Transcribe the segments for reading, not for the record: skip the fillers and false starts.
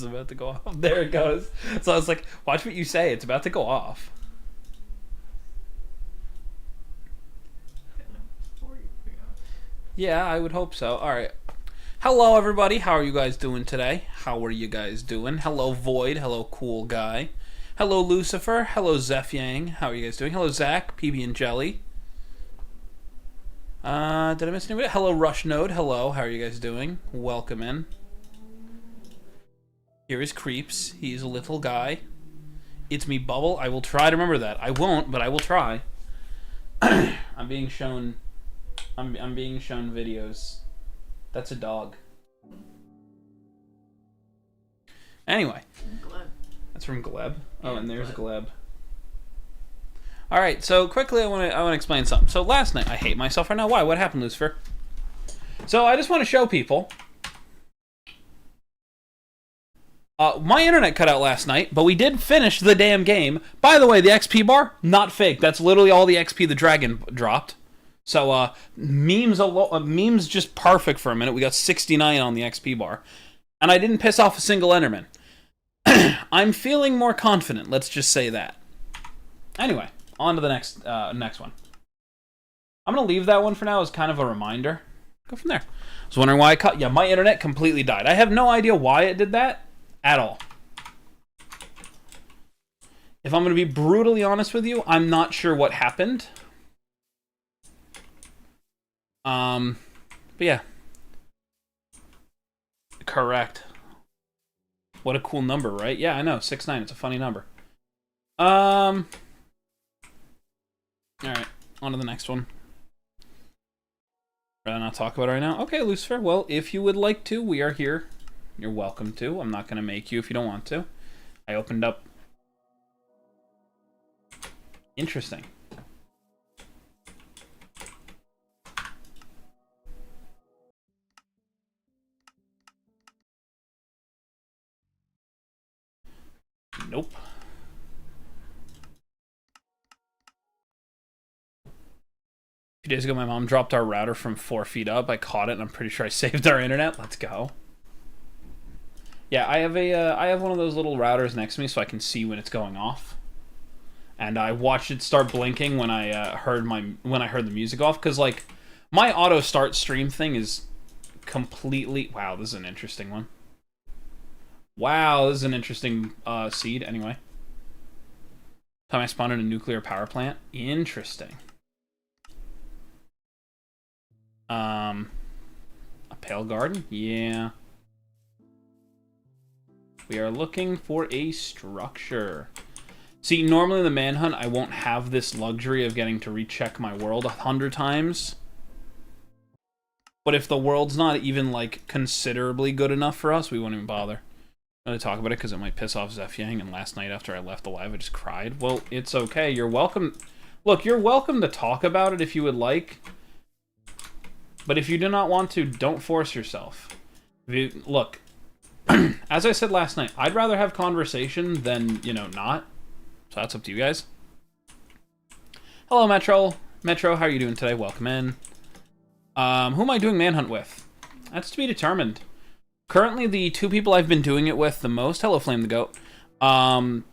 It's about to go off. There it goes. So I was like, watch what you say. It's about to go off. Yeah, I would hope so. Alright. Hello, everybody. How are you guys doing today? How are you guys doing? Hello, Void. Hello, Cool Guy. Hello, Lucifer. Hello, Zeph Yang. How are you guys doing? Hello, Zach, PB and Jelly. Did I miss anybody? Hello, Rush Node. Hello, how are you guys doing? Welcome in. Here is Creeps. He's a little guy. It's me, Bubble. I will try to remember that. I won't, but I will try. I'm being shown videos. That's a dog. Anyway. Gleb. That's from Gleb. Oh, Yeah, and there's Gleb. Gleb. Alright, so quickly I want to explain something. So last night, I hate myself right now. Why? What happened, Lucifer? So I just want to show people. My internet cut out last night, but we did finish the damn game. By the way, the XP bar, not fake. That's literally all the XP the dragon dropped. So, memes just perfect for a minute. We got 69 on the XP bar. And I didn't piss off a single Enderman. I'm feeling more confident, let's just say that. Anyway, on to the next one. I'm going to leave that one for now as kind of a reminder. Go from there. I was wondering why I cut. Yeah, my internet completely died. I have no idea why it did that at all. If I'm going to be brutally honest with you, I'm not sure what happened. But yeah. Correct. What a cool number, right? Yeah, I know. 6'9". It's a funny number. Alright. On to the next one. Rather not talk about it right now? Okay, Lucifer. Well, if you would like to, we are here. You're welcome to. I'm not going to make you if you don't want to. I opened up... Interesting. Nope. A few days ago, my mom dropped our router from 4 feet up. I caught it, and I'm pretty sure I saved our internet. Let's go. Yeah, I have one of those little routers next to me, so I can see when it's going off. And I watched it start blinking when I heard the music off, because like my auto start stream thing is completely. Wow, this is an interesting one. Wow, this is an interesting seed. Anyway, time I spawned in a nuclear power plant. Interesting. A pale garden? Yeah. We are looking for a structure. See, normally in the Manhunt, I won't have this luxury of getting to recheck my world 100 times. But if the world's not even, like, considerably good enough for us, we won't even bother. I'm going to talk about it because it might piss off Zeph Yang, and last night after I left alive, I just cried. Well, it's okay. You're welcome. Look, you're welcome to talk about it if you would like. But if you do not want to, don't force yourself. Look, as I said last night, I'd rather have conversation than, you know, not. So that's up to you guys. Hello, Metro. Metro, how are you doing today? Welcome in. Who am I doing Manhunt with? That's to be determined. Currently, the two people I've been doing it with the most... Hello, Flame the Goat. Currently,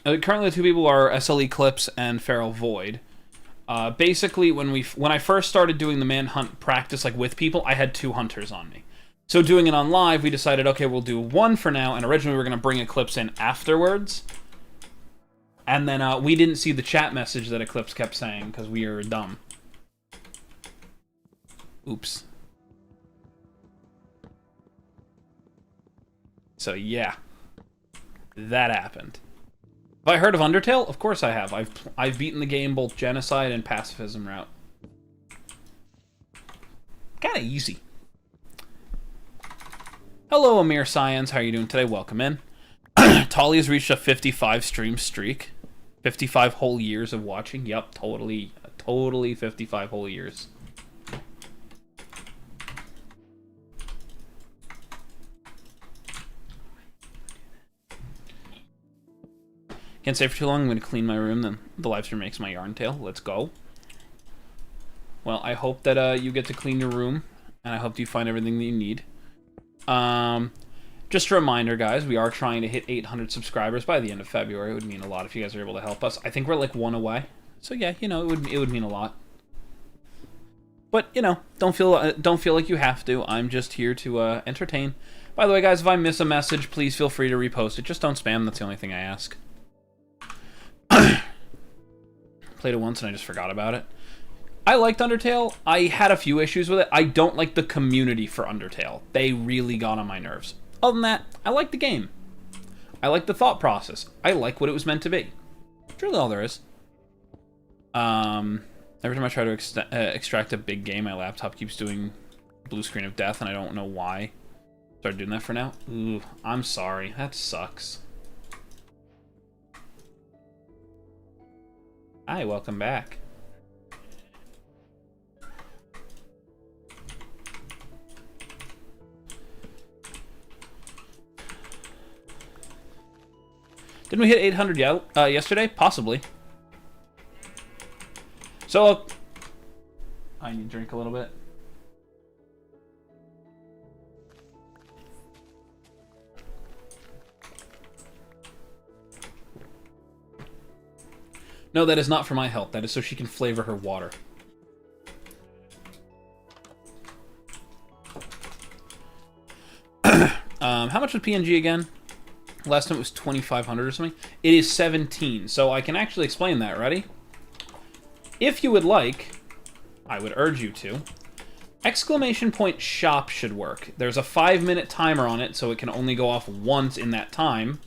the two people are SL Eclipse and Feral Void. Basically, when I first started doing the Manhunt practice, like with people, I had 2 hunters on me. So doing it on live, we decided, okay, we'll do 1 for now, and originally we were going to bring Eclipse in afterwards. And then we didn't see the chat message that Eclipse kept saying, because we are dumb. Oops. So yeah. That happened. Have I heard of Undertale? Of course I have. I've beaten the game both genocide and pacifism route. Kinda easy. Hello, Amir Science. How are you doing today? Welcome in. Tolly has reached a 55 stream streak. 55 whole years of watching. Yep, totally 55 whole years. Can't stay for too long. I'm going to clean my room, then the live stream makes my yarn tail. Let's go. Well, I hope that you get to clean your room, and I hope you find everything that you need. Just a reminder, guys, we are trying to hit 800 subscribers by the end of February. It would mean a lot if you guys are able to help us. I think we're like 1 away. So yeah, you know, it would mean a lot. But, you know, don't feel like you have to. I'm just here to entertain. By the way, guys, if I miss a message, please feel free to repost it. Just don't spam. That's the only thing I ask. Played it once and I just forgot about it. I liked Undertale. I had a few issues with it. I don't like the community for Undertale. They really got on my nerves. Other than that, I like the game. I like the thought process. I like what it was meant to be. That's really all there is. Every time I try to extract a big game, my laptop keeps doing blue screen of death, and I don't know why. Started doing that for now. Ooh, I'm sorry. That sucks. Hi, welcome back. Didn't we hit 800 yesterday? Possibly. So, I need to drink a little bit. No, that is not for my health. That is so she can flavor her water. How much was PNG again? Last time it was 2,500 or something. It is 17, so I can actually explain that. Ready? If you would like, I would urge you to. Exclamation point shop should work. There's a 5-minute timer on it, so it can only go off once in that time.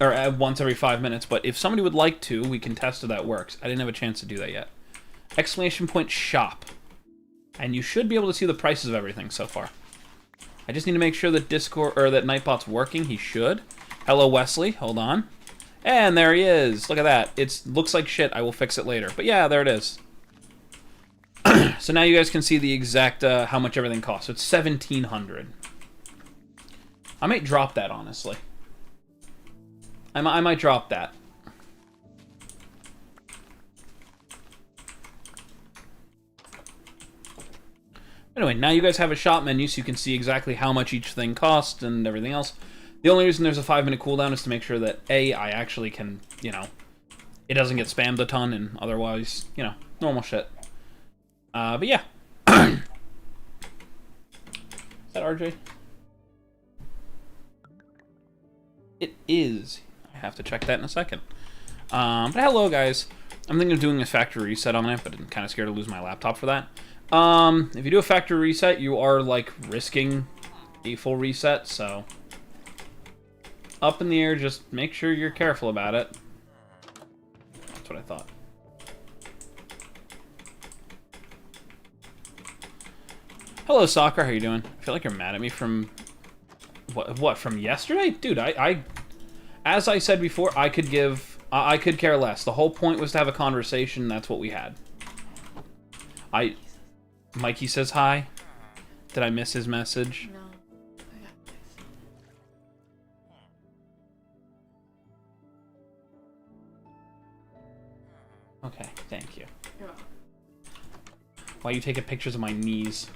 Or once every 5 minutes, but if somebody would like to, we can test if that works. I didn't have a chance to do that yet. Exclamation point shop. And you should be able to see the prices of everything so far. I just need to make sure that Discord, or that Nightbot's working. He should. Hello, Wesley. Hold on. And there he is. Look at that. It looks like shit. I will fix it later. But yeah, there it is. So now you guys can see the exact how much everything costs. So it's 1,700. I might drop that, honestly. I might drop that. Anyway, now you guys have a shop menu so you can see exactly how much each thing costs and everything else. The only reason there's a 5-minute cooldown is to make sure that, A, I actually can, you know, it doesn't get spammed a ton, and otherwise, you know, normal shit. But yeah. Is that RJ? It is. I have to check that in a second. But hello, guys. I'm thinking of doing a factory reset on it, but I'm kind of scared to lose my laptop for that. If you do a factory reset, you are, like, risking a full reset, so up in the air, just make sure you're careful about it. That's what I thought. Hello, Soccer. How you doing? I feel like you're mad at me from what from yesterday? Dude, as I said before, I could care less. The whole point was to have a conversation, that's what we had. Mikey says hi. Did I miss his message? No. I got this. Okay, thank you. You're welcome. Why are you taking pictures of my knees?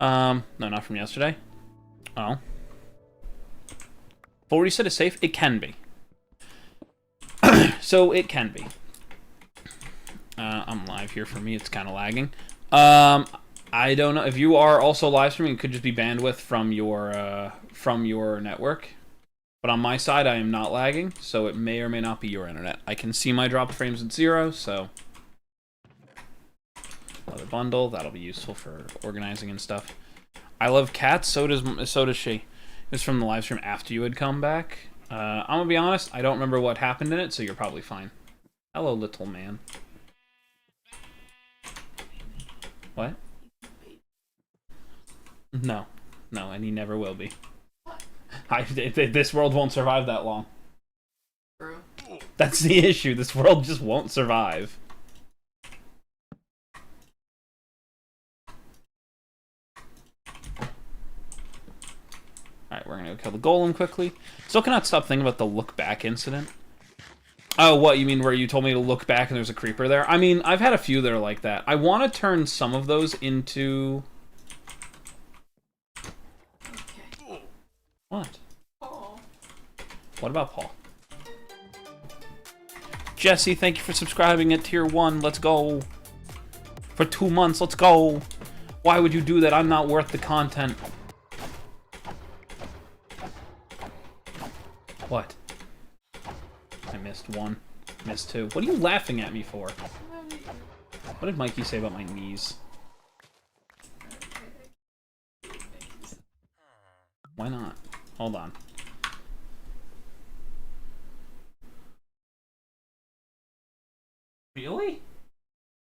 No, not from yesterday. Oh. Full reset is safe? It can be. So, it can be. I'm live here for me. It's kind of lagging. I don't know. If you are also live streaming, it could just be bandwidth from your network. But on my side, I am not lagging, so it may or may not be your internet. I can see my dropped frames at 0, so... Another bundle. That'll be useful for organizing and stuff. I love cats. So does she. It was from the live stream after you had come back. I'm gonna be honest. I don't remember what happened in it, so you're probably fine. Hello, little man. What? No. No, and he never will be. This world won't survive that long. True. That's the issue. This world just won't survive. Alright, we're gonna go kill the golem quickly. Still cannot stop thinking about the look back incident. Oh, what? You mean where you told me to look back and there's a creeper there? I mean, I've had a few that are like that. I want to turn some of those into... What about Paul? Jesse, thank you for subscribing at tier 1. Let's go. For 2 months, let's go. Why would you do that? I'm not worth the content. What? I missed 1. Missed 2. What are you laughing at me for? What did Mikey say about my knees? Why not? Hold on. Really?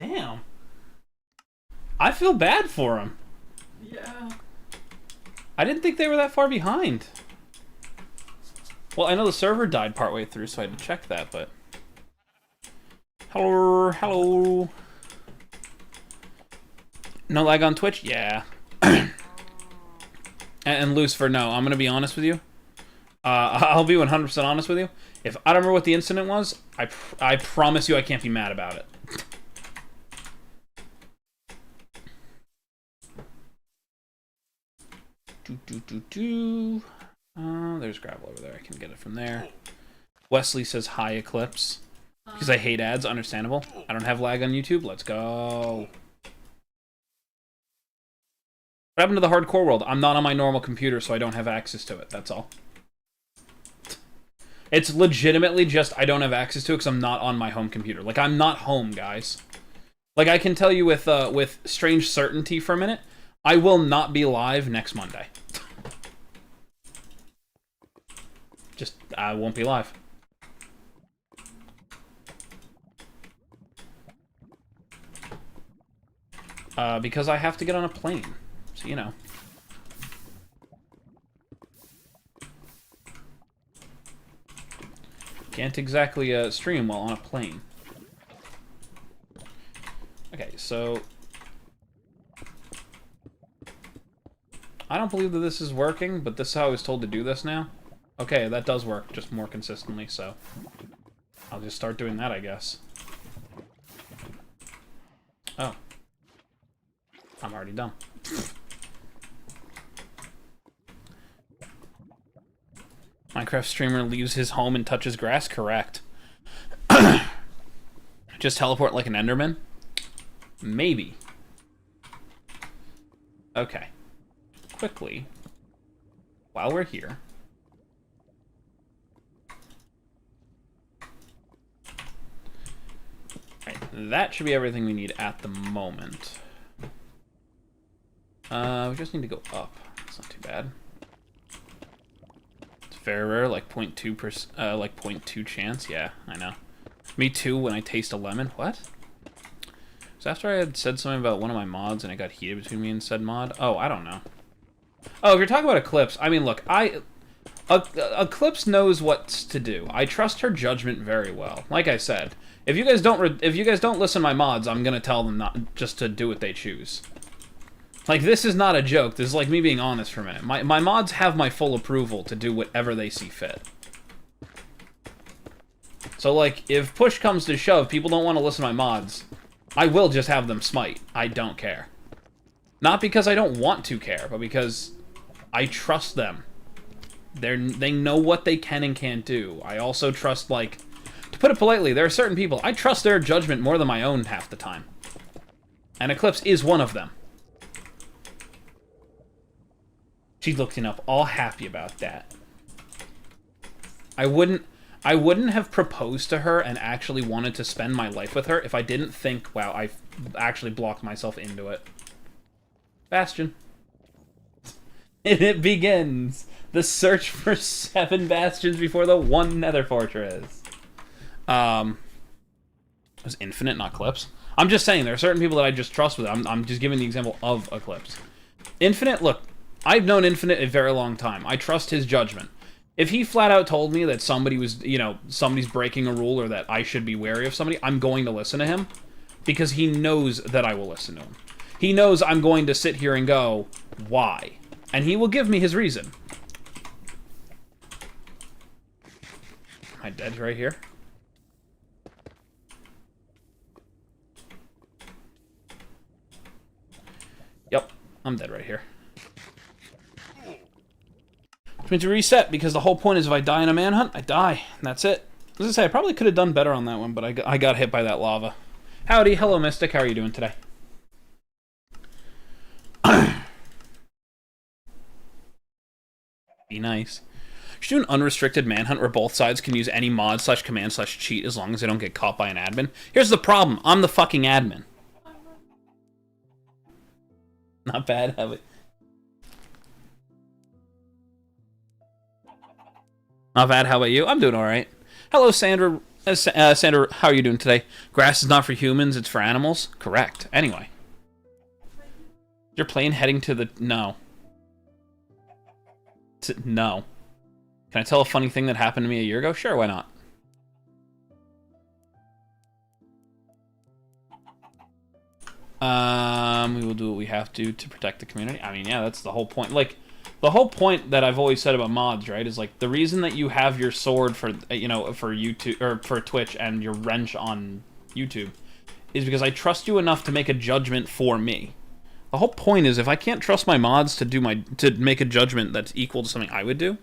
Damn. I feel bad for him. Yeah. I didn't think they were that far behind. Well, I know the server died partway through, so I had to check that, but... Hello, hello. No lag on Twitch? Yeah. And Lucifer, no, I'm gonna be honest with you. I'll be 100% honest with you. If I don't remember what the incident was, I promise you I can't be mad about it. There's gravel over there. I can get it from there. Wesley says hi, Eclipse. Because I hate ads, understandable. I don't have lag on YouTube. Let's go. What happened to the hardcore world? I'm not on my normal computer, so I don't have access to it. That's all. It's legitimately just I don't have access to it because I'm not on my home computer. Like, I'm not home, guys. Like, I can tell you with strange certainty for a minute, I will not be live next Monday. Just, I won't be live. Because I have to get on a plane. So, you know. Can't exactly stream while on a plane. Okay, so... I don't believe that this is working, but this is how I was told to do this now. Okay, that does work, just more consistently, so... I'll just start doing that, I guess. Oh. I'm already done. Minecraft streamer leaves his home and touches grass? Correct. Just teleport like an Enderman? Maybe. Okay. Quickly, while we're here... Right, that should be everything we need at the moment. We just need to go up. It's not too bad. It's very rare, like 0.2%, like 0.2 chance. Yeah, I know. Me too. When I taste a lemon. What? So after I had said something about one of my mods and it got heated between me and said mod. Oh, I don't know. Oh, if you're talking about Eclipse, I mean, look, Eclipse knows what to do. I trust her judgment very well. Like I said, if you guys don't listen to my mods, I'm gonna tell them not just to do what they choose. Like, this is not a joke. This is like me being honest for a minute. My mods have my full approval to do whatever they see fit. So, like, if push comes to shove, people don't want to listen to my mods, I will just have them smite. I don't care. Not because I don't want to care, but because I trust them. They know what they can and can't do. I also trust, like, to put it politely, there are certain people, I trust their judgment more than my own half the time. And Eclipse is one of them. She's looking up, all happy about that. I wouldn't have proposed to her and actually wanted to spend my life with her if I didn't think, wow, I've actually blocked myself into it. Bastion. And it begins. The search for 7 bastions before the 1 nether fortress. It was Infinite, not Clips. I'm just saying, there are certain people that I just trust with it. I'm just giving the example of Eclipse. Infinite, look, I've known Infinite a very long time. I trust his judgment. If he flat out told me that somebody was, you know, somebody's breaking a rule or that I should be wary of somebody, I'm going to listen to him because he knows that I will listen to him. He knows I'm going to sit here and go, why? And he will give me his reason. My dead's right here. Yep, I'm dead right here. Which means to reset, because the whole point is if I die in a manhunt, I die, and that's it. As I say, I probably could have done better on that one, but I got hit by that lava. Howdy, hello Mystic, how are you doing today? Be nice. Should do an unrestricted manhunt where both sides can use any mod / command / cheat as long as they don't get caught by an admin. Here's the problem, I'm the fucking admin. Not bad, have it. Not bad, how about you? I'm doing alright. Hello, Sandra. Sandra, how are you doing today? Grass is not for humans, it's for animals? Correct. Anyway. Your plane heading to the... No. No. Can I tell a funny thing that happened to me a year ago? Sure, why not? We will do what we have to protect the community. I mean, yeah, that's the whole point. Like, the whole point that I've always said about mods, right, is like the reason that you have your sword for, you know, for YouTube or for Twitch and your wrench on YouTube is because I trust you enough to make a judgment for me. The whole point is if I can't trust my mods to make a judgment that's equal to something I would do,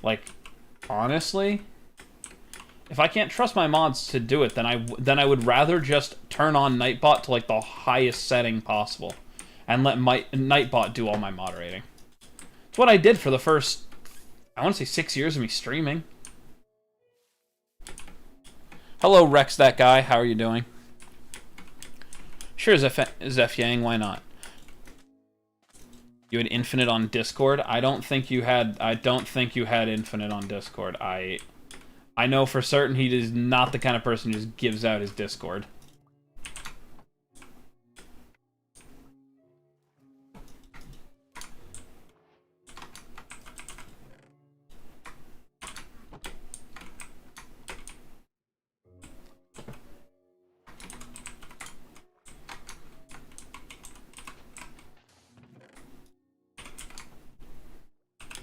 like, honestly, if I can't trust my mods to do it, then I would rather just turn on Nightbot to like the highest setting possible, and let my Nightbot do all my moderating. It's what I did for the first, I want to say 6 years of me streaming. Hello, Rex, that guy. How are you doing? Sure, Zeph Yang. Why not? You had infinite on Discord. I don't think you had infinite on Discord. I know for certain he is not the kind of person who just gives out his Discord.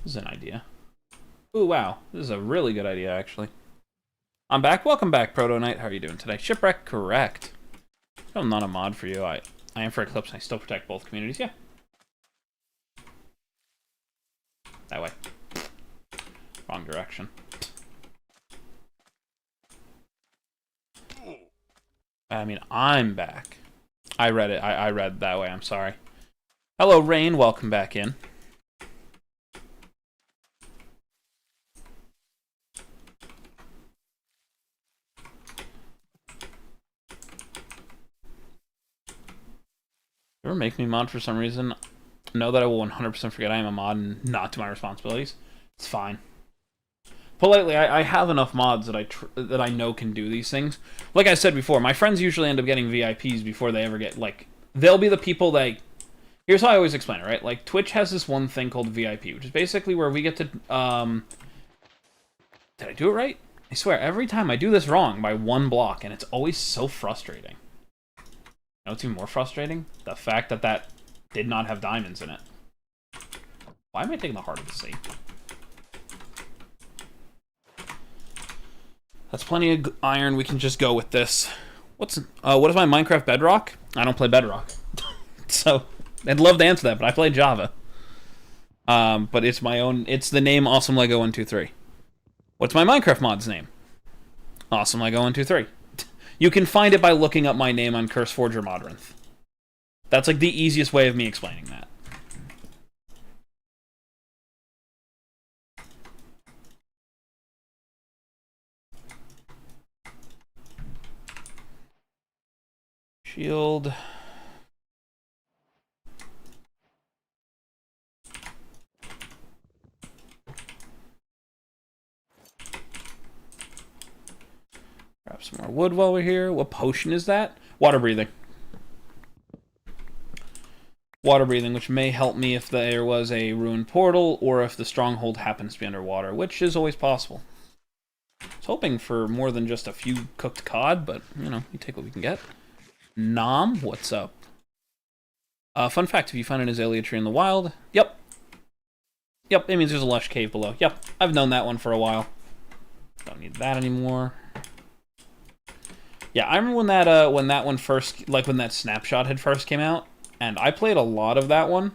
This is an idea. Ooh, wow. This is a really good idea, actually. I'm back. Welcome back, Proto Knight. How are you doing today? Shipwreck, correct. I'm not a mod for you. I am for Eclipse, and I still protect both communities. Yeah. That way. Wrong direction. I mean, I'm back. I read it. I read that way. I'm sorry. Hello, Rain. Welcome back in. Ever make me mod for some reason, know that I will 100% forget I am a mod and not do my responsibilities. It's fine. Politely, I have enough mods that I know can do these things. Like I said before, my friends usually end up getting VIPs before they ever get, like, they'll be the people that... Here's how I always explain it, right? Like, Twitch has this one thing called VIP, which is basically where we get to, Did I do it right? I swear, every time I do this wrong by one block, and it's always so frustrating. You know what's even more frustrating? The fact that that did not have diamonds in it. Why am I taking the heart of the sea? That's plenty of iron. We can just go with this. What is my Minecraft Bedrock? I don't play Bedrock. So, I'd love to answer that, but I play Java. But it's my own... It's the name Awesome Lego 123. What's my Minecraft mod's name? Awesome Lego 123. You can find it by looking up my name on CurseForge or Modrinth. That's like the easiest way of me explaining that. Shield. Grab some more wood while we're here. What potion is that? Water breathing. Water breathing, which may help me if there was a ruined portal or if the stronghold happens to be underwater, which is always possible. I was hoping for more than just a few cooked cod, but, you know, we take what we can get. Nom, what's up? Fun fact, if you find an azalea tree in the wild, yep. Yep, it means there's a lush cave below. Yep, I've known that one for a while. Don't need that anymore. Yeah, I remember when that one first, like when that snapshot had first came out, And I played a lot of that one.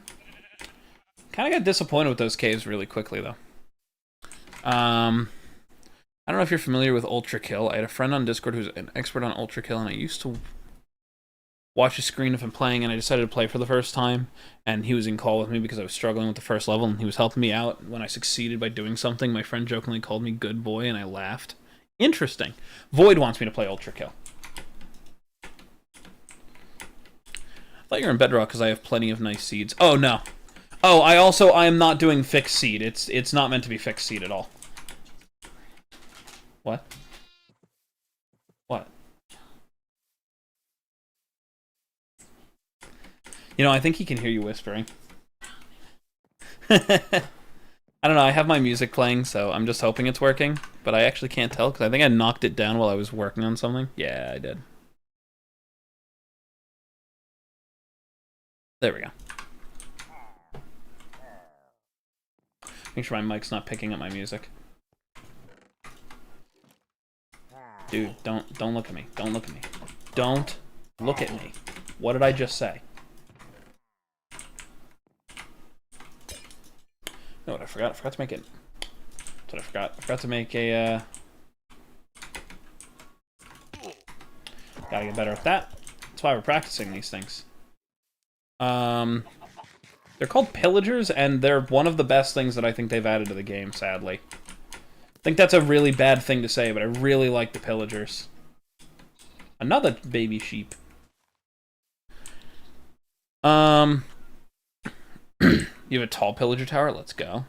Kind of got disappointed with those caves really quickly, though. I don't know if you're familiar with Ultra Kill. I had a friend on Discord who's an expert on Ultra Kill, and I used to watch a screen of him playing, and I decided to play for the first time, and he was in call with me because I was struggling with the first level, and he was helping me out. When I succeeded by doing something, my friend jokingly called me good boy, and I laughed. Interesting. Void wants me to play Ultra Kill. I thought you were in Bedrock because I have plenty of nice seeds. Oh, no. Oh, I am not doing fixed seed. It's not meant to be fixed seed at all. What? What? You know, I think he can hear you whispering. I don't know, I have my music playing, so I'm just hoping it's working, but I actually can't tell, because I think I knocked it down while I was working on something. Yeah, I did. There we go. Make sure my mic's not picking up my music. Dude, don't look at me. Don't look at me. Don't look at me. What did I just say? No, what I forgot. I forgot to make it. That's what I forgot. I forgot to make a, Gotta get better at that. That's why we're practicing these things. They're called pillagers, and they're one of the best things that I think they've added to the game, sadly. I think that's a really bad thing to say, but I really like the pillagers. Another baby sheep. You have a tall pillager tower? Let's go.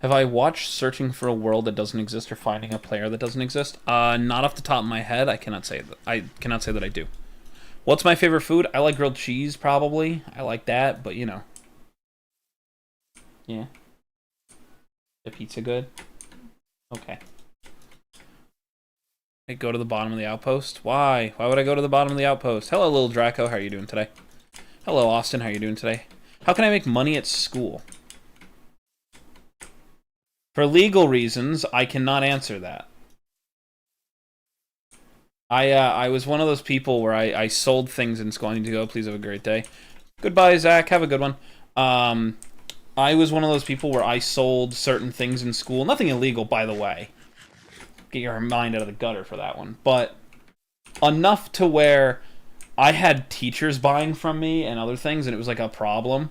Have I watched Searching for a World That Doesn't Exist or Finding a Player That Doesn't Exist? Not off the top of my head. I cannot say that I do. What's my favorite food? I like grilled cheese, probably. I like that, but you know. Yeah. The pizza good? Okay. I go to the bottom of the outpost? Why? Why would I go to the bottom of the outpost? Hello, little Draco. How are you doing today? Hello, Austin. How are you doing today? How can I make money at school? For legal reasons, I cannot answer that. I was one of those people where I sold things in school. I need to go. Please have a great day. Goodbye, Zach. Have a good one. I was one of those people where I sold certain things in school. Nothing illegal, by the way. Get your mind out of the gutter for that one. But enough to where I had teachers buying from me and other things, and it was like a problem.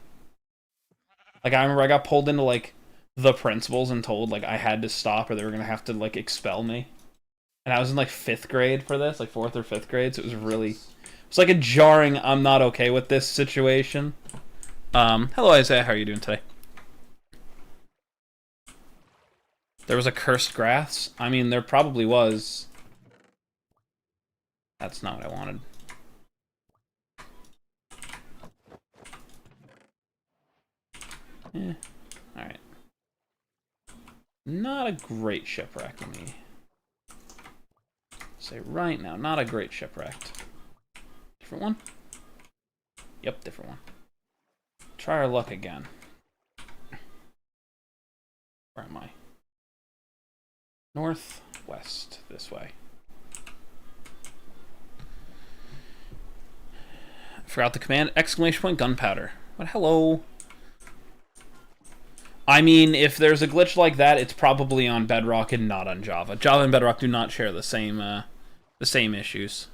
Like, I remember I got pulled into, like, the principals and told, like, I had to stop or they were going to have to, like, expel me. And I was in, like, 5th grade for this, like, 4th or 5th grade, so it was really... It was like a jarring, I'm not okay with this situation. Hello, Isaiah. How are you doing today? There was a cursed grass? I mean, there probably was. That's not what I wanted. Yeah. Alright. Not a great shipwreck, let me say right now. Not a great shipwrecked. Different one? Yep, different one. Try our luck again. Where am I? Northwest, this way. Forgot the command. Exclamation point gunpowder. But hello. I mean, if there's a glitch like that, it's probably on Bedrock and not on Java. Java and Bedrock do not share the same issues.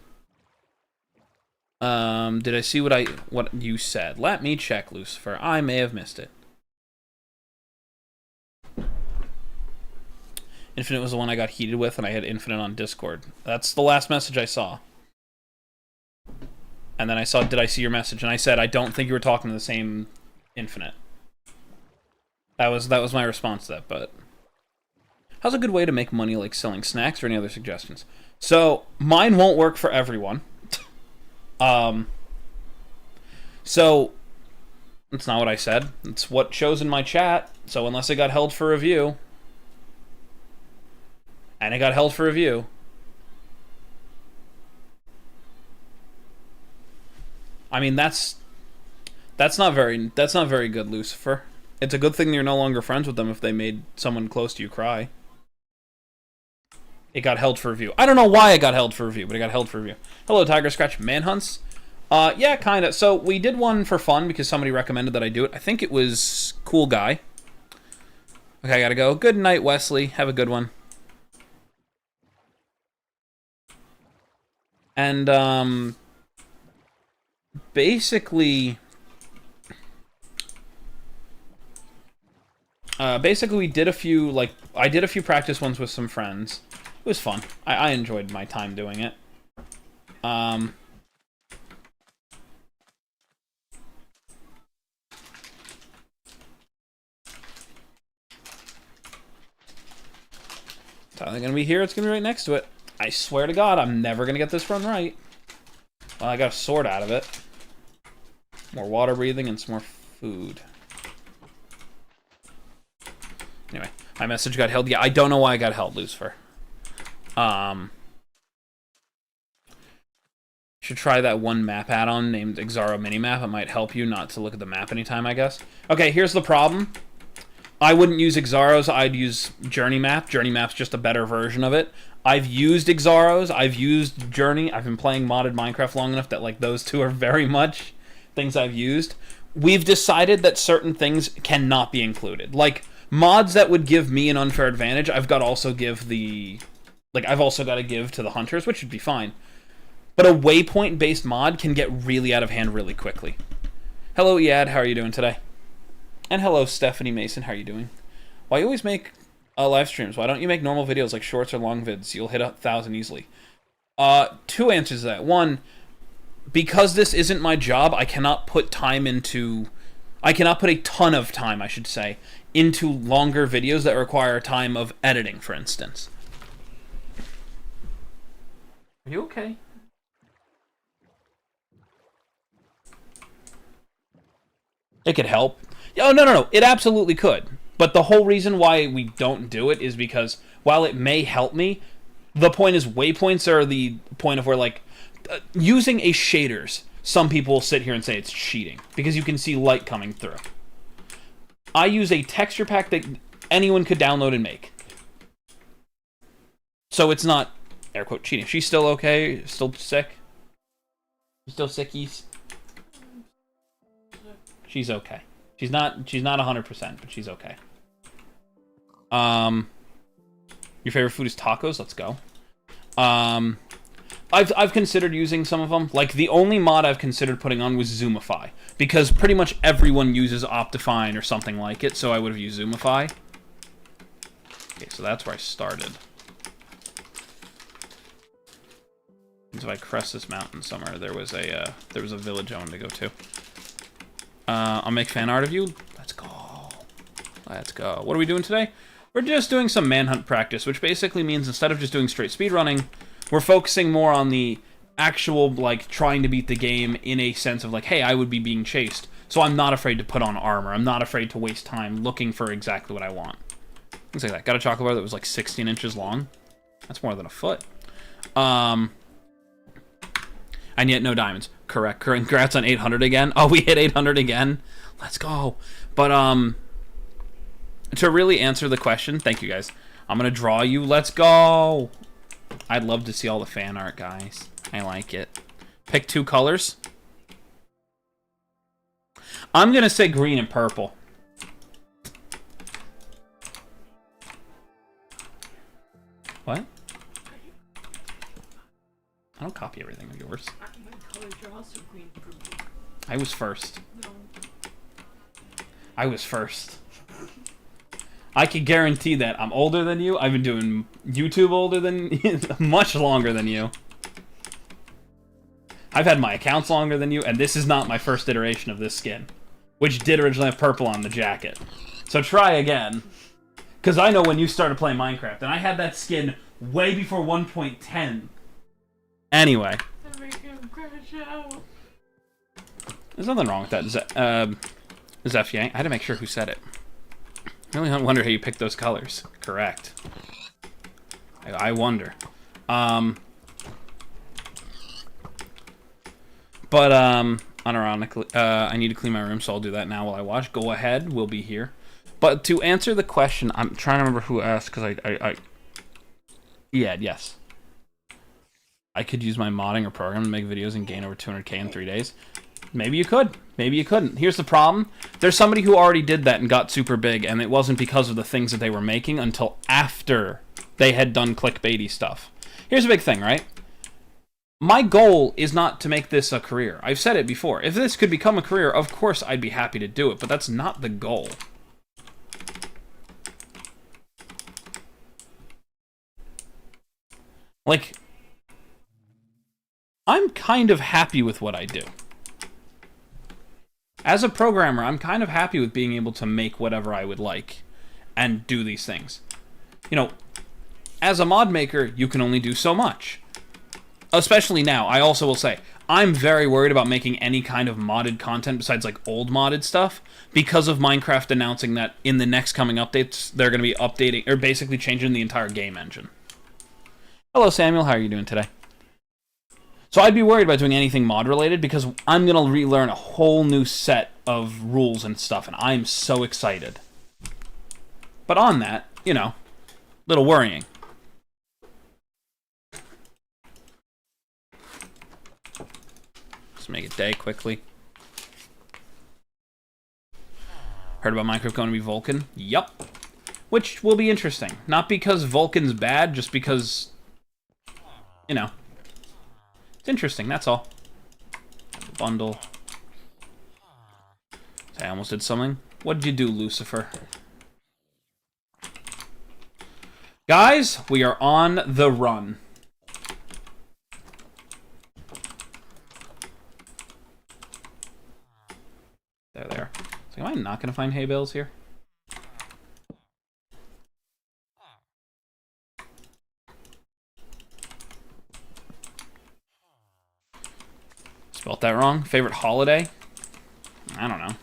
Did I see what you said? Let me check, Lucifer. I may have missed it. Infinite was the one I got heated with, and I had Infinite on Discord. That's the last message I saw. And then I saw, did I see your message? And I said, I don't think you were talking to the same Infinite. That was my response to that, but... How's a good way to make money, like selling snacks or any other suggestions? So, mine won't work for everyone. So, that's not what I said. It's what shows in my chat. So unless it got held for review... And it got held for review... I mean, that's not very good, Lucifer. It's a good thing you're no longer friends with them if they made someone close to you cry. It got held for review. I don't know why it got held for review, but it got held for review. Hello, Tiger Scratch. Manhunts? Yeah, kind of. So we did one for fun because somebody recommended that I do it. I think it was Cool Guy. Okay, I gotta go. Good night, Wesley. Have a good one. And, basically... basically, we did a few, like, I did a few practice ones with some friends. It was fun. I enjoyed my time doing it. It's either gonna be here, it's gonna be right next to it. I swear to God, I'm never gonna get this run right. Well, I got a sword out of it. More water breathing and some more food. Anyway, my message got held. Yeah, I don't know why I got held, Lucifer. Should try that one map add-on named Exaro Minimap. It might help you not to look at the map anytime, I guess. Okay, here's the problem. I wouldn't use Exaros, I'd use Journey Map. Journey Map's just a better version of it. I've used Exaros, I've used Journey. I've been playing modded Minecraft long enough that like those two are very much things I've used. We've decided that certain things cannot be included. Like, mods that would give me an unfair advantage, I've got to also give the... Like, I've also got to give to the hunters, which would be fine. But a waypoint-based mod can get really out of hand really quickly. Hello, Yad, how are you doing today? And hello, Stephanie Mason, how are you doing? Why you always make live streams? Why don't you make normal videos like shorts or long vids? You'll hit 1,000 easily. Two answers to that. One, because this isn't my job, I cannot put time into... I cannot put a ton of time, I should say, into longer videos that require time of editing, for instance. Are you okay? It could help. Oh, no. It absolutely could. But the whole reason why we don't do it is because, while it may help me, the point is waypoints are the point of where, like, using a shaders, some people will sit here and say it's cheating, because you can see light coming through. I use a texture pack that anyone could download and make. So it's not, air quote, cheating. She's still okay? Still sick? Still sickies? She's okay. She's not 100%, but she's okay. Your favorite food is tacos? Let's go. I've considered using some of them. Like, the only mod I've considered putting on was Zoomify, because pretty much everyone uses Optifine or something like it, so I would have used Zoomify. Okay, so that's where I started. So if I crest this mountain somewhere, there was a village I wanted to go to. I'll make fan art of you. Let's go. Let's go. What are we doing today? We're just doing some manhunt practice, which basically means instead of just doing straight speedrunning, we're focusing more on the actual, like, trying to beat the game in a sense of, like, hey, I would be being chased, so I'm not afraid to put on armor. I'm not afraid to waste time looking for exactly what I want. Things like that. Got a chocolate bar that was, like, 16 inches long. That's more than a foot. And yet no diamonds. Correct. Congrats on 800 again. Oh, we hit 800 again. Let's go. But, to really answer the question, thank you guys. I'm gonna draw you. Let's go. I'd love to see all the fan art, guys. I like it. Pick two colors. I'm gonna say green and purple. What? I don't copy everything of yours. I was first. No. I was first. I can guarantee that I'm older than you. I've been doing YouTube older than much longer than you. I've had my accounts longer than you, and this is not my first iteration of this skin, which did originally have purple on the jacket. So try again. Because I know when you started playing Minecraft, and I had that skin way before 1.10. Anyway. There's nothing wrong with that, Zeph Yang. I had to make sure who said it. I really wonder how you picked those colors. Correct. I wonder. But, unironically, I need to clean my room, so I'll do that now while I watch. Go ahead, we'll be here. But to answer the question, I'm trying to remember who asked, because I... Yeah, yes. I could use my modding or program to make videos and gain over 200k in 3 days. Maybe you could. Maybe you couldn't. Here's the problem. There's somebody who already did that and got super big, and it wasn't because of the things that they were making until after they had done clickbaity stuff. Here's a big thing, right? My goal is not to make this a career. I've said it before. If this could become a career, of course I'd be happy to do it, but that's not the goal. Like, I'm kind of happy with what I do. As a programmer, I'm kind of happy with being able to make whatever I would like and do these things. You know, as a mod maker, you can only do so much. Especially now, I also will say, I'm very worried about making any kind of modded content besides like old modded stuff because of Minecraft announcing that in the next coming updates, they're going to be updating, or basically changing the entire game engine. Hello, Samuel. How are you doing today? So I'd be worried about doing anything mod related because I'm going to relearn a whole new set of rules and stuff, and I'm so excited. But on that, you know, little worrying. Let's make it day quickly. Heard about Minecraft going to be Vulcan? Yup. Which will be interesting. Not because Vulcan's bad, just because, you know, it's interesting, that's all. Bundle. I almost did something. What did you do, Lucifer? Guys, we are on the run. There. So am I not going to find hay bales here? Spelt that wrong. Favorite holiday? I don't know.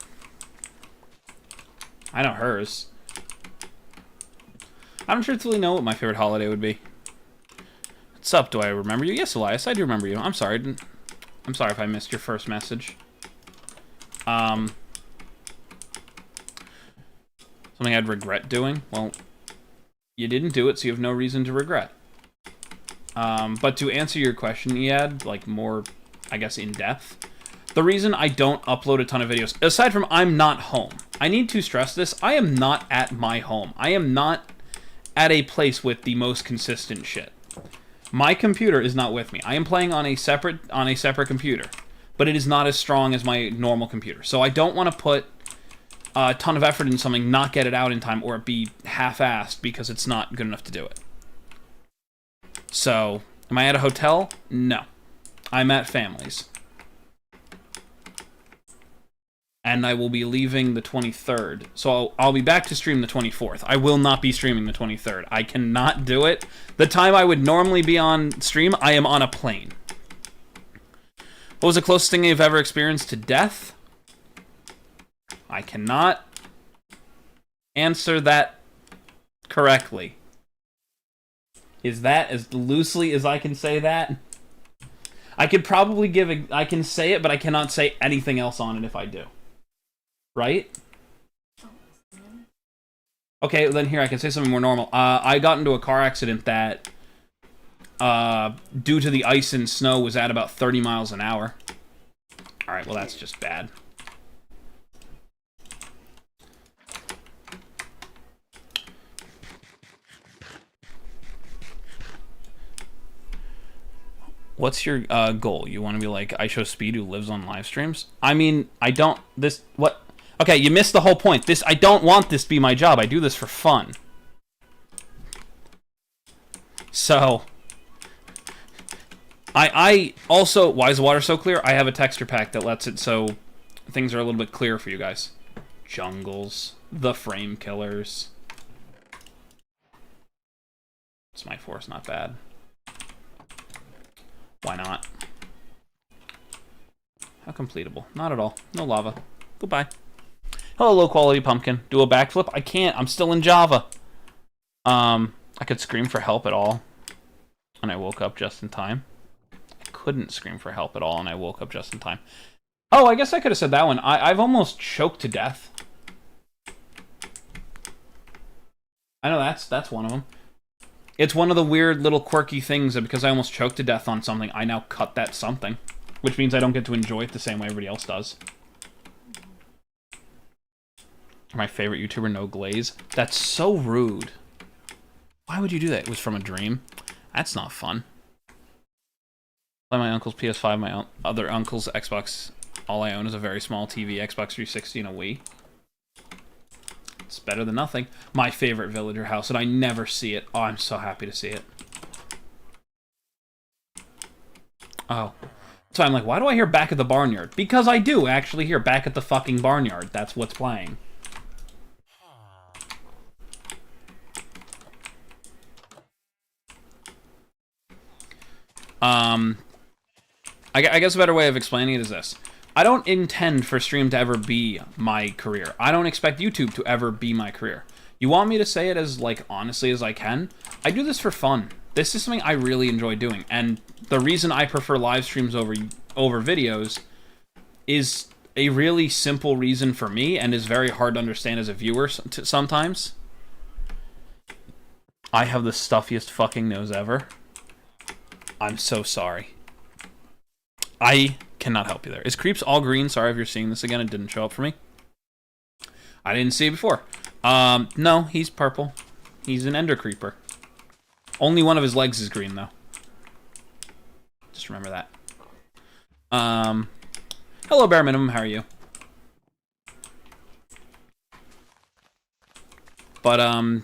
I know hers. I don't truthfully know what my favorite holiday would be. What's up? Do I remember you? Yes, Elias, I do remember you. I'm sorry. I'm sorry if I missed your first message. Something I'd regret doing? Well, you didn't do it, so you have no reason to regret. But to answer your question, Ead, like more, I guess, in depth, the reason I don't upload a ton of videos, aside from I'm not home, I need to stress this, I am not at my home. I am not at a place with the most consistent shit. My computer is not with me. I am playing on a separate computer, but it is not as strong as my normal computer. So I don't want to put a ton of effort in something, not get it out in time, or it be half-assed because it's not good enough to do it. So, am I at a hotel? No. I'm at family's. And I will be leaving the 23rd. So I'll be back to stream the 24th. I will not be streaming the 23rd. I cannot do it. The time I would normally be on stream, I am on a plane. What was the closest thing you've ever experienced to death? I cannot answer that correctly. Is that as loosely as I can say that? I could probably I can say it, but I cannot say anything else on it if I do. Right? Okay, then here I can say something more normal. I got into a car accident that, due to the ice and snow, was at about 30 miles an hour. Alright, well that's just bad. What's your goal? You want to be like IShowSpeed who lives on live streams? I mean, I don't... What? Okay, you missed the whole point. I don't want this to be my job. I do this for fun. So... I also... Why is the water so clear? I have a texture pack that lets it so things are a little bit clearer for you guys. Jungles. The frame killers. It's my force, not bad. Why not? How completable? Not at all. No lava. Goodbye. Hello, low quality pumpkin. Do a backflip? I can't. I'm still in Java. I could scream for help at all. And I woke up just in time. I couldn't scream for help at all, and I woke up just in time. Oh, I guess I could have said that one. I've almost choked to death. I know that's one of them. It's one of the weird little quirky things that because I almost choked to death on something, I now cut that something. Which means I don't get to enjoy it the same way everybody else does. My favorite YouTuber, No Glaze. That's so rude. Why would you do that? It was from a dream. That's not fun. Play my uncle's PS5, my other uncle's Xbox. All I own is a very small TV, Xbox 360, and a Wii. It's better than nothing. My favorite villager house, and I never see it. Oh, I'm so happy to see it. Oh. So I'm like, why do I hear Back at the Barnyard? Because I do actually hear Back at the fucking Barnyard. That's what's playing. I guess a better way of explaining it is this. I don't intend for stream to ever be my career. I don't expect YouTube to ever be my career. You want me to say it as, like, honestly as I can? I do this for fun. This is something I really enjoy doing. And the reason I prefer live streams over videos is a really simple reason for me and is very hard to understand as a viewer sometimes. I have the stuffiest fucking nose ever. I'm so sorry. I cannot help you there. Is Creeps all green? Sorry if you're seeing this again. It didn't show up for me. I didn't see it before. No, he's purple. He's an Ender Creeper. Only one of his legs is green, though. Just remember that. Hello, Bare Minimum. How are you? But, you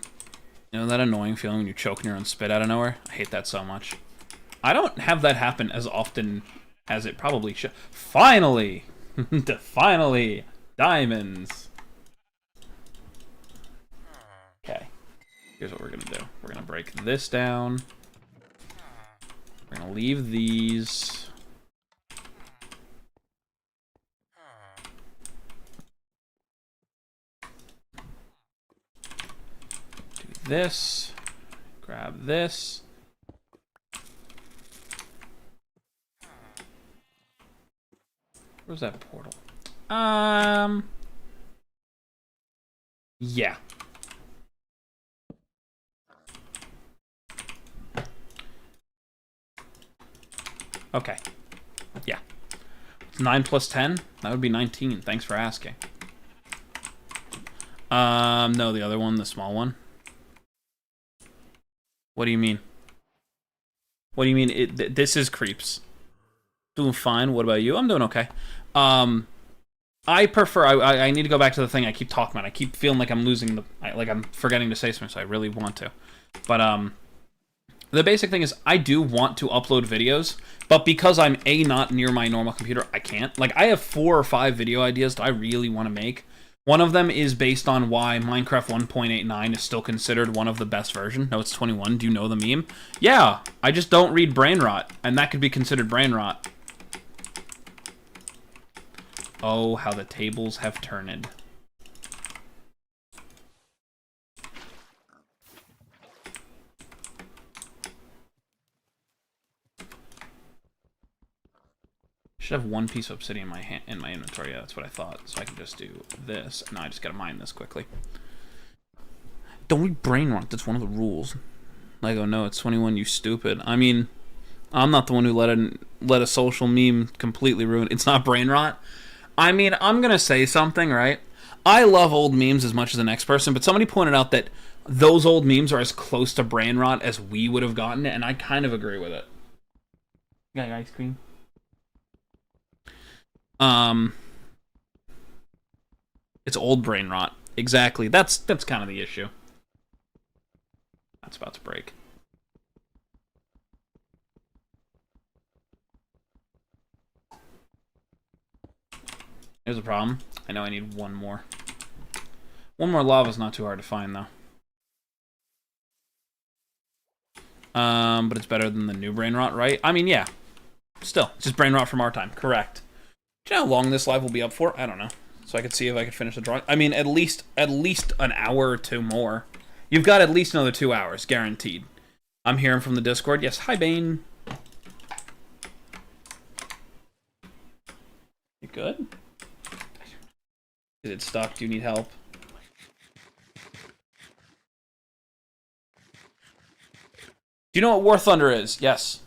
know that annoying feeling when you choke on your own spit out of nowhere? I hate that so much. I don't have that happen as often as it probably should. Finally! Finally! Diamonds! Okay. Here's what we're gonna do. We're gonna break this down. We're gonna leave these. Do this. Grab this. Where's that portal? Yeah. Okay. Yeah. 9 plus 10? That would be 19. Thanks for asking. No, the other one, the small one. What do you mean? What do you mean? This is Creeps. Doing fine. What about you? I'm doing okay. I prefer... I need to go back to the thing I keep talking about. I keep feeling like I'm losing the... like I'm forgetting to say something, so I really want to. But, the basic thing is I do want to upload videos, but because I'm not near my normal computer, I can't. Like, I have 4 or 5 video ideas that I really want to make. One of them is based on why Minecraft 1.89 is still considered one of the best versions. No, it's 21. Do you know the meme? Yeah, I just don't read brain rot, and that could be considered brain rot. Oh, how the tables have turned. Should have 1 piece of obsidian in my inventory. Yeah, that's what I thought. So I can just do this. Now I just gotta mine this quickly. Don't read brain rot. That's one of the rules. Lego, no, it's 21. You stupid. I mean, I'm not the one who let a social meme completely ruin. It's not brain rot. I mean, I'm gonna say something, right? I love old memes as much as the next person, but somebody pointed out that those old memes are as close to brain rot as we would have gotten it, and I kind of agree with it. You got your ice cream? It's old brain rot. Exactly. That's kind of the issue. That's about to break. Here's a problem. I know I need 1 more. 1 more lava's not too hard to find, though. But it's better than the new brain rot, right? I mean, yeah. Still, it's just brain rot from our time. Correct. Do you know how long this live will be up for? I don't know. So I could see if I could finish the drawing. I mean, at least an hour or 2 more. You've got at least another 2 hours, guaranteed. I'm hearing from the Discord. Yes, hi, Bane. You good? Is it stuck? Do you need help? Do you know what War Thunder is? Yes.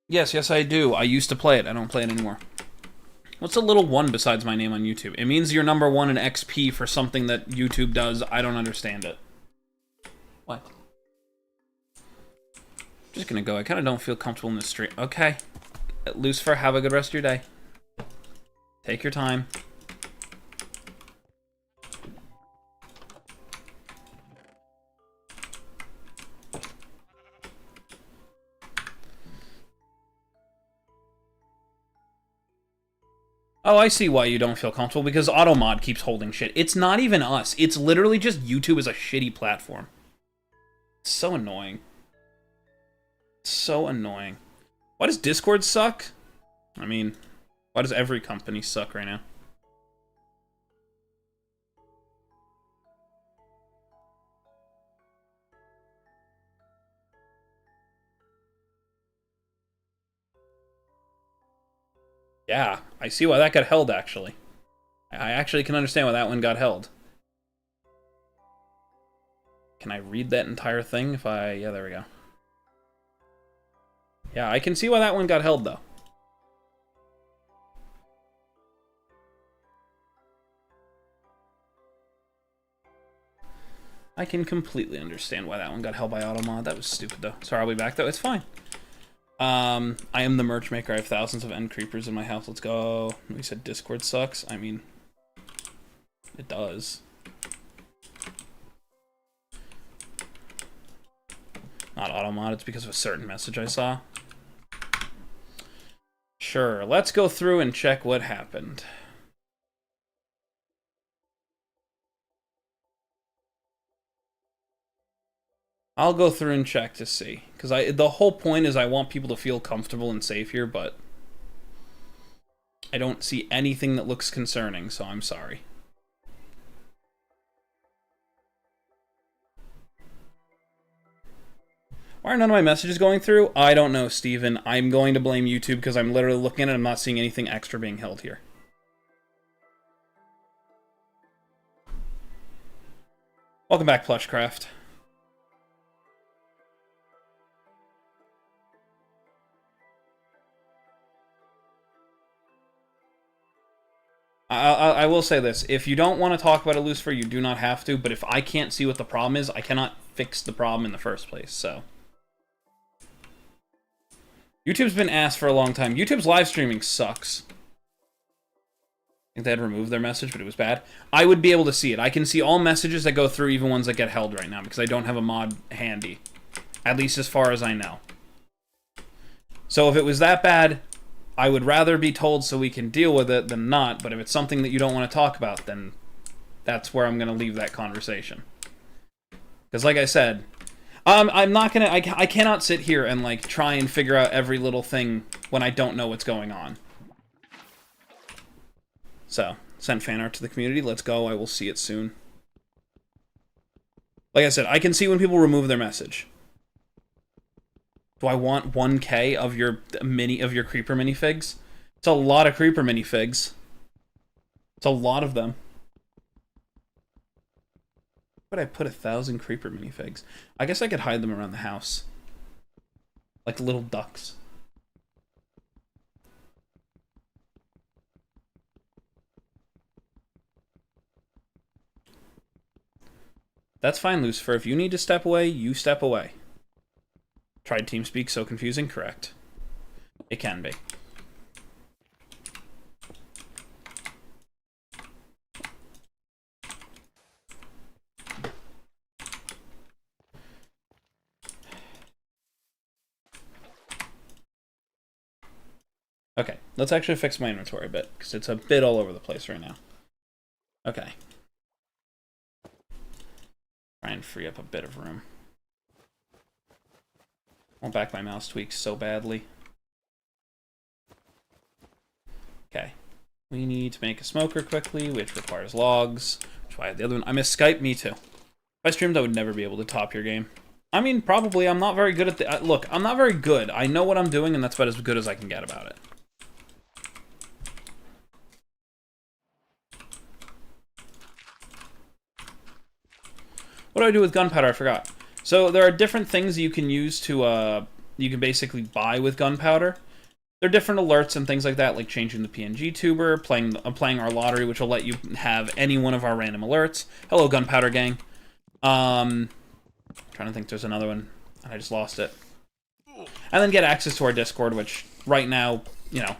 Yes, I do. I used to play it. I don't play it anymore. What's a little one besides my name on YouTube? It means you're number one in XP for something that YouTube does. I don't understand it. What? Just gonna go. I kind of don't feel comfortable in this stream. Okay. Lucifer, have a good rest of your day. Take your time. Oh, I see why you don't feel comfortable, because Automod keeps holding shit. It's not even us. It's literally just YouTube is a shitty platform. It's so annoying. So annoying. Why does Discord suck? I mean, why does every company suck right now? Yeah, I see why that got held, actually. I actually can understand why that one got held. Can I read that entire thing if I... Yeah, there we go. Yeah, I can see why that one got held, though. I can completely understand why that one got held by Automod. That was stupid, though. Sorry, I'll be back, though. It's fine. I am the merch maker. I have thousands of end creepers in my house. Let's go. We said Discord sucks. I mean, it does. Not Automod. It's because of a certain message I saw. Sure. Let's go through and check what happened. I'll go through and check to see. Because the whole point is I want people to feel comfortable and safe here, but I don't see anything that looks concerning, so I'm sorry. Why are none of my messages going through? I don't know, Steven. I'm going to blame YouTube because I'm literally looking at it and I'm not seeing anything extra being held here. Welcome back, Plushcraft. I will say this. If you don't want to talk about it, Lucifer, you do not have to. But if I can't see what the problem is, I cannot fix the problem in the first place. So YouTube's been asked for a long time. YouTube's live streaming sucks. I think they had removed their message, but it was bad. I would be able to see it. I can see all messages that go through, even ones that get held right now, because I don't have a mod handy. At least as far as I know. So if it was that bad, I would rather be told so we can deal with it than not, but if it's something that you don't want to talk about, then that's where I'm going to leave that conversation. Because like I said, I'm not going to... I cannot sit here and like try and figure out every little thing when I don't know what's going on. So, send fan art to the community. Let's go. I will see it soon. Like I said, I can see when people remove their message. Do I want 1K of your creeper minifigs? It's a lot of creeper minifigs. It's a lot of them. Where would I put 1,000 creeper minifigs? I guess I could hide them around the house. Like little ducks. That's fine, Lucifer. If you need to step away, you step away. Tried TeamSpeak, so confusing? Correct. It can be. Okay, let's actually fix my inventory a bit, because it's a bit all over the place right now. Okay. Try and free up a bit of room. I want back my mouse tweaks so badly. Okay. We need to make a smoker quickly, which requires logs. Which is why I have the other one. I miss Skype, me too. If I streamed, I would never be able to top your game. I mean, probably. I'm not very good at the... look, I'm not very good. I know what I'm doing, and that's about as good as I can get about it. What do I do with gunpowder? I forgot. So there are different things you can use to, you can basically buy with gunpowder. There are different alerts and things like that, like changing the PNG tuber, playing our lottery, which will let you have any one of our random alerts. Hello, gunpowder gang. Trying to think there's another one, and I just lost it. And then get access to our Discord, which right now, you know,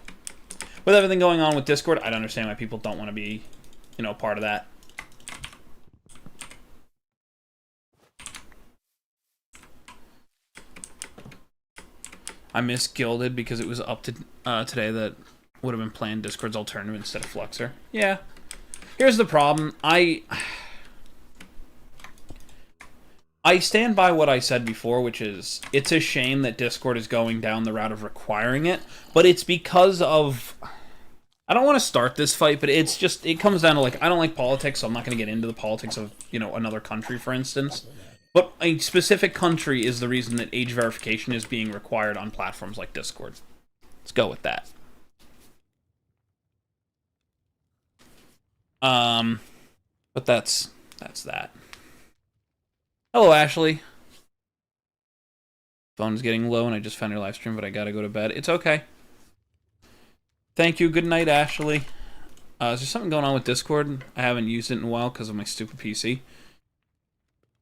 with everything going on with Discord, I don't understand why people don't want to be, you know, part of that. I miss Gilded because it was up to today that would have been playing Discord's alternative instead of Fluxer. Yeah. Here's the problem. I stand by what I said before, which is it's a shame that Discord is going down the route of requiring it, but it's because of... I don't want to start this fight, but it's just... It comes down to, like, I don't like politics, so I'm not going to get into the politics of, you know, another country, for instance. But a specific country is the reason that age verification is being required on platforms like Discord. Let's go with that. But that's that. Hello, Ashley. Phone's getting low, and I just found your live stream, but I gotta go to bed. It's okay. Thank you. Good night, Ashley. Is there something going on with Discord? I haven't used it in a while because of my stupid PC.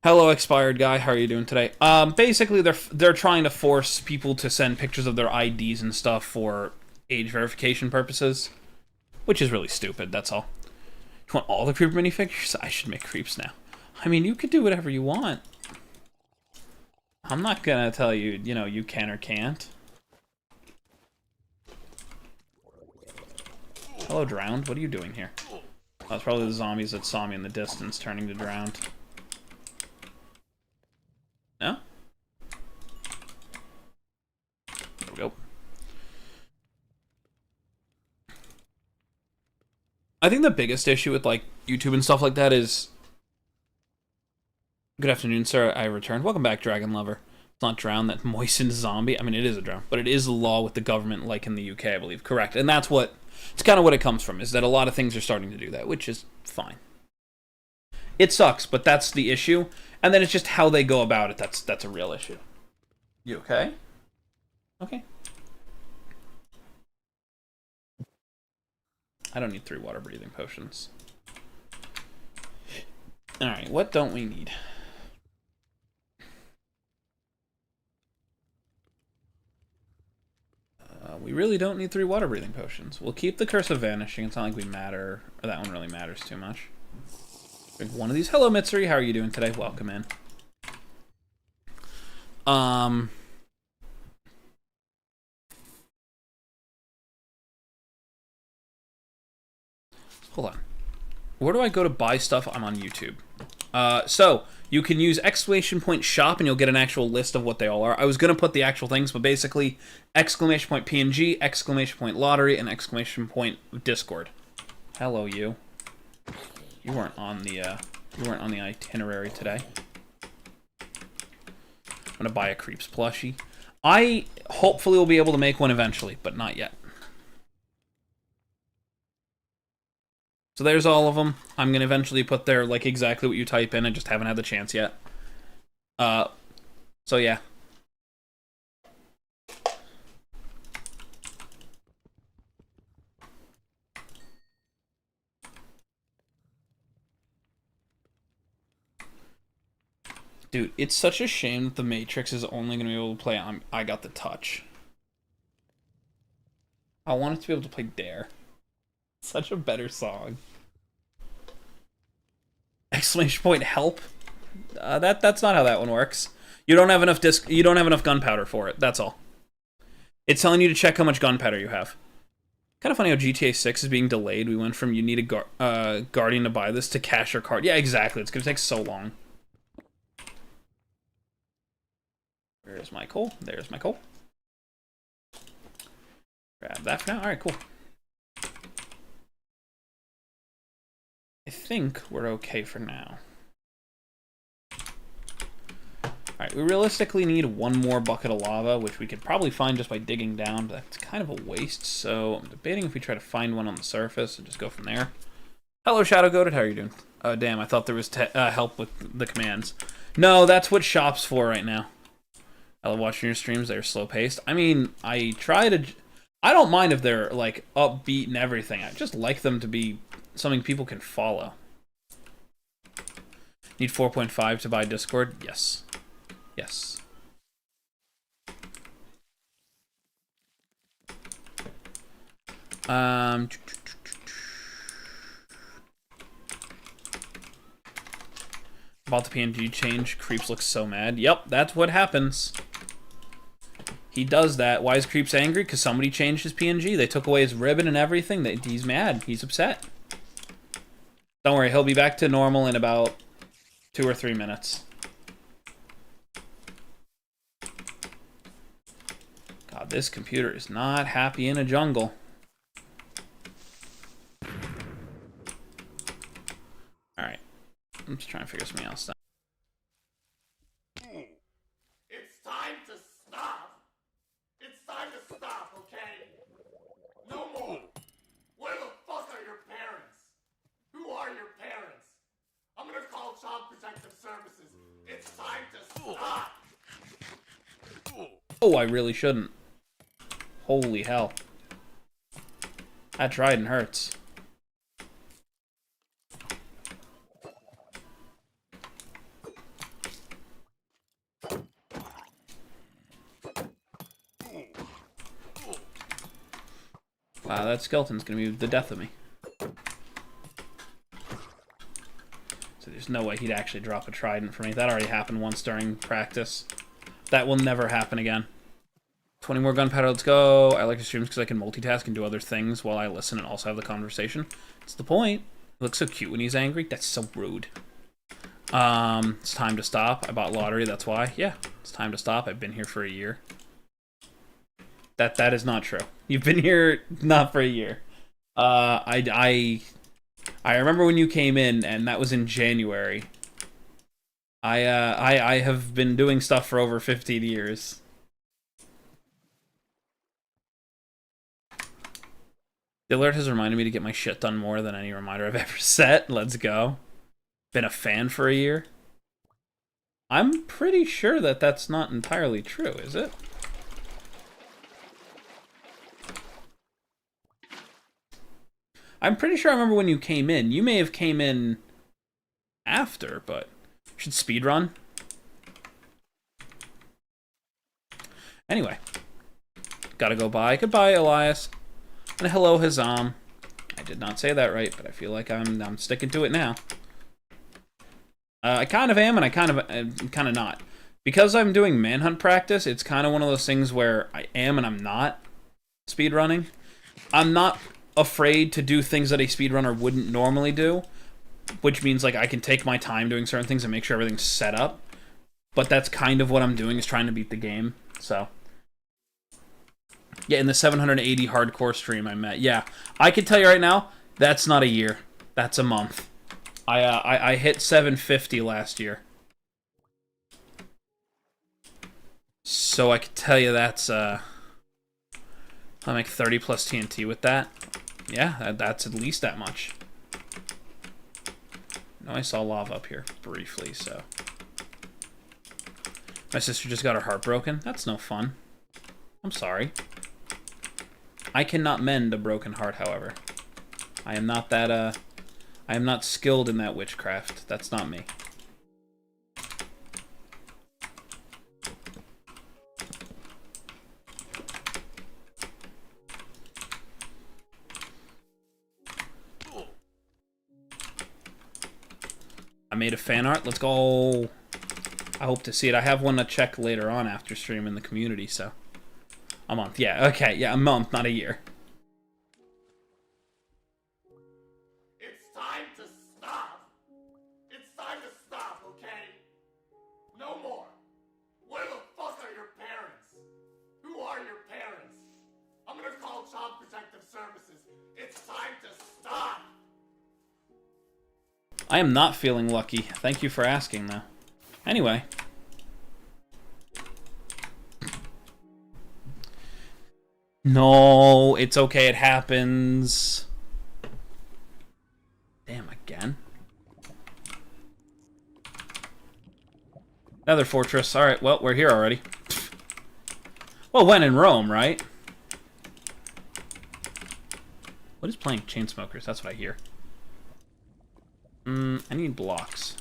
Hello, expired guy. How are you doing today? Basically, they're trying to force people to send pictures of their IDs and stuff for age verification purposes, which is really stupid. That's all. You want all the creeper minifigures? I should make creeps now. I mean, you could do whatever you want. I'm not gonna tell you, you know, you can or can't. Hello, Drowned. What are you doing here? Oh, it's probably the zombies that saw me in the distance turning to Drowned. No? There we go. I think the biggest issue with, like, YouTube and stuff like that is... Good afternoon, sir. I returned. Welcome back, Dragon Lover. It's not drown, that moistened zombie. I mean, it is a drown, but it is a law with the government, like in the UK, I believe. Correct. And that's what... It's kind of what it comes from, is that a lot of things are starting to do that, which is fine. It sucks, but that's the issue. And then it's just how they go about it. That's a real issue. You okay? Okay. I don't need 3 water breathing potions. Alright, what don't we need? We really don't need 3 water breathing potions. We'll keep the Curse of Vanishing. It's not like we matter, or that one really matters too much. Drink one of these. Hello, Mitsuri. How are you doing today? Welcome in. Hold on. Where do I go to buy stuff? I'm on YouTube. So, you can use !shop and you'll get an actual list of what they all are. I was going to put the actual things, but basically, !PNG, !lottery, and !Discord. Hello, you. You weren't on the itinerary today. I'm going to buy a Creeps plushie. I hopefully will be able to make one eventually, but not yet. So there's all of them. I'm going to eventually put there, like, exactly what you type in. I just haven't had the chance yet. So yeah. Dude, it's such a shame that the Matrix is only going to be able to play on I Got the Touch. I want it to be able to play Dare. Such a better song. !help. That's not how that one works. You don't have enough gunpowder for it. That's all. It's telling you to check how much gunpowder you have. Kind of funny how GTA 6 is being delayed. We went from you need a guardian to buy this to cash your card. Yeah, exactly. It's gonna take so long. There's my coal. There's my coal. Grab that for now. All right, cool. I think we're okay for now. Alright, we realistically need 1 more bucket of lava, which we could probably find just by digging down, but that's kind of a waste, so I'm debating if we try to find one on the surface and just go from there. Hello, Shadow Goated, how are you doing? Oh, damn, I thought there was help with the commands. No, that's what shop's for right now. I love watching your streams. They're slow-paced. I mean, I try to... I don't mind if they're, like, upbeat and everything. I just like them to be something people can follow. Need 4.5 to buy Discord? Yes. Yes. About the PNG change, Creeps looks so mad. Yep, that's what happens. He does that. Why is Creeps angry? Because somebody changed his PNG. They took away his ribbon and everything. He's mad. He's upset. Don't worry, he'll be back to normal in about 2 or 3 minutes. God, this computer is not happy in a jungle. Alright. I'm just trying to figure something else out. It's time to stop. It's time to stop, okay? No more. Where the fuck are your parents? Who are your parents? I'm gonna call Child Protective Services. It's time to stop. Oh, I really shouldn't. Holy hell. That trident hurts. Wow, that skeleton's gonna be the death of me. So there's no way he'd actually drop a trident for me. That already happened once during practice. That will never happen again. 20 more gunpowder, let's go. I like to streams because I can multitask and do other things while I listen and also have the conversation. That's the point. He looks so cute when he's angry. That's so rude. It's time to stop. I bought lottery, that's why. Yeah, it's time to stop. I've been here for a year. That is not true. You've been here not for a year. I remember when you came in, and that was in January. I have been doing stuff for over 15 years. The alert has reminded me to get my shit done more than any reminder I've ever set. Let's go. Been a fan for a year. I'm pretty sure that that's not entirely true, is it? I'm pretty sure I remember when you came in. You may have came in after, but should speedrun. Anyway, gotta go bye. Goodbye, Elias. And hello, Hazam. I did not say that right, but I feel like I'm sticking to it now. I kind of am, and I'm kind of not. Because I'm doing manhunt practice, it's kind of one of those things where I am and I'm not speedrunning. I'm not afraid to do things that a speedrunner wouldn't normally do, which means like I can take my time doing certain things and make sure everything's set up. But that's kind of what I'm doing, is trying to beat the game. So yeah, in the 780 hardcore stream I met. Yeah, I can tell you right now, that's not a year. That's a month. I hit 750 last year. So I can tell you that's I make 30 plus TNT with that. Yeah, that's at least that much. No, I saw lava up here briefly, so. My sister just got her heart broken. That's no fun. I'm sorry. I cannot mend a broken heart, however. I am not that, I am not skilled in that witchcraft. That's not me. I made a fan art. Let's go. I hope to see it. I have one to check later on after stream in the community, so. A month. Yeah, okay. Yeah, a month, not a year. It's time to stop. It's time to stop, okay? No more. Where the fuck are your parents? Who are your parents? I'm gonna call Child Protective Services. It's time to stop. I am not feeling lucky. Thank you for asking, though. Anyway. No, it's okay, it happens. Damn, again? Another fortress. Alright, well, we're here already. Well, when in Rome, right? What is playing? Chainsmokers, that's what I hear. I need blocks.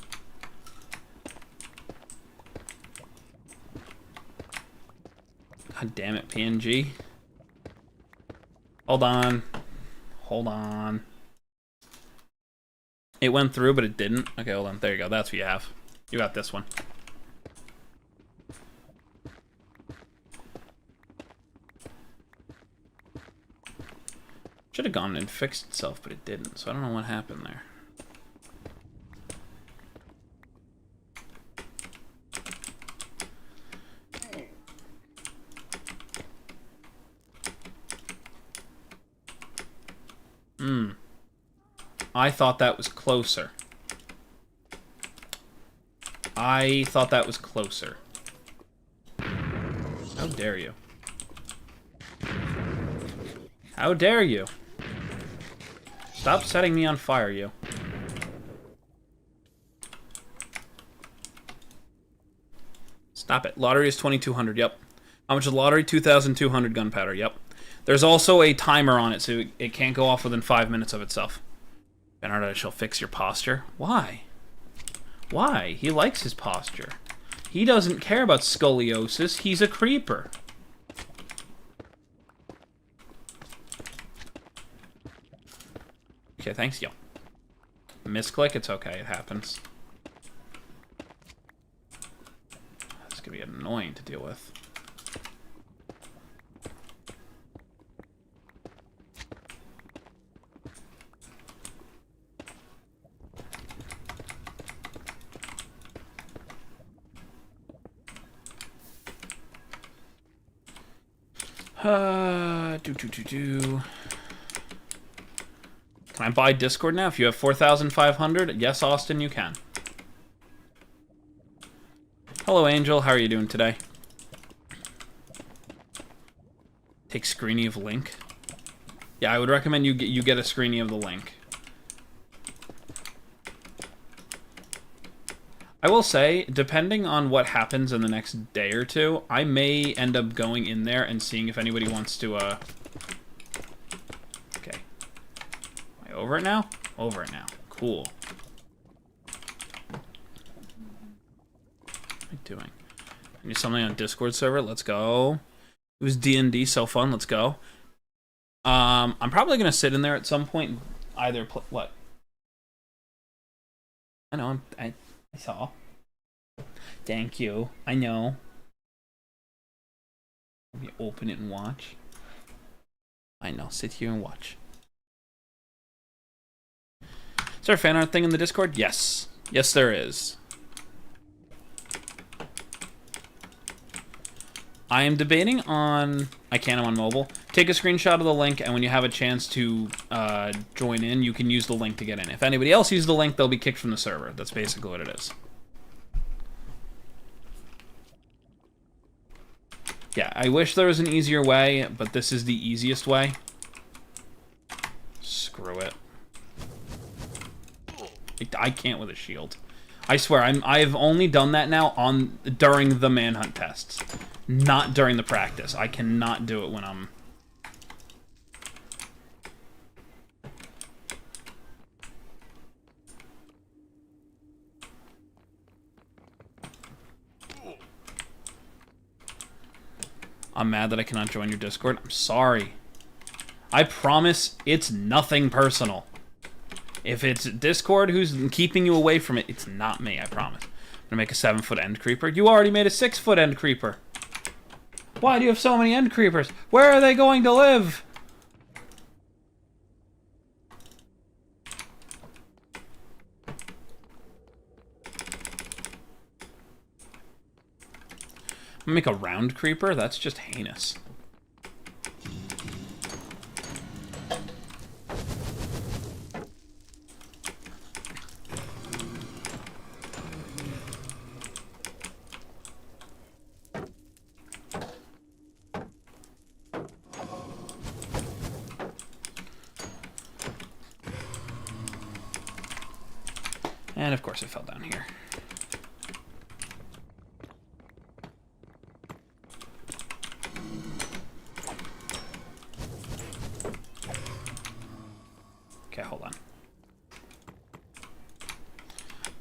God damn it, PNG. Hold on. Hold on. It went through, but it didn't. Okay, hold on. There you go. That's what you have. You got this one. Should have gone and fixed itself, but it didn't. So I don't know what happened there. I thought that was closer. I thought that was closer. How dare you? How dare you? Stop setting me on fire, you. Stop it. Lottery is 2,200, yep. How much is lottery? 2,200 gunpowder, yep. There's also a timer on it, so it can't go off within 5 minutes of itself. Bernard, I shall fix your posture. Why? Why? He likes his posture. He doesn't care about scoliosis. He's a creeper. Okay, thanks, yo. Misclick, it's okay, it happens. This could be annoying to deal with. Can I buy Discord now? If you have 4,500, yes, Austin, you can. Hello, Angel. How are you doing today? Take screenie of link. Yeah, I would recommend you get a screenie of the link. I will say, depending on what happens in the next day or two, I may end up going in there and seeing if anybody wants to, Okay. Am I over it now? Over it now. Cool. What am I doing? I need something on Discord server. Let's go. It was D&D, so fun. Let's go. I'm probably going to sit in there at some point. Either what? I know, I saw. Thank you. I know. Let me open it and watch. I know. Sit here and watch. Is there a fan art thing in the Discord? Yes. Yes, there is. I am debating on... I can, I'm on mobile. Take a screenshot of the link, and when you have a chance to join in, you can use the link to get in. If anybody else uses the link, they'll be kicked from the server. That's basically what it is. Yeah, I wish there was an easier way, but this is the easiest way. Screw it. I can't with a shield. I swear, I've only done that now during the manhunt tests. Not during the practice. I cannot do it when I'm... I'm mad that I cannot join your Discord. I'm sorry. I promise it's nothing personal. If it's Discord who's keeping you away from it, it's not me, I promise. I'm gonna make a 7-foot end creeper. You already made a 6-foot end creeper. Why do you have so many end creepers? Where are they going to live? I'm gonna make a round creeper? That's just heinous. And of course it fell down here. Okay, hold on.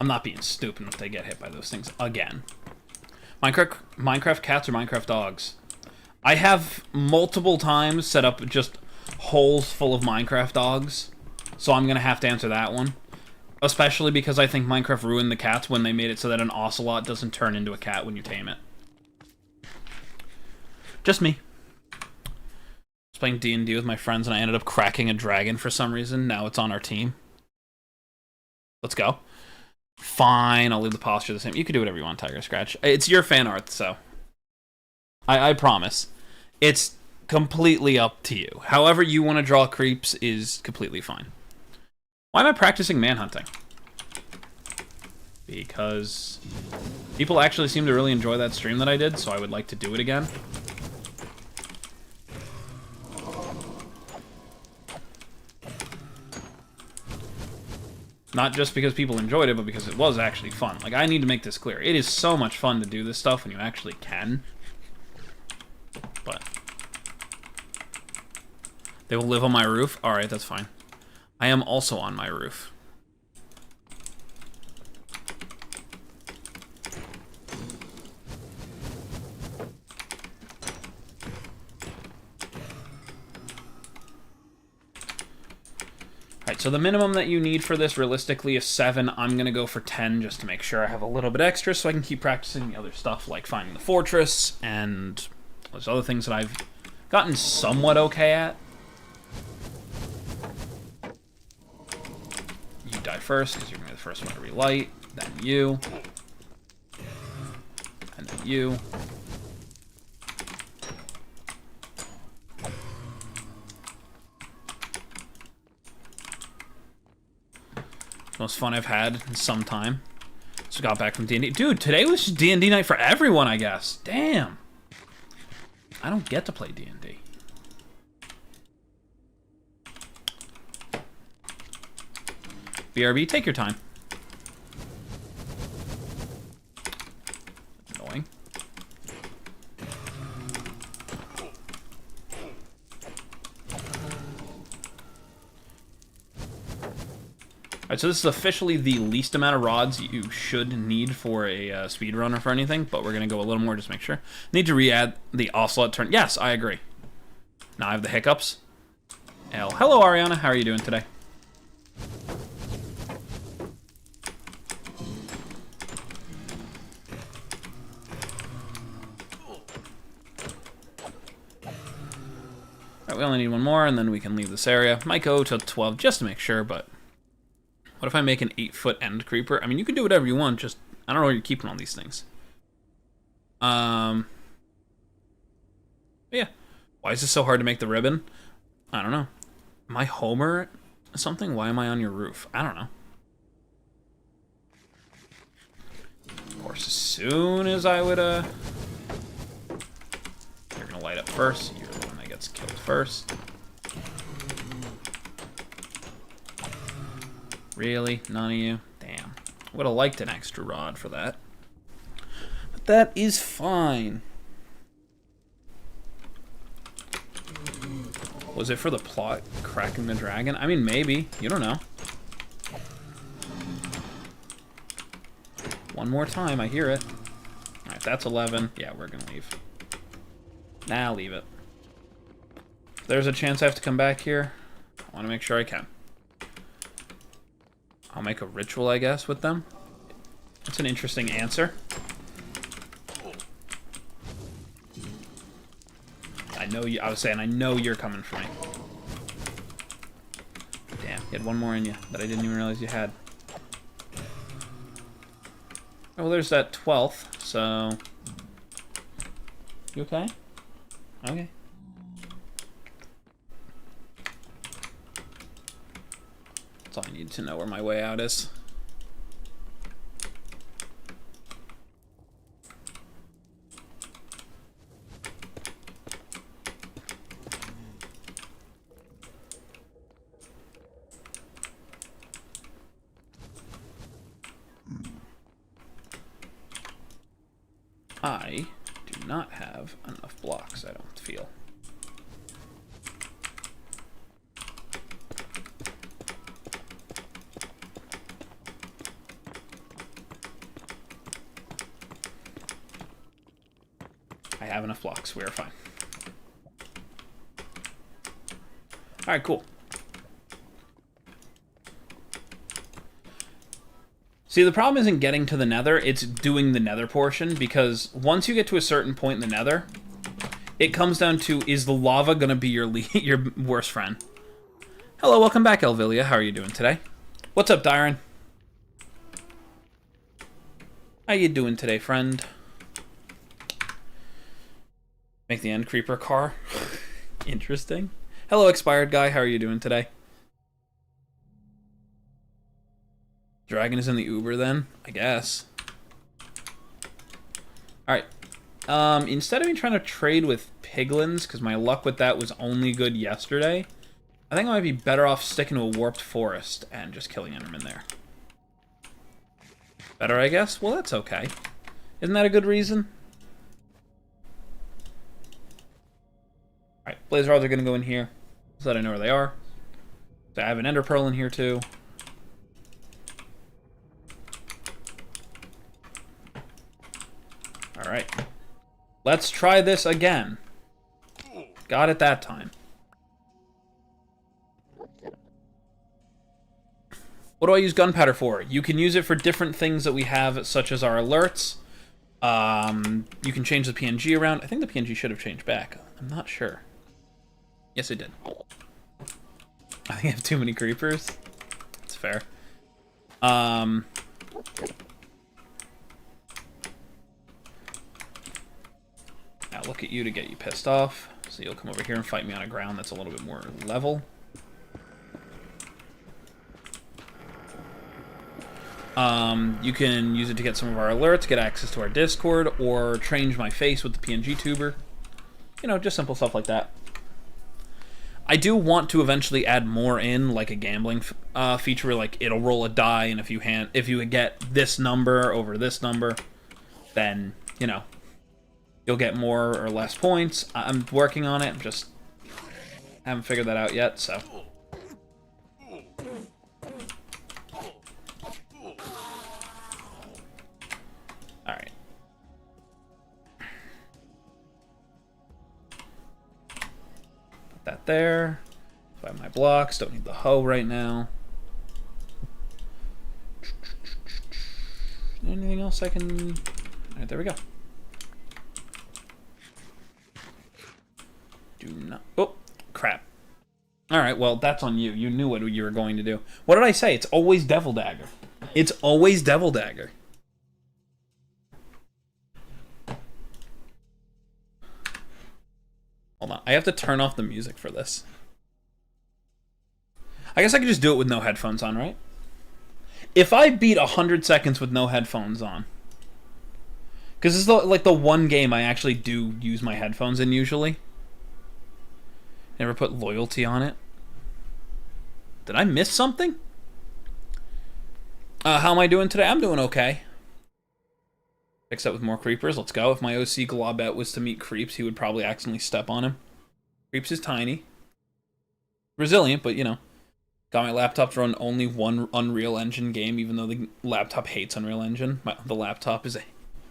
I'm not being stupid if they get hit by those things again. Minecraft cats or Minecraft dogs? I have multiple times set up just holes full of Minecraft dogs, so I'm gonna have to answer that one. Especially because I think Minecraft ruined the cats when they made it so that an ocelot doesn't turn into a cat when you tame it. Just me. I was playing D&D with my friends and I ended up cracking a dragon for some reason. Now it's on our team. Let's go. Fine, I'll leave the posture the same. You can do whatever you want, Tiger Scratch. It's your fan art, so... I promise. It's completely up to you. However you want to draw creeps is completely fine. Why am I practicing manhunting? Because people actually seem to really enjoy that stream that I did, so I would like to do it again. Not just because people enjoyed it, but because it was actually fun. Like, I need to make this clear. It is so much fun to do this stuff when you actually can. But they will live on my roof? Alright, that's fine. I am also on my roof. Alright, so the minimum that you need for this realistically is 7. I'm going to go for 10 just to make sure I have a little bit extra so I can keep practicing the other stuff like finding the fortress and those other things that I've gotten somewhat okay at. You die first because you're going to be the first one to relight. Then you. And then you. Most fun I've had in some time. So got back from D&D. Dude, today was just D&D night for everyone, I guess. Damn. I don't get to play D&D. BRB, take your time. Annoying. Alright, so this is officially the least amount of rods you should need for a speedrun or for anything, but we're going to go a little more just to make sure. Need to re-add the Ocelot turn. Yes, I agree. Now I have the hiccups. L. Hello, Ariana. How are you doing today? Alright, we only need one more, and then we can leave this area. Might go to 12 just to make sure, but... What if I make an 8-foot end creeper? I mean, you can do whatever you want, just... I don't know where you're keeping all these things. Yeah. Why is this so hard to make the ribbon? I don't know. Am I Homer or something? Why am I on your roof? I don't know. Of course, as soon as I would, You're gonna light up first. You're the one that gets killed first. Really? None of you? Damn. Would have liked an extra rod for that. But that is fine. Was it for the plot cracking the dragon? I mean, maybe. You don't know. One more time, I hear it. Alright, that's 11. Yeah, we're gonna leave. Nah, leave it. There's a chance I have to come back here. I want to make sure I can. I'll make a ritual, I guess, with them. That's an interesting answer. I know you. I was saying, I know you're coming for me. Damn, you had one more in you that I didn't even realize you had. Oh, well, there's that 12th, so... You okay? Okay. That's all I need to know where my way out is. I do not have enough blocks, I don't feel. have enough blocks. We are fine. Alright, cool. See, the problem isn't getting to the nether, it's doing the nether portion, because once you get to a certain point in the nether, it comes down to, is the lava going to be your your worst friend? Hello, welcome back, Elvilia. How are you doing today? What's up, Dyron? How you doing today, friend? Make the end creeper car. Interesting. Hello, expired guy. How are you doing today? Dragon is in the Uber then? I guess. Alright. Instead of me trying to trade with piglins, because my luck with that was only good yesterday, I think I might be better off sticking to a warped forest and just killing Enderman there. Better, I guess? Well, that's okay. Isn't that a good reason? Alright, blaze rods are going to go in here, so that I know where they are. So I have an ender pearl in here, too. Alright. Let's try this again. Got it that time. What do I use gunpowder for? You can use it for different things that we have, such as our alerts. You can change the PNG around. I think the PNG should have changed back. I'm not sure. Yes, it did. I think I have too many creepers. That's fair. Now look at you to get you pissed off. So you'll come over here and fight me on a ground that's a little bit more level. You can use it to get some of our alerts, get access to our Discord, or change my face with the PNG tuber. You know, just simple stuff like that. I do want to eventually add more in, like a gambling feature where, like, it'll roll a die, and if you get this number over this number, then, you know, you'll get more or less points. I'm working on it, just haven't figured that out yet, so. Alright. Put that there. Buy my blocks, don't need the hoe right now. Anything else I can... Alright, there we go. Do not... Oh, crap. Alright, well, that's on you. You knew what you were going to do. What did I say? It's always Devil Dagger. It's always Devil Dagger. Hold on. I have to turn off the music for this. I guess I could just do it with no headphones on, right? If I beat 100 seconds with no headphones on... Because this is like the one game I actually do use my headphones in usually. Never put loyalty on it. Did I miss something? How am I doing today? I'm doing okay. Fix up with more creepers. Let's go. If my OC Globet was to meet Creeps, he would probably accidentally step on him. Creeps is tiny. Resilient, but, you know. Got my laptop to run only one Unreal Engine game, even though the laptop hates Unreal Engine. The laptop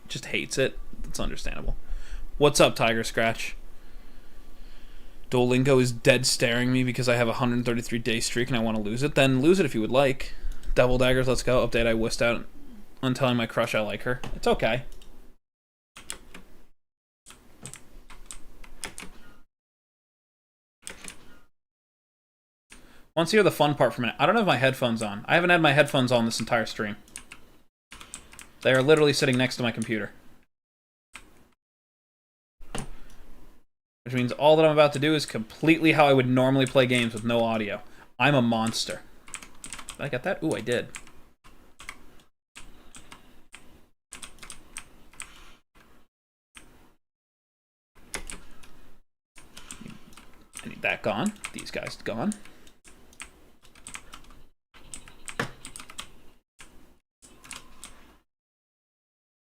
just hates it. It's understandable. What's up, Tiger Scratch? Duolingo is dead staring me because I have a 133-day streak and I want to lose it. Then lose it if you would like. Devil Daggers, let's go. Update, I wussed out on telling my crush I like her. It's okay. Once you hear the fun part for a minute. I don't have my headphones on. I haven't had my headphones on this entire stream. They are literally sitting next to my computer. Which means all that I'm about to do is completely how I would normally play games with no audio. I'm a monster. Did I get that? Ooh, I did. I need that gone. These guys gone.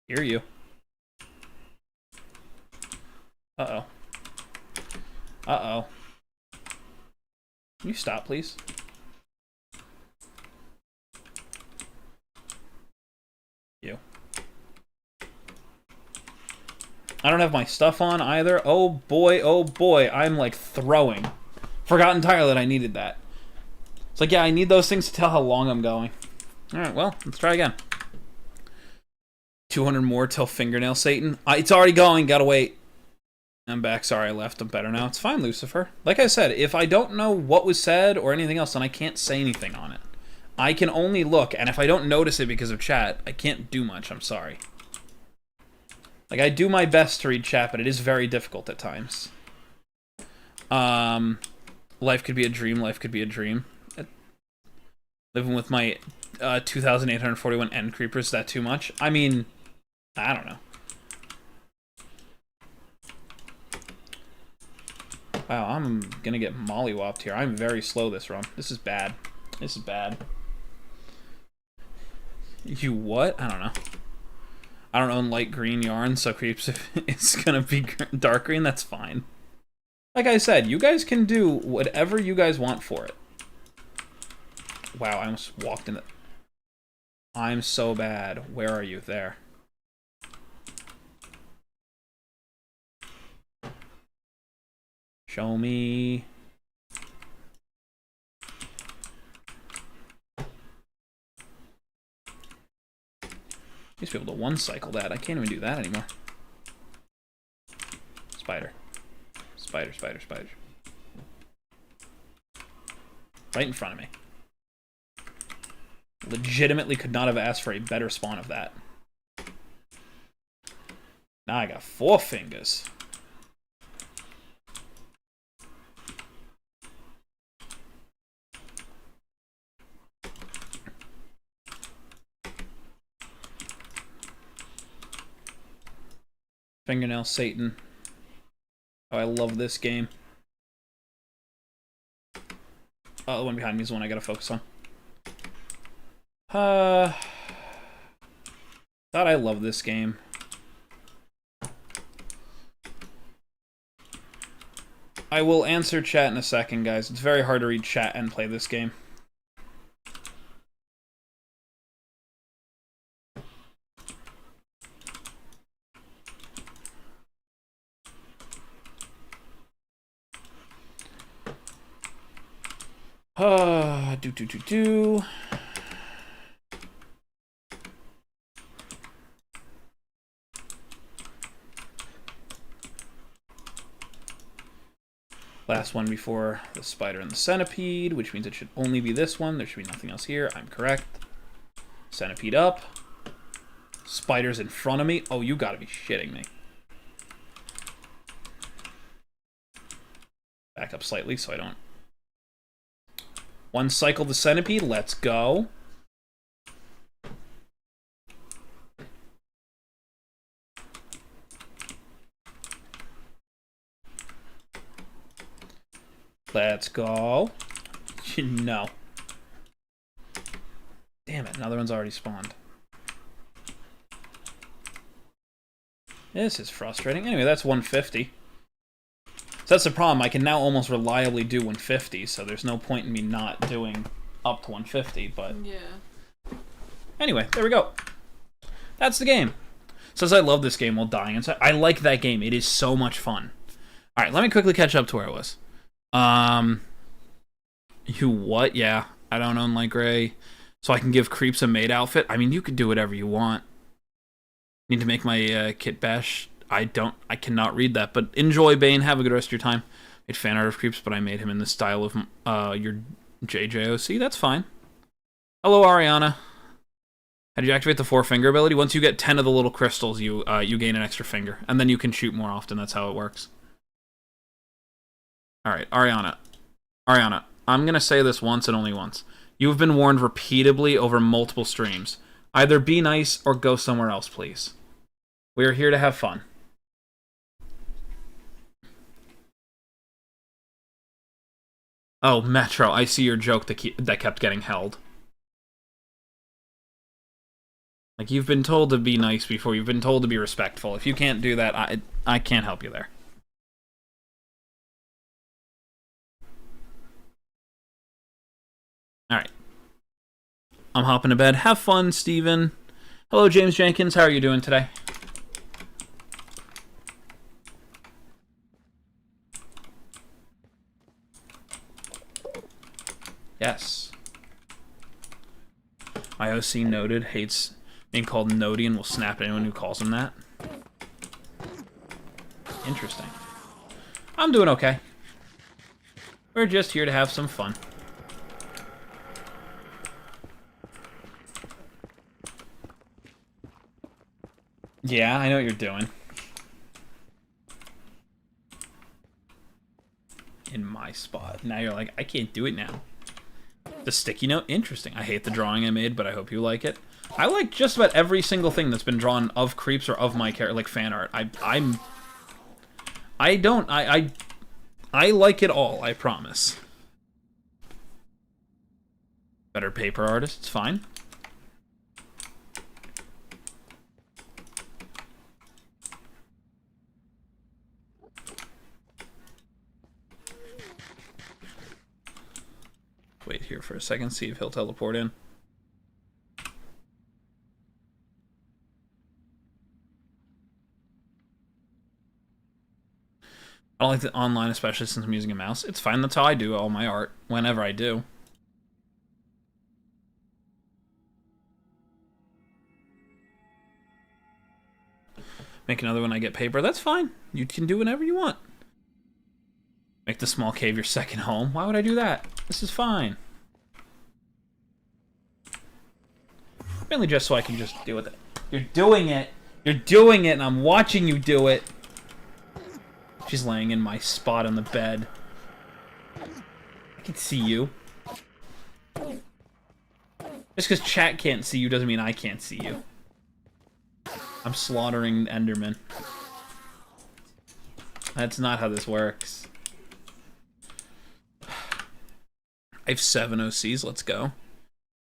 Hear you. Uh-oh. Uh-oh. Can you stop, please? You. I don't have my stuff on either. Oh boy, I'm like throwing. Forgot entirely that I needed that. It's like, yeah, I need those things to tell how long I'm going. Alright, well, let's try again. 200 more till fingernail Satan. It's already going, gotta wait. I'm back, sorry I left, I'm better now. It's fine, Lucifer. Like I said, if I don't know what was said or anything else, then I can't say anything on it. I can only look, and if I don't notice it because of chat, I can't do much, I'm sorry. Like, I do my best to read chat, but it is very difficult at times. Life could be a dream, life could be a dream. Living with my 2,841 end creepers, is that too much? I mean, I don't know. Wow, I'm gonna get mollywopped here. I'm very slow this run. This is bad. This is bad. You what? I don't know. I don't own light green yarn, so creeps if it's gonna be dark green, that's fine. Like I said, you guys can do whatever you guys want for it. Wow, I almost walked in it. I'm so bad. Where are you? There. Show me. Used to be able to one-cycle that. I can't even do that anymore. Spider. Spider, spider, spider. Right in front of me. Legitimately could not have asked for a better spawn of that. Now I got 4 fingers. Fingernail Satan. Oh, I love this game. Oh, the one behind me is the one I gotta focus on. God, I love this game. I will answer chat in a second, guys. It's very hard to read chat and play this game. Do. Last one before the spider and the centipede, which means it should only be this one. There should be nothing else here. I'm correct. Centipede up. Spider's in front of me. Oh, you gotta be shitting me. Back up slightly so I don't. One cycle the centipede. Let's go. Let's go. No. Damn it, another one's already spawned. This is frustrating. Anyway, that's 150. So that's the problem. I can now almost reliably do 150, so there's no point in me not doing up to 150, but... Yeah. Anyway, there we go. That's the game. Says I love this game while dying inside. I like that game. It is so much fun. Alright, let me quickly catch up to where I was. You what? Yeah, I don't own light gray. So I can give creeps a maid outfit? I mean, you could do whatever you want. Need to make my kit bash. I cannot read that, but enjoy, Bane. Have a good rest of your time. Made fan art of creeps, but I made him in the style of your JJOC. That's fine. Hello, Ariana. How did you activate the 4-finger ability? Once you get 10 of the little crystals, you gain an extra finger, and then you can shoot more often. That's how it works. Alright, Ariana. Ariana, I'm gonna say this once and only once. You have been warned repeatedly over multiple streams. Either be nice or go somewhere else, please. We are here to have fun. Oh, Metro, I see your joke that kept getting held. Like, you've been told to be nice before. You've been told to be respectful. If you can't do that, I can't help you there. Alright. I'm hopping to bed. Have fun, Steven. Hello, James Jenkins. How are you doing today? Yes. IOC noted, hates being called Nody and will snap at anyone who calls him that. Interesting. I'm doing okay. We're just here to have some fun. Yeah, I know what you're doing. In my spot. Now you're like, I can't do it now. The sticky note? Interesting. I hate the drawing I made, but I hope you like it. I like just about every single thing that's been drawn of creeps or of my character, like fan art. I like it all, I promise. Better paper artists, fine. Wait here for a second, see if he'll teleport in. I don't like the online, especially since I'm using a mouse. It's fine, that's how I do all my art, whenever I do. Make another when I get paper, that's fine. You can do whenever you want. Make the small cave your second home. Why would I do that? This is fine. Mainly just so I can just deal with it. You're doing it! You're doing it, and I'm watching you do it! She's laying in my spot on the bed. I can see you. Just because chat can't see you doesn't mean I can't see you. I'm slaughtering Enderman. That's not how this works. I have 7 OCs, let's go.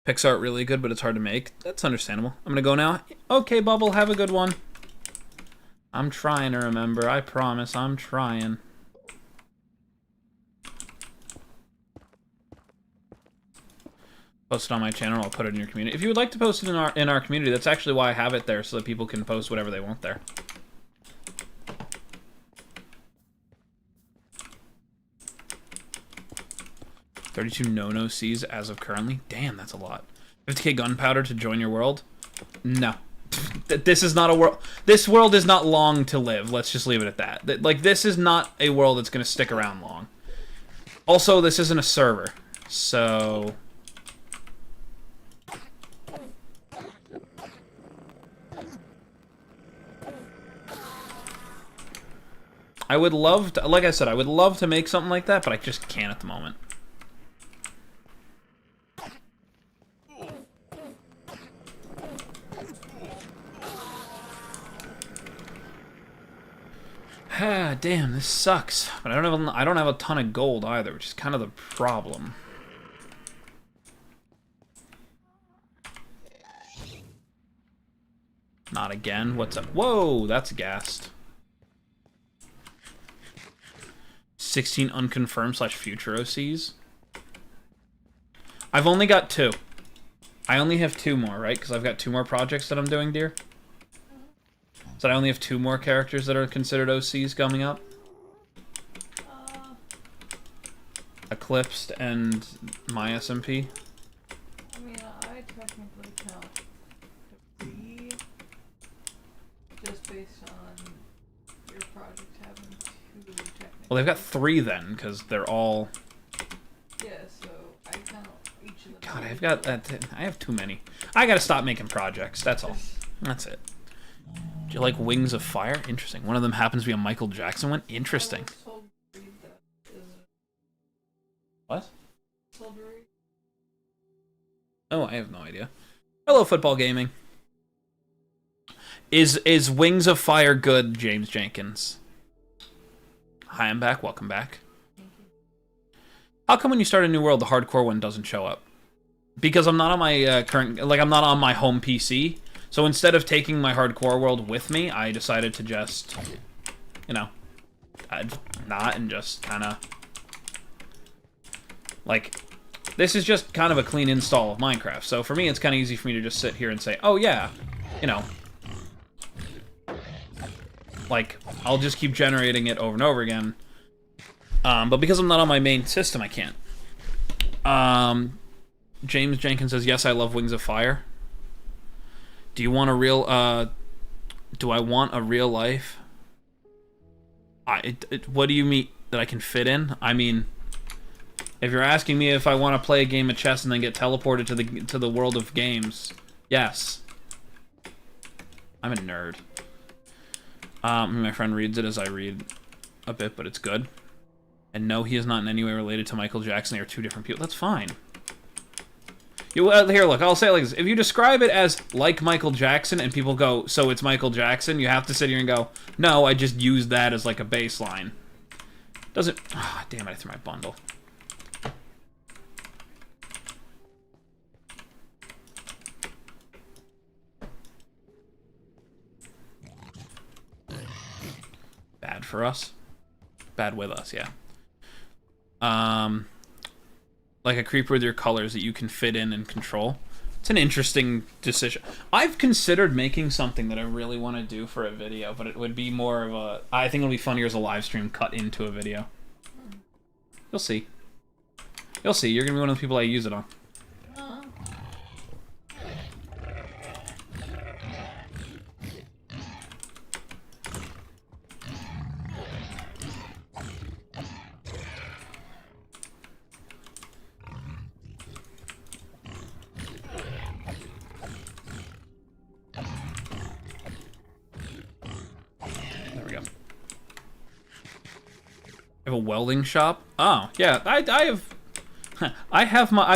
Pixart really good, but it's hard to make. That's understandable. I'm gonna go now. Okay, Bubble, have a good one. I'm trying to remember, I promise, I'm trying. Post it on my channel, I'll put it in your community. If you would like to post it in our community, that's actually why I have it there, so that people can post whatever they want there. $32 no C's as of currently. Damn, that's a lot. 50k gunpowder to join your world? No. This is not a world. This world is not long to live. Let's just leave it at that. Like, this is not a world that's going to stick around long. Also, this isn't a server. So... I would love to, like I said, I would love to make something like that, but I just can't at the moment. Ah, damn, this sucks. But I don't have a ton of gold either, which is kind of the problem. Not again. What's up? Whoa, that's gassed. 16 unconfirmed / future OCs. I've only got 2. I only have 2 more, right? Because I've got 2 more projects that I'm doing, dear. So I only have 2 more characters that are considered OCs coming up. Eclipsed and my SMP. I mean, I technically count 3 just based on your project having 2 technically. Well, they've got 3 then, because they're all... Yeah, so I count each of them. God, I've got that. I have too many. I gotta stop making projects, that's all. That's it. Do you like Wings of Fire? Interesting. One of them happens to be a Michael Jackson one. Interesting. What? Oh, I have no idea. Hello, Football Gaming. Is Wings of Fire good, James Jenkins? Hi, I'm back. Welcome back. How come when you start a new world, the hardcore one doesn't show up? Because I'm not on my I'm not on my home PC. So instead of taking my hardcore world with me, I decided to just, you know, not and just kind of, like, this is just kind of a clean install of Minecraft. So for me, it's kind of easy for me to just sit here and say, oh yeah, you know, like, I'll just keep generating it over and over again. But because I'm not on my main system, I can't. James Jenkins says, yes, I love Wings of Fire. Do you want a real, do I want a real life? What do you mean that I can fit in? I mean, if you're asking me if I want to play a game of chess and then get teleported to the world of games, yes. I'm a nerd. My friend reads it as I read a bit, but it's good. And no, he is not in any way related to Michael Jackson. They are two different people. That's fine. Here, look, I'll say it like this. If you describe it as like Michael Jackson and people go, so it's Michael Jackson, you have to sit here and go, no, I just used that as like a baseline. Doesn't... Ah, damn it, I threw my bundle. Bad for us. Bad with us, yeah. Like a creeper with your colors that you can fit in and control. It's an interesting decision. I've considered making something that I really want to do for a video, but it would be more of a... I think it'll be funnier as a live stream cut into a video. You'll see. You'll see. You're going to be one of the people I use it on. A welding shop? Oh, yeah, I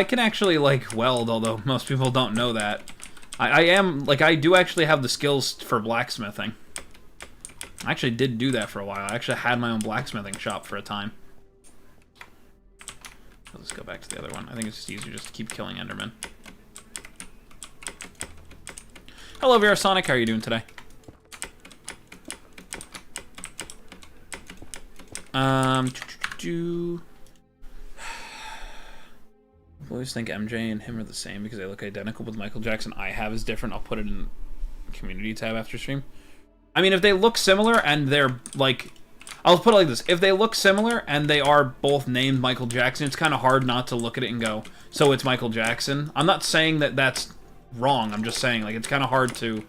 can actually, like, weld, although most people don't know that. I do actually have the skills for blacksmithing. I actually did do that for a while. I actually had my own blacksmithing shop for a time. Let's go back to the other one. I think it's just easier just to keep killing Endermen. Hello, Vera Sonic, how are you doing today? I always think MJ and him are the same because they look identical, but Michael Jackson I have is different. I'll put it in community tab after stream. I mean, if they look similar and they're like... I'll put it like this. If they look similar and they are both named Michael Jackson, it's kind of hard not to look at it and go, so it's Michael Jackson. I'm not saying that that's wrong. I'm just saying, like, it's kind of hard to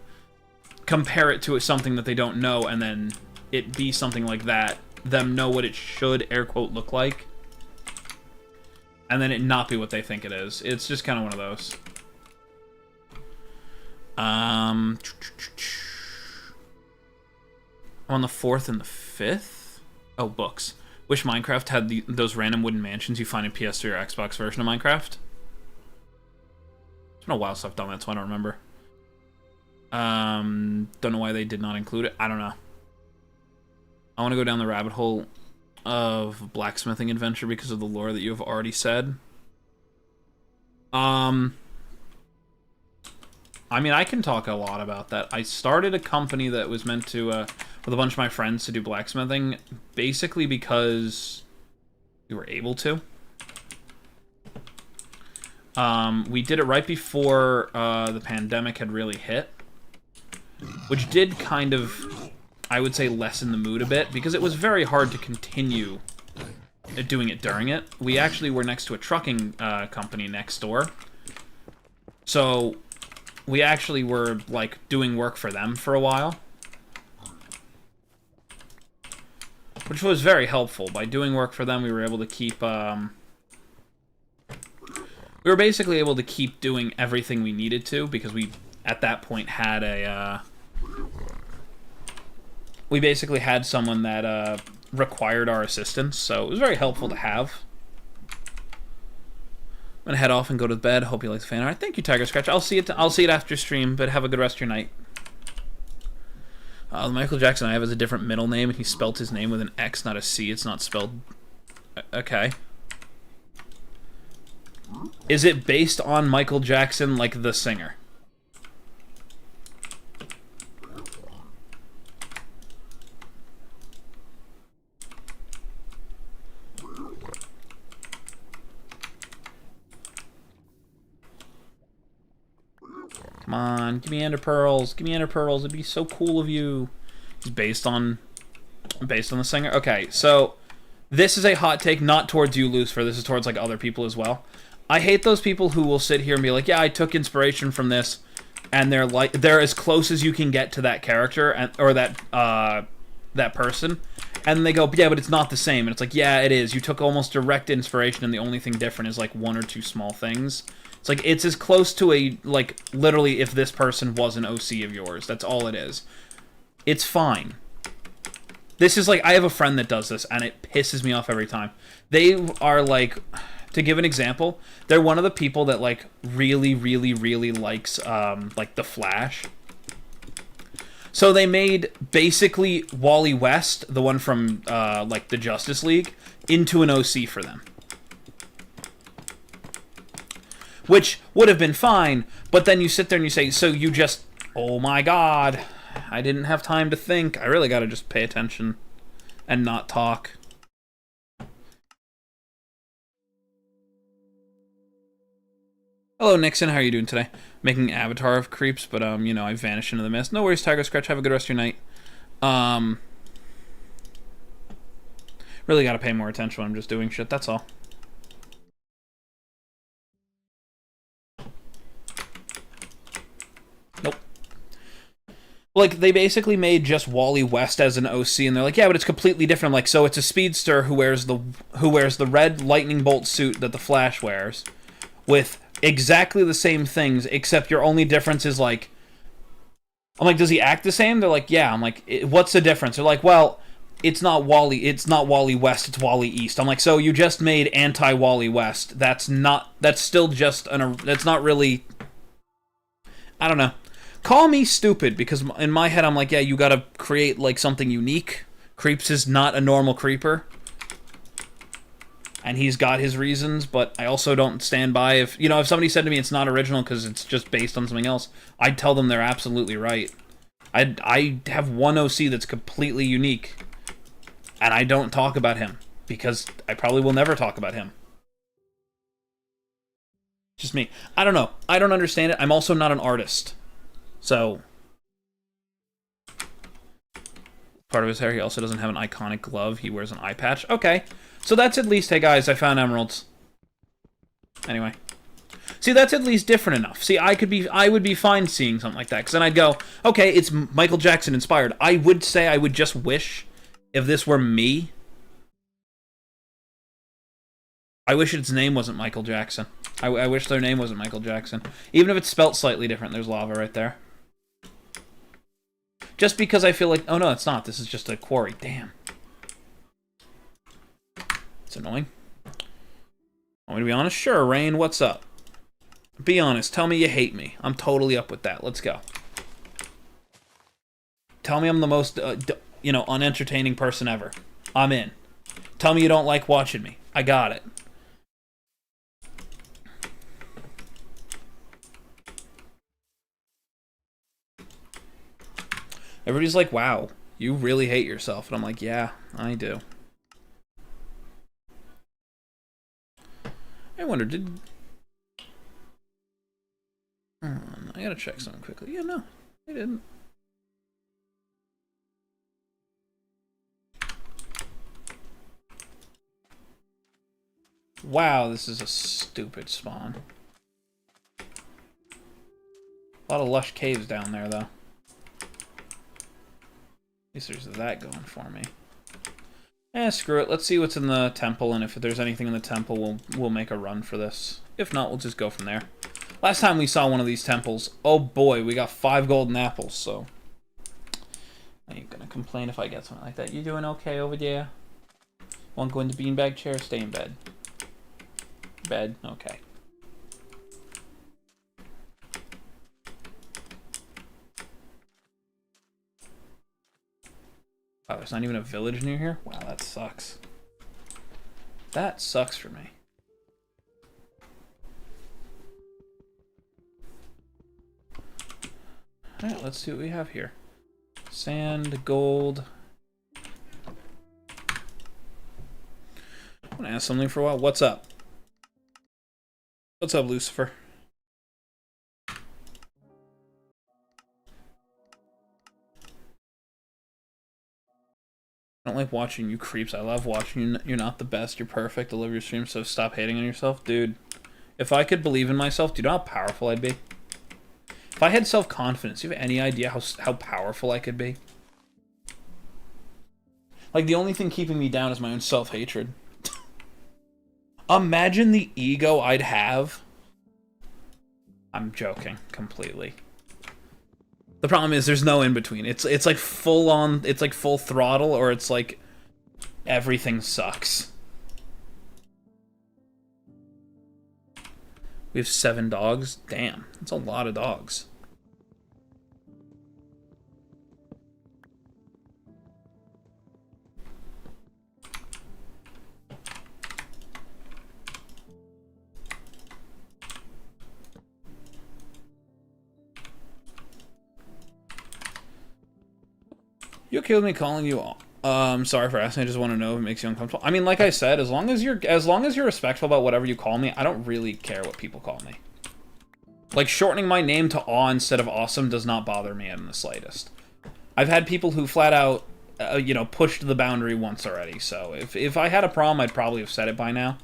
compare it to something that they don't know and then it be something like that. Them know what it should, air quote, look like. And then it not be what they think it is. It's just kind of one of those. I'm on the 4th and the 5th? Oh, books. Wish Minecraft had those random wooden mansions you find in PS3 or Xbox version of Minecraft. It's been a while since I've done that, so I don't remember. Don't know why they did not include it. I don't know. I want to go down the rabbit hole of blacksmithing adventure because of the lore that you have already said. I mean, I can talk a lot about that. I started a company that was meant to, with a bunch of my friends to do blacksmithing, basically because we were able to. We did it right before the pandemic had really hit, which did kind of... I would say lessen the mood a bit, because it was very hard to continue doing it during it. We actually were next to a trucking company next door. So we actually were, like, doing work for them for a while. Which was very helpful. By doing work for them, we were able to keep... we were basically able to keep doing everything we needed to, because we, at that point, had a... we basically had someone that required our assistance, so it was very helpful to have. I'm gonna head off and go to bed. Hope you like the fan art. Thank you, Tiger Scratch. I'll see it after stream, but have a good rest of your night. Michael Jackson I have is a different middle name, and he spelt his name with an X, not a C. It's not spelled... Okay. Is it based on Michael Jackson, like the singer? Come on, give me ender pearls. Give me ender pearls. It'd be so cool of you. He's based on the singer. Okay, so this is a hot take, not towards you, Lucifer. This is towards like other people as well. I hate those people who will sit here and be like, yeah, I took inspiration from this, and they're as close as you can get to that character or that person, and they go, yeah, but it's not the same. And it's like, yeah, it is. You took almost direct inspiration, and the only thing different is like one or two small things. It's like, it's as close to a, like, literally if this person was an OC of yours. That's all it is. It's fine. This is like, I have a friend that does this, and it pisses me off every time. They are like, to give an example, they're one of the people that like really, really, really likes like The Flash. So they made basically Wally West, the one from like the Justice League, into an OC for them. Which would have been fine, but then you sit there and you say, so you just, oh my god, I didn't have time to think. I really gotta just pay attention and not talk. Hello, Nixon. How are you doing today? Making avatar of creeps, but, you know, I vanished into the mist. No worries, Tiger Scratch. Have a good rest of your night. Really gotta pay more attention when I'm just doing shit. That's all. Nope. Like, they basically made just Wally West as an OC, and they're like, yeah, but it's completely different. I'm like, so it's a speedster who wears the red lightning bolt suit that the Flash wears, with exactly the same things, except your only difference is like, I'm like, does he act the same? They're like, yeah. I'm like, what's the difference? They're like, well, it's not Wally West, it's Wally East. I'm like, so you just made anti-Wally West. That's still just that's not really, I don't know. Call me stupid, because in my head I'm like, yeah, you gotta create like something unique. Creeps is not a normal creeper. And he's got his reasons, but I also don't stand by if somebody said to me it's not original because it's just based on something else, I'd tell them they're absolutely right. I have one OC that's completely unique, and I don't talk about him because I probably will never talk about him. Just me. I don't know. I don't understand it. I'm also not an artist. So, part of his hair, he also doesn't have an iconic glove. He wears an eye patch. Okay. So that's at least, hey guys, I found emeralds. Anyway. See, that's at least different enough. See, I would be fine seeing something like that, because then I'd go, okay, it's Michael Jackson inspired. I would say I would just wish, if this were me, I wish its name wasn't Michael Jackson. I wish their name wasn't Michael Jackson. Even if it's spelt slightly different, there's lava right there. Just because I feel like, oh no, it's not. This is just a quarry. Damn. It's annoying. Want me to be honest? Sure, Rain, what's up? Be honest. Tell me you hate me. I'm totally up with that. Let's go. Tell me I'm the most, unentertaining person ever. I'm in. Tell me you don't like watching me. I got it. Everybody's like, wow, you really hate yourself. And I'm like, yeah, I do. I wonder, I gotta check something quickly. Yeah, no, I didn't. Wow, this is a stupid spawn. A lot of lush caves down there, though. At least there's that going for me. Screw it. Let's see what's in the temple, and if there's anything in the temple, we'll make a run for this. If not, we'll just go from there. Last time we saw one of these temples, oh boy, we got 5 golden apples, so I ain't gonna complain if I get something like that. You doing okay over there? Want to go in the beanbag chair? Stay in bed. Bed? Okay. Wow, there's not even a village near here? Wow, that sucks. That sucks for me. Alright, let's see what we have here. Sand, gold. I want to ask something for a while. What's up? What's up, Lucifer? I don't like watching you creeps. I love watching you. You're not the best. You're perfect. I love your stream, so stop hating on yourself. Dude, if I could believe in myself, do you know how powerful I'd be? If I had self-confidence, do you have any idea how powerful I could be? Like, the only thing keeping me down is my own self-hatred. Imagine the ego I'd have. I'm joking completely. The problem is there's no in between. It's like full on, it's like full throttle, or it's like everything sucks. We have 7 dogs. Damn, that's a lot of dogs. You okay with me calling you? Sorry for asking. I just want to know if it makes you uncomfortable. I mean, like I said, as long as you're respectful about whatever you call me, I don't really care what people call me. Like, shortening my name to Awe instead of Awesome does not bother me in the slightest. I've had people who flat out, you know, pushed the boundary once already. So if I had a problem, I'd probably have said it by now.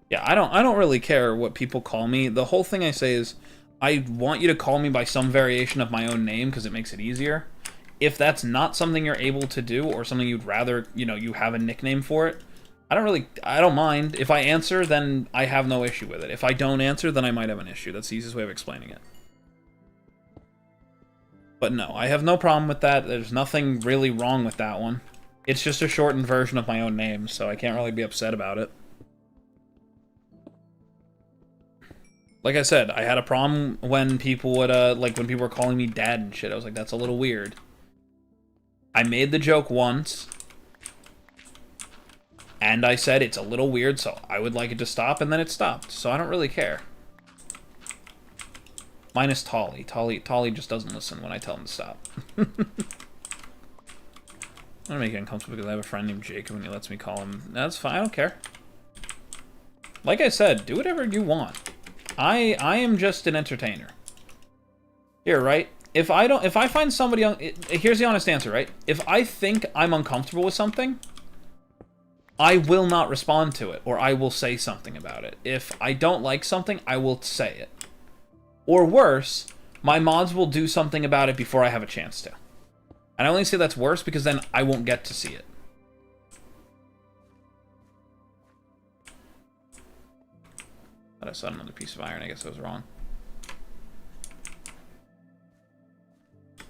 Yeah, I don't really care what people call me. The whole thing I say is, I want you to call me by some variation of my own name because it makes it easier. If that's not something you're able to do, or something you'd rather, you know, you have a nickname for it, I don't mind. If I answer, then I have no issue with it. If I don't answer, then I might have an issue. That's the easiest way of explaining it. But no, I have no problem with that. There's nothing really wrong with that one. It's just a shortened version of my own name, so I can't really be upset about it. Like I said, I had a problem when people would, like, when people were calling me dad and shit. I was like, that's a little weird. I made the joke once, and I said it's a little weird, so I would like it to stop, and then it stopped. So I don't really care. Minus Tolly. Tolly just doesn't listen when I tell him to stop. I'm gonna make it uncomfortable because I have a friend named Jacob and he lets me call him. That's fine, I don't care. Like I said, do whatever you want. I am just an entertainer. Here, right? If I find somebody here's the honest answer, right? If I think I'm uncomfortable with something, I will not respond to it, or I will say something about it. If I don't like something, I will say it. Or worse, my mods will do something about it before I have a chance to. And I only say that's worse because then I won't get to see it. I saw another piece of iron. I guess I was wrong.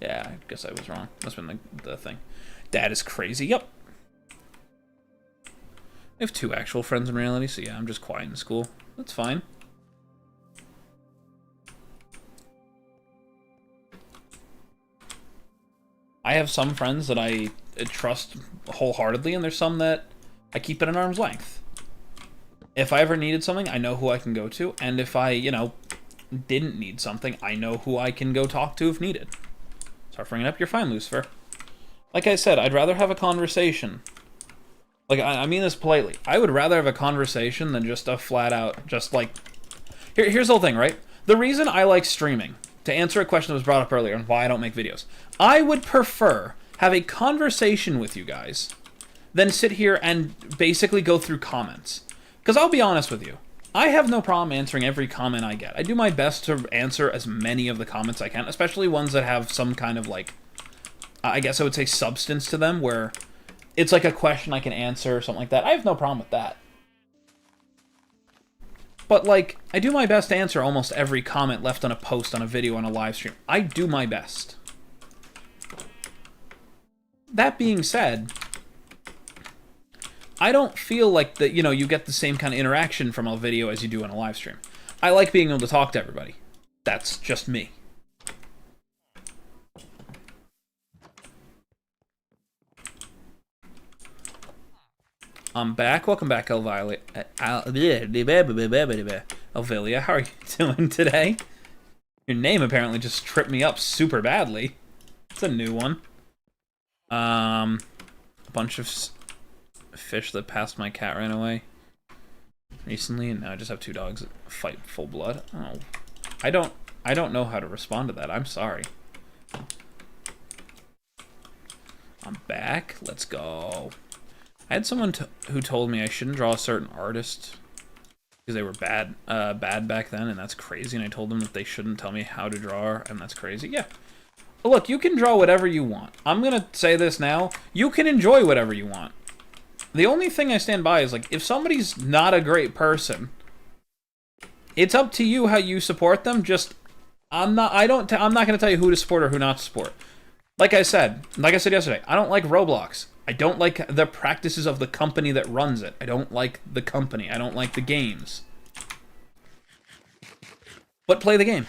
Yeah, I guess I was wrong. Must have been the thing. Dad is crazy. Yep. I have 2 actual friends in reality, so yeah, I'm just quiet in school. That's fine. I have some friends that I trust wholeheartedly, and there's some that I keep at an arm's length. If I ever needed something, I know who I can go to, and if I, you know, didn't need something, I know who I can go talk to if needed. Start bringing up, you're fine, Lucifer. Like I said, I'd rather have a conversation. Like, I mean this politely. I would rather have a conversation than just a flat-out, just like... Here's the whole thing, right? The reason I like streaming, to answer a question that was brought up earlier on why I don't make videos, I would prefer have a conversation with you guys than sit here and basically go through comments. Because I'll be honest with you, I have no problem answering every comment I get. I do my best to answer as many of the comments I can, especially ones that have some kind of, like, I guess I would say substance to them, where it's like a question I can answer or something like that. I have no problem with that. But, like, I do my best to answer almost every comment left on a post, on a video, on a live stream. I do my best. That being said, I don't feel like that, you know, you get the same kind of interaction from a video as you do on a live stream. I like being able to talk to everybody. That's just me. I'm back. Welcome back, Elvilia. Elvilia, how are you doing today? Your name apparently just tripped me up super badly. It's a new one. A bunch of fish that passed my cat ran away recently, and now I just have 2 dogs that fight full blood. Oh, I I don't know how to respond to that. I'm sorry. I'm back. Let's go. I had someone who told me I shouldn't draw a certain artist because they were bad back then, and that's crazy. And I told them that they shouldn't tell me how to draw, and that's crazy. Yeah. But look, you can draw whatever you want. I'm going to say this now. You can enjoy whatever you want. The only thing I stand by is, like, if somebody's not a great person, it's up to you how you support them. Just, I'm not going to tell you who to support or who not to support. Like I said yesterday, I don't like Roblox. I don't like the practices of the company that runs it. I don't like the company. I don't like the games. But play the game.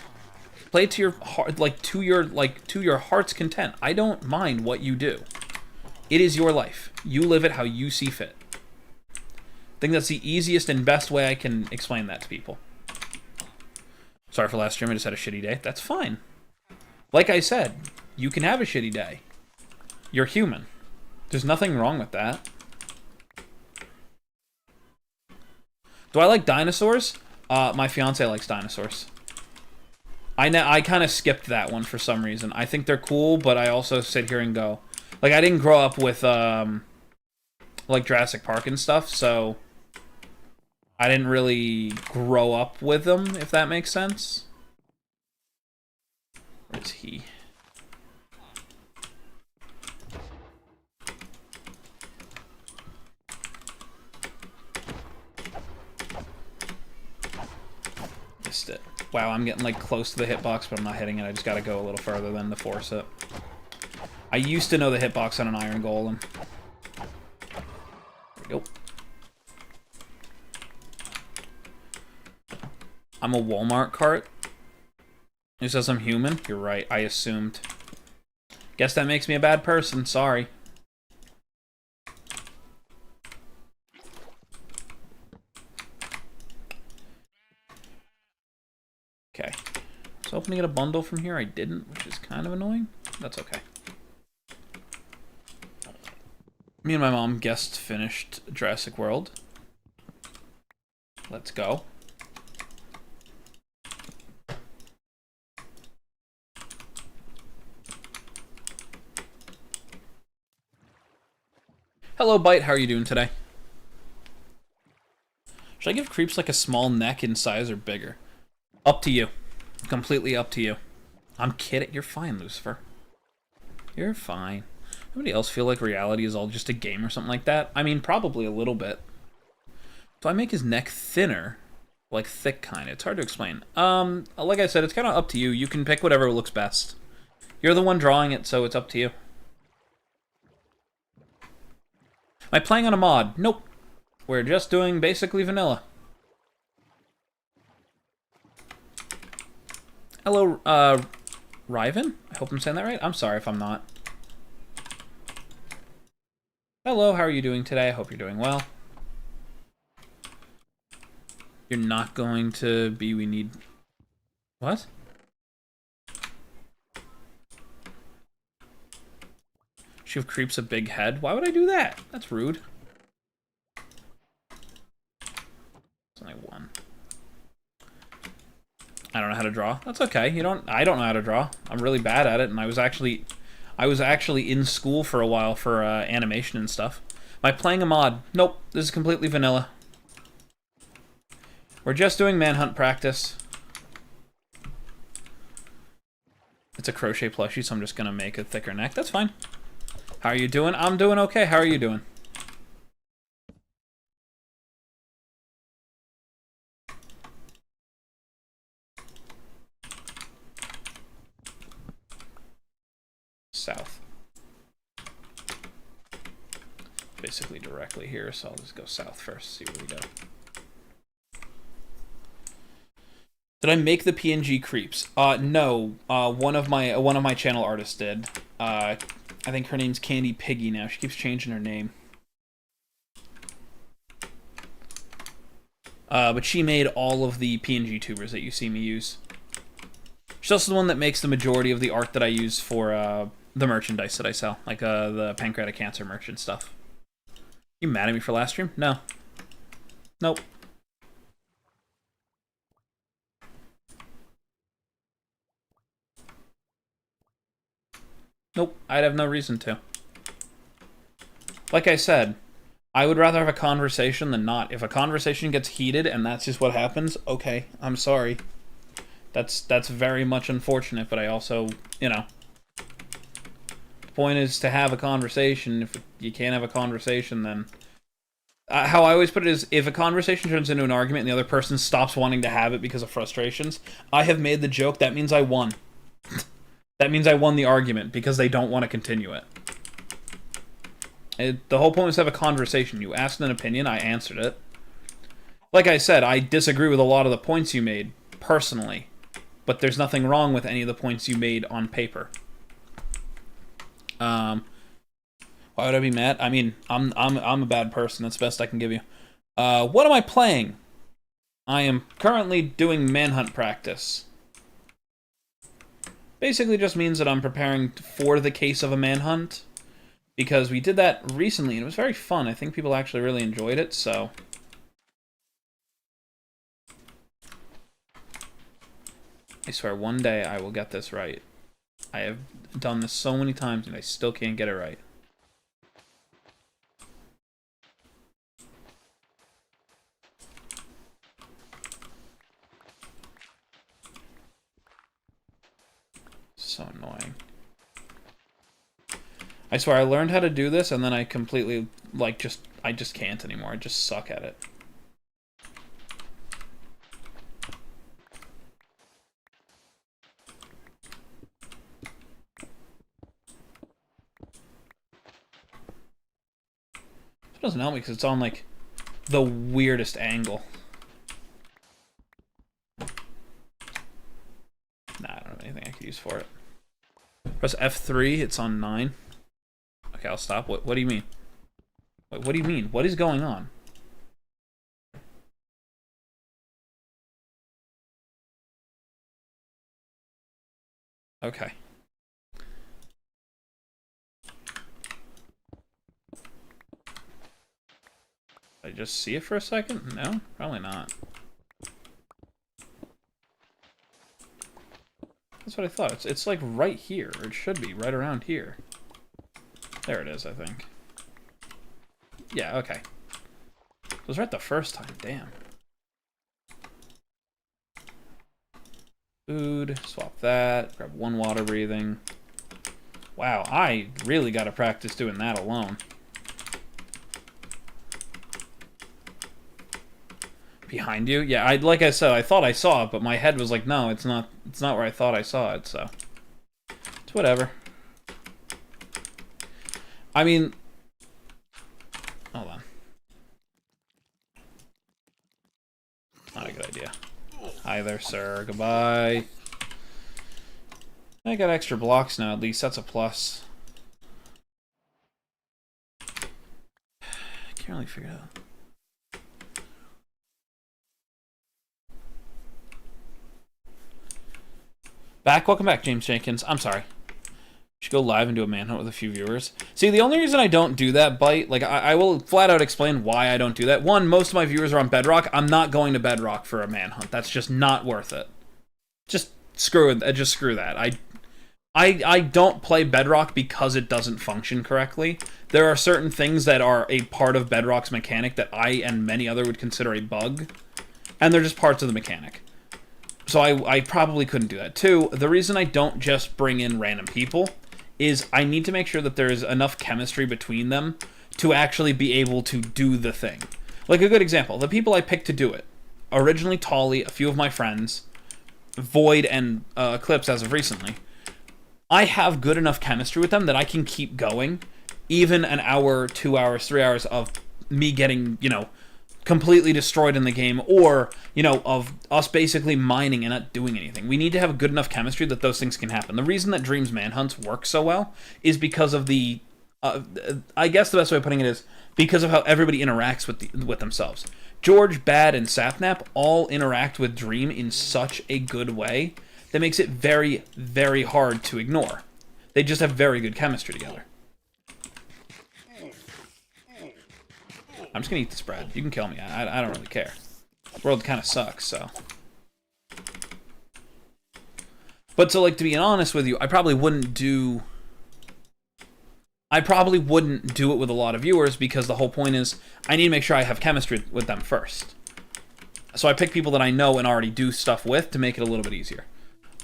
Play it to your heart, to your heart's content. I don't mind what you do. It is your life. You live it how you see fit. I think that's the easiest and best way I can explain that to people. Sorry for last stream, I just had a shitty day. That's fine. Like I said, you can have a shitty day. You're human. There's nothing wrong with that. Do I like dinosaurs? My fiance likes dinosaurs. I kind of skipped that one for some reason. I think they're cool, but I also sit here and go, like, I didn't grow up with like Jurassic Park and stuff, so I didn't really grow up with them, if that makes sense. Where's he? Missed it. Wow, I'm getting, like, close to the hitbox, but I'm not hitting it. I just gotta go a little further than to force it. I used to know the hitbox on an iron golem. There we go. I'm a Walmart cart. Who says I'm human? You're right, I assumed. Guess that makes me a bad person, sorry. Okay. I was hoping to get a bundle from here. I didn't, which is kind of annoying. That's okay. Me and my mom guest finished Jurassic World. Let's go. Hello, Bite. How are you doing today? Should I give creeps like a small neck in size or bigger? Up to you. Completely up to you. I'm kidding. You're fine, Lucifer. You're fine. Anybody else feel like reality is all just a game or something like that? I mean, probably a little bit. Do I make his neck thinner? Like thick kind of. It's hard to explain. Like I said, it's kind of up to you. You can pick whatever looks best. You're the one drawing it, so it's up to you. Am I playing on a mod? Nope. We're just doing basically vanilla. Hello, Riven? I hope I'm saying that right. I'm sorry if I'm not. Hello, how are you doing today? I hope you're doing well. You're not going to be, we need... What? She creeps a big head. Why would I do that? That's rude. It's only one. I don't know how to draw. That's okay. I don't know how to draw. I'm really bad at it, and I was actually in school for a while for animation and stuff. Am I playing a mod? Nope. This is completely vanilla. We're just doing manhunt practice. It's a crochet plushie, so I'm just gonna make a thicker neck. That's fine. How are you doing? I'm doing okay. How are you doing? South. Basically directly here, so I'll just go south first, see where we go. Did I make the PNG creeps? No. One of my channel artists did. I think her name's Candy Piggy now. She keeps changing her name. But she made all of the PNG tubers that you see me use. She's also the one that makes the majority of the art that I use for the merchandise that I sell. Like the pancreatic cancer merch and stuff. You mad at me for last stream? No. Nope. Nope, I'd have no reason to. Like I said, I would rather have a conversation than not. If a conversation gets heated and that's just what happens, okay, I'm sorry. That's very much unfortunate, but I also, you know, the point is to have a conversation. If you can't have a conversation, then... how I always put it is, if a conversation turns into an argument and the other person stops wanting to have it because of frustrations, I have made the joke, that means I won. That means I won the argument, because they don't want to continue it. The whole point is to have a conversation. You asked an opinion, I answered it. Like I said, I disagree with a lot of the points you made, personally. But there's nothing wrong with any of the points you made on paper. Why would I be mad? I mean, I'm a bad person. That's the best I can give you. What am I playing? I am currently doing Manhunt practice. Basically just means that I'm preparing for the case of a manhunt. Because we did that recently, and it was very fun. I think people actually really enjoyed it, so... I swear, one day I will get this right. I have done this so many times, and I still can't get it right. So annoying. I swear, I learned how to do this, and then I completely, like, I just can't anymore. I just suck at it. It doesn't help me, because it's on, like, the weirdest angle. Nah, I don't have anything I could use for it. Press F3, it's on 9. Okay, I'll stop. What do you mean? What do you mean? What is going on? Okay. Did I just see it for a second? No? Probably not. That's what I thought. It's like right here. Or it should be right around here. There it is, I think. Yeah, okay. It was right the first time. Damn. Food. Swap that. Grab one water breathing. Wow, I really got to practice doing that alone. Behind you? Yeah, like I said, I thought I saw it, but my head was like, no, it's not where I thought I saw it, so. It's whatever. I mean... Hold on. Not a good idea. Hi there, sir. Goodbye. I got extra blocks now, at least. That's a plus. I can't really figure it out. Welcome back, James Jenkins. I'm sorry. Should go live and do a manhunt with a few viewers. See, the only reason I don't do that, Bite, like, I will flat out explain why I don't do that. One, most of my viewers are on Bedrock. I'm not going to Bedrock for a manhunt. That's just not worth it. Just screw it. Just screw that. I don't play Bedrock because it doesn't function correctly. There are certain things that are a part of Bedrock's mechanic that I and many other would consider a bug, and they're just parts of the mechanic. So I probably couldn't do that. Two, the reason I don't just bring in random people is I need to make sure that there is enough chemistry between them to actually be able to do the thing. Like a good example, the people I picked to do it. Originally Tolly, a few of my friends, Void, and Eclipse as of recently. I have good enough chemistry with them that I can keep going, even an hour, 2 hours, 3 hours of me getting, you know, completely destroyed in the game, or, you know, of us basically mining and not doing anything. We need to have good enough chemistry that those things can happen. The reason that Dreams Manhunts work so well is because of the, I guess the best way of putting it is because of how everybody interacts with themselves. George, Bad, and Sapnap all interact with Dream in such a good way that makes it very, very hard to ignore. They just have very good chemistry together. I'm just gonna eat this bread. You can kill me. I don't really care. The world kind of sucks, so. But so, like, to be honest with you, I probably wouldn't do I probably wouldn't do it with a lot of viewers because the whole point is I need to make sure I have chemistry with them first. So I pick people that I know and already do stuff with to make it a little bit easier.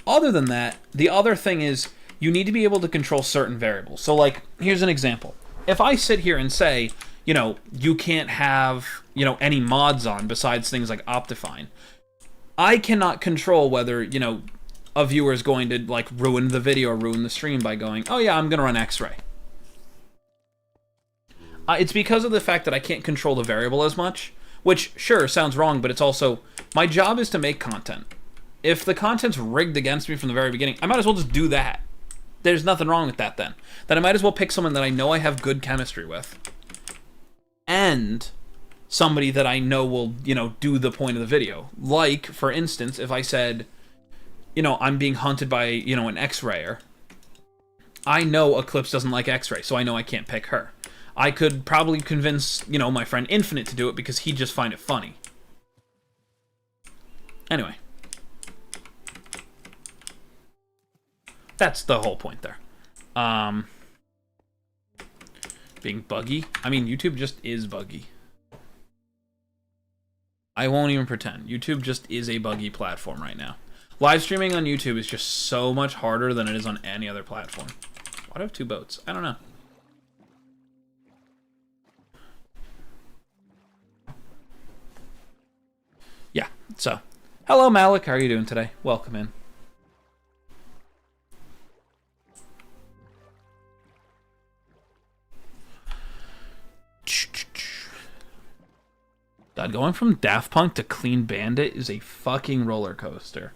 Other than that, the other thing is you need to be able to control certain variables. So, like, here's an example. If I sit here and say, you know, you can't have, you know, any mods on besides things like Optifine, I cannot control whether, you know, a viewer is going to, like, ruin the video or ruin the stream by going, oh yeah, I'm going to run X-Ray. It's because of the fact that I can't control the variable as much, which, sure, sounds wrong, but it's also, my job is to make content. If the content's rigged against me from the very beginning, I might as well just do that. There's nothing wrong with that then. Then I might as well pick someone that I know I have good chemistry with. And somebody that I know will, you know, do the point of the video. Like, for instance, if I said, you know, I'm being hunted by, you know, an X-Rayer, I know Eclipse doesn't like X-Ray, so I know I can't pick her. I could probably convince, you know, my friend Infinite to do it because he'd just find it funny. Anyway. That's the whole point there. Being buggy. I mean, YouTube just is buggy. I won't even pretend. YouTube just is a buggy platform right now. Live streaming on YouTube is just so much harder than it is on any other platform. Why do I have two boats? I don't know. Yeah, so. Hello, Malik. How are you doing today? Welcome in. God, going from Daft Punk to Clean Bandit is a fucking roller coaster.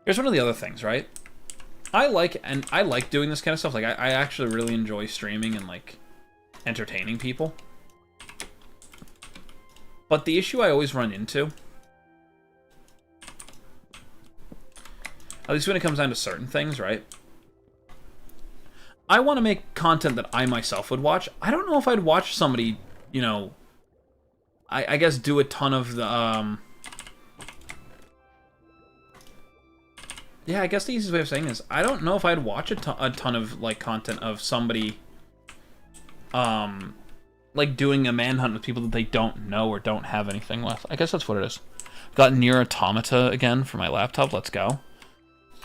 Here's one of the other things, right? I like doing this kind of stuff. Like, I actually really enjoy streaming and, like, entertaining people. But the issue I always run into, at least when it comes down to certain things, right? I want to make content that I myself would watch. I don't know if I'd watch somebody, you know, I guess do a ton of the, yeah, I guess the easiest way of saying this, I don't know if I'd watch a ton of, like, content of somebody, like, doing a manhunt with people that they don't know or don't have anything with. I guess that's what it is. Got Nier Automata again for my laptop. Let's go.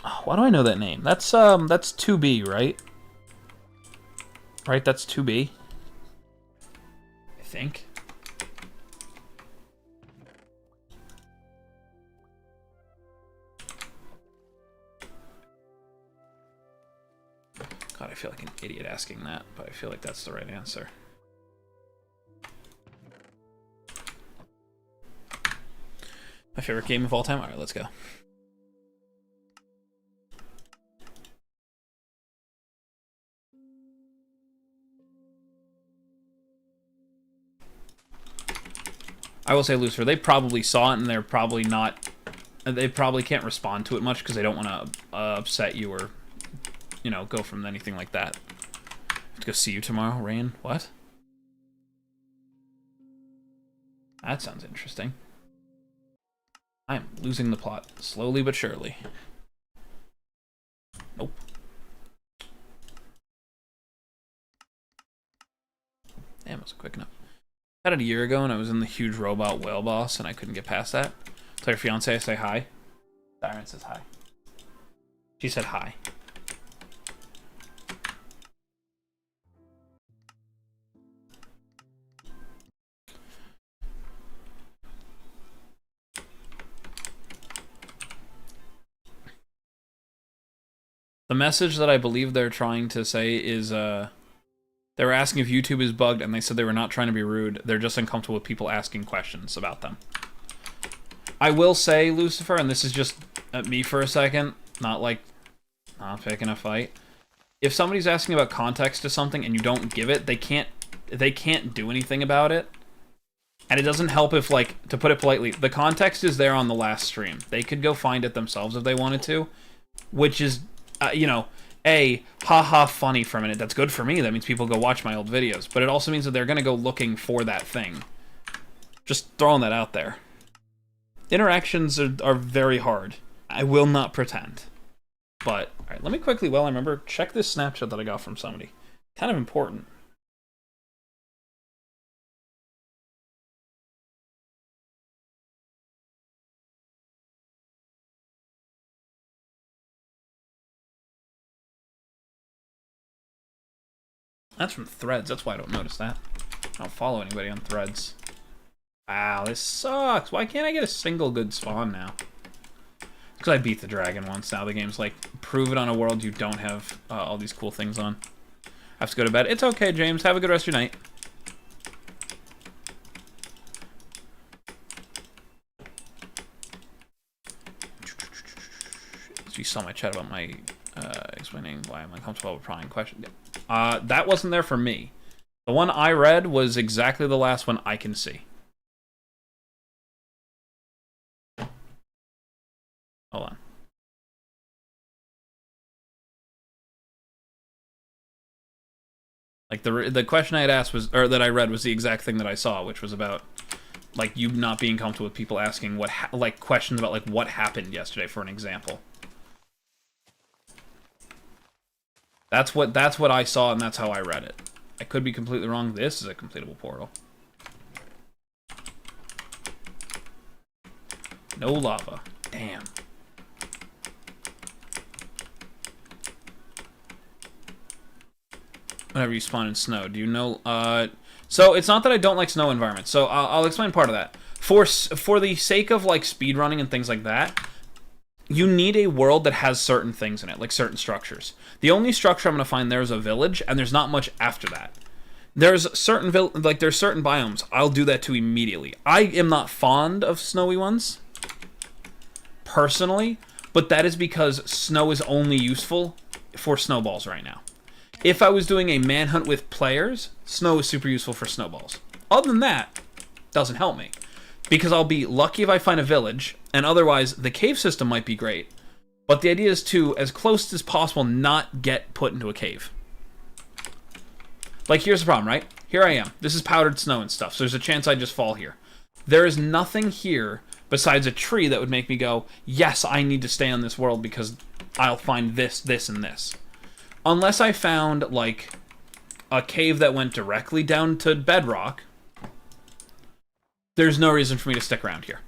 Oh, why do I know that name? That's 2B, right? Right, that's 2B. I think. God, I feel like an idiot asking that, but I feel like that's the right answer. My favorite game of all time? Alright, let's go. I will say, Lucifer, they probably saw it and they're probably not... They probably can't respond to it much because they don't want to upset you or, you know, go from anything like that. I have to go see you tomorrow, Rain. What? That sounds interesting. I am losing the plot slowly but surely. Nope. Damn, it was quick enough. I had it a year ago and I was in the huge robot whale boss and I couldn't get past that. Tell your fiance I say hi. Siren says hi. She said hi. The message that I believe they're trying to say is, they were asking if YouTube is bugged, and they said they were not trying to be rude. They're just uncomfortable with people asking questions about them. I will say, Lucifer, and this is just me for a second, not picking a fight. If somebody's asking about context to something and you don't give it, they can't do anything about it. And it doesn't help if, like, to put it politely, the context is there on the last stream. They could go find it themselves if they wanted to, which is, you know, haha funny for a minute. That's good for me. That means people go watch my old videos. But it also means that they're going to go looking for that thing. Just throwing that out there. Interactions are very hard. I will not pretend. But, alright, let me quickly, while I remember, check this snapshot that I got from somebody. Kind of important. That's from Threads. That's why I don't notice that. I don't follow anybody on Threads. Wow, this sucks. Why can't I get a single good spawn now? Because I beat the dragon once. Now the game's like, prove it on a world you don't have all these cool things on. I have to go to bed. It's okay, James. Have a good rest of your night. You saw my chat about my explaining why I'm uncomfortable with prying questions. That wasn't there for me. The one I read was exactly the last one I can see. Hold on. Like the question I had asked was, or that I read was the exact thing that I saw, which was about like you not being comfortable with people asking what like questions about like what happened yesterday, for an example. That's what I saw, and that's how I read it. I could be completely wrong. This is a completable portal. No lava. Damn. Whenever you spawn in snow, do you know? So it's not that I don't like snow environments. So I'll explain part of that. For the sake of like speedrunning and things like that, you need a world that has certain things in it, like certain structures. The only structure I'm going to find there is a village, and there's not much after that. There's certain there's certain biomes I'll do that to immediately. I am not fond of snowy ones, personally, but that is because snow is only useful for snowballs right now. If I was doing a manhunt with players, snow is super useful for snowballs. Other than that, doesn't help me. Because I'll be lucky if I find a village, and otherwise the cave system might be great. But the idea is to, as close as possible, not get put into a cave. Like, here's the problem, right? Here I am. This is powdered snow and stuff, so there's a chance I just fall here. There is nothing here besides a tree that would make me go, yes, I need to stay on this world because I'll find this, this, and this. Unless I found, like, a cave that went directly down to bedrock, there's no reason for me to stick around here.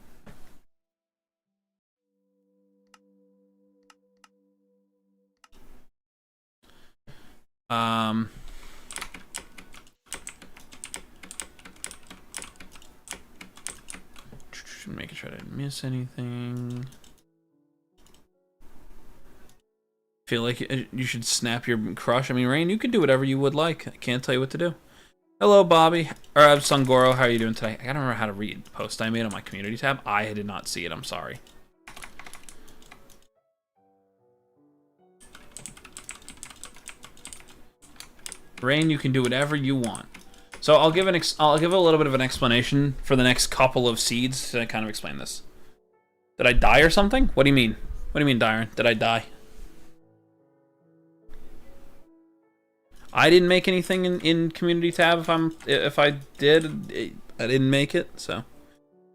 Making sure I didn't miss anything. Feel like you should snap your crush. I mean, Rain, you can do whatever you would like. I can't tell you what to do. Hello, Bobby. Or Sungoro, how are you doing today? I gotta remember how to read the post I made on my community tab. I did not see it. I'm sorry. Rain, you can do whatever you want. So I'll give a little bit of an explanation for the next couple of seeds to kind of explain this. Did I die or something? What do you mean? What do you mean, Dyron? Did I die? I didn't make anything in community tab. If I did, I didn't make it. So, all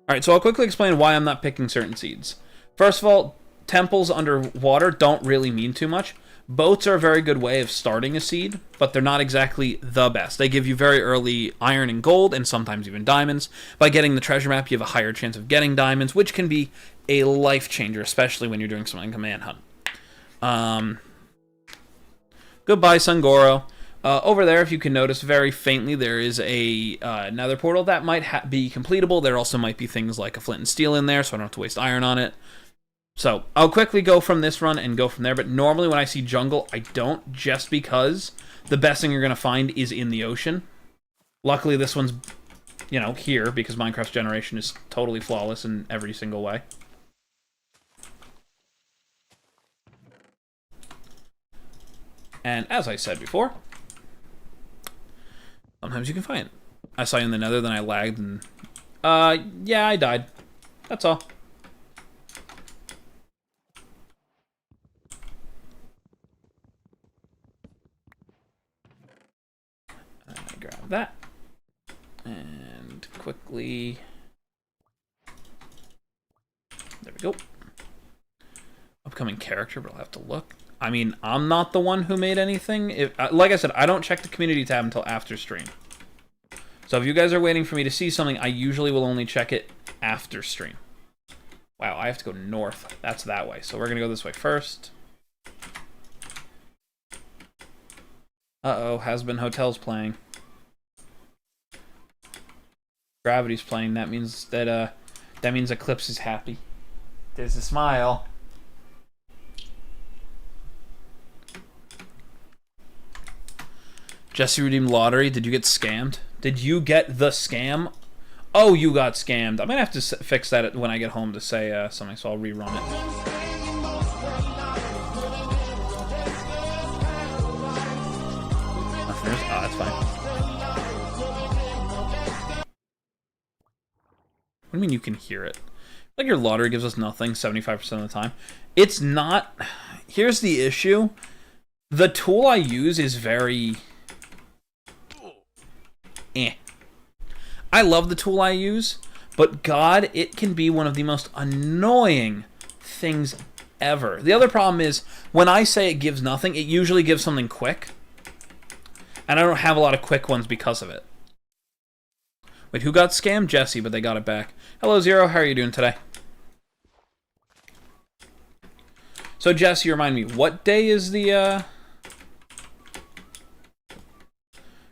right. So I'll quickly explain why I'm not picking certain seeds. First of all, temples underwater don't really mean too much. Boats are a very good way of starting a seed, but they're not exactly the best. They give you very early iron and gold, and sometimes even diamonds. By getting the treasure map, you have a higher chance of getting diamonds, which can be a life changer, especially when you're doing something like a manhunt. Goodbye, Sungoro. Over there, if you can notice very faintly, there is a nether portal that might be completable. There also might be things like a flint and steel in there, so I don't have to waste iron on it. So I'll quickly go from this run and go from there, but normally when I see jungle, I don't, just because the best thing you're going to find is in the ocean. Luckily, this one's, you know, here, because Minecraft's generation is totally flawless in every single way. And as I said before, sometimes you can find it. I saw you in the nether, then I lagged, and yeah, I died. That's all. I grab that. And quickly There we go. Upcoming character, but I'll have to look. I mean, I'm not the one who made anything. Like I said, I don't check the community tab until after stream. So if you guys are waiting for me to see something, I usually will only check it after stream. Wow, I have to go north. That's that way. So we're going to go this way first. Uh-oh, Has-Been Hotel's playing. Gravity's playing. That means that Eclipse is happy. There's a smile. Jesse redeemed lottery. Did you get scammed? Did you get the scam? Oh, you got scammed. I might have to fix that when I get home to say something, so I'll rerun it. Oh, that's fine. What do you mean you can hear it? Like your lottery gives us nothing 75% of the time. It's not... Here's the issue. The tool I use is very... I love the tool I use, but God, it can be one of the most annoying things ever. The other problem is, when I say it gives nothing, it usually gives something quick. And I don't have a lot of quick ones because of it. Wait, who got scammed? Jesse, but they got it back. Hello, Zero. How are you doing today? So, Jesse, remind me, what day is the,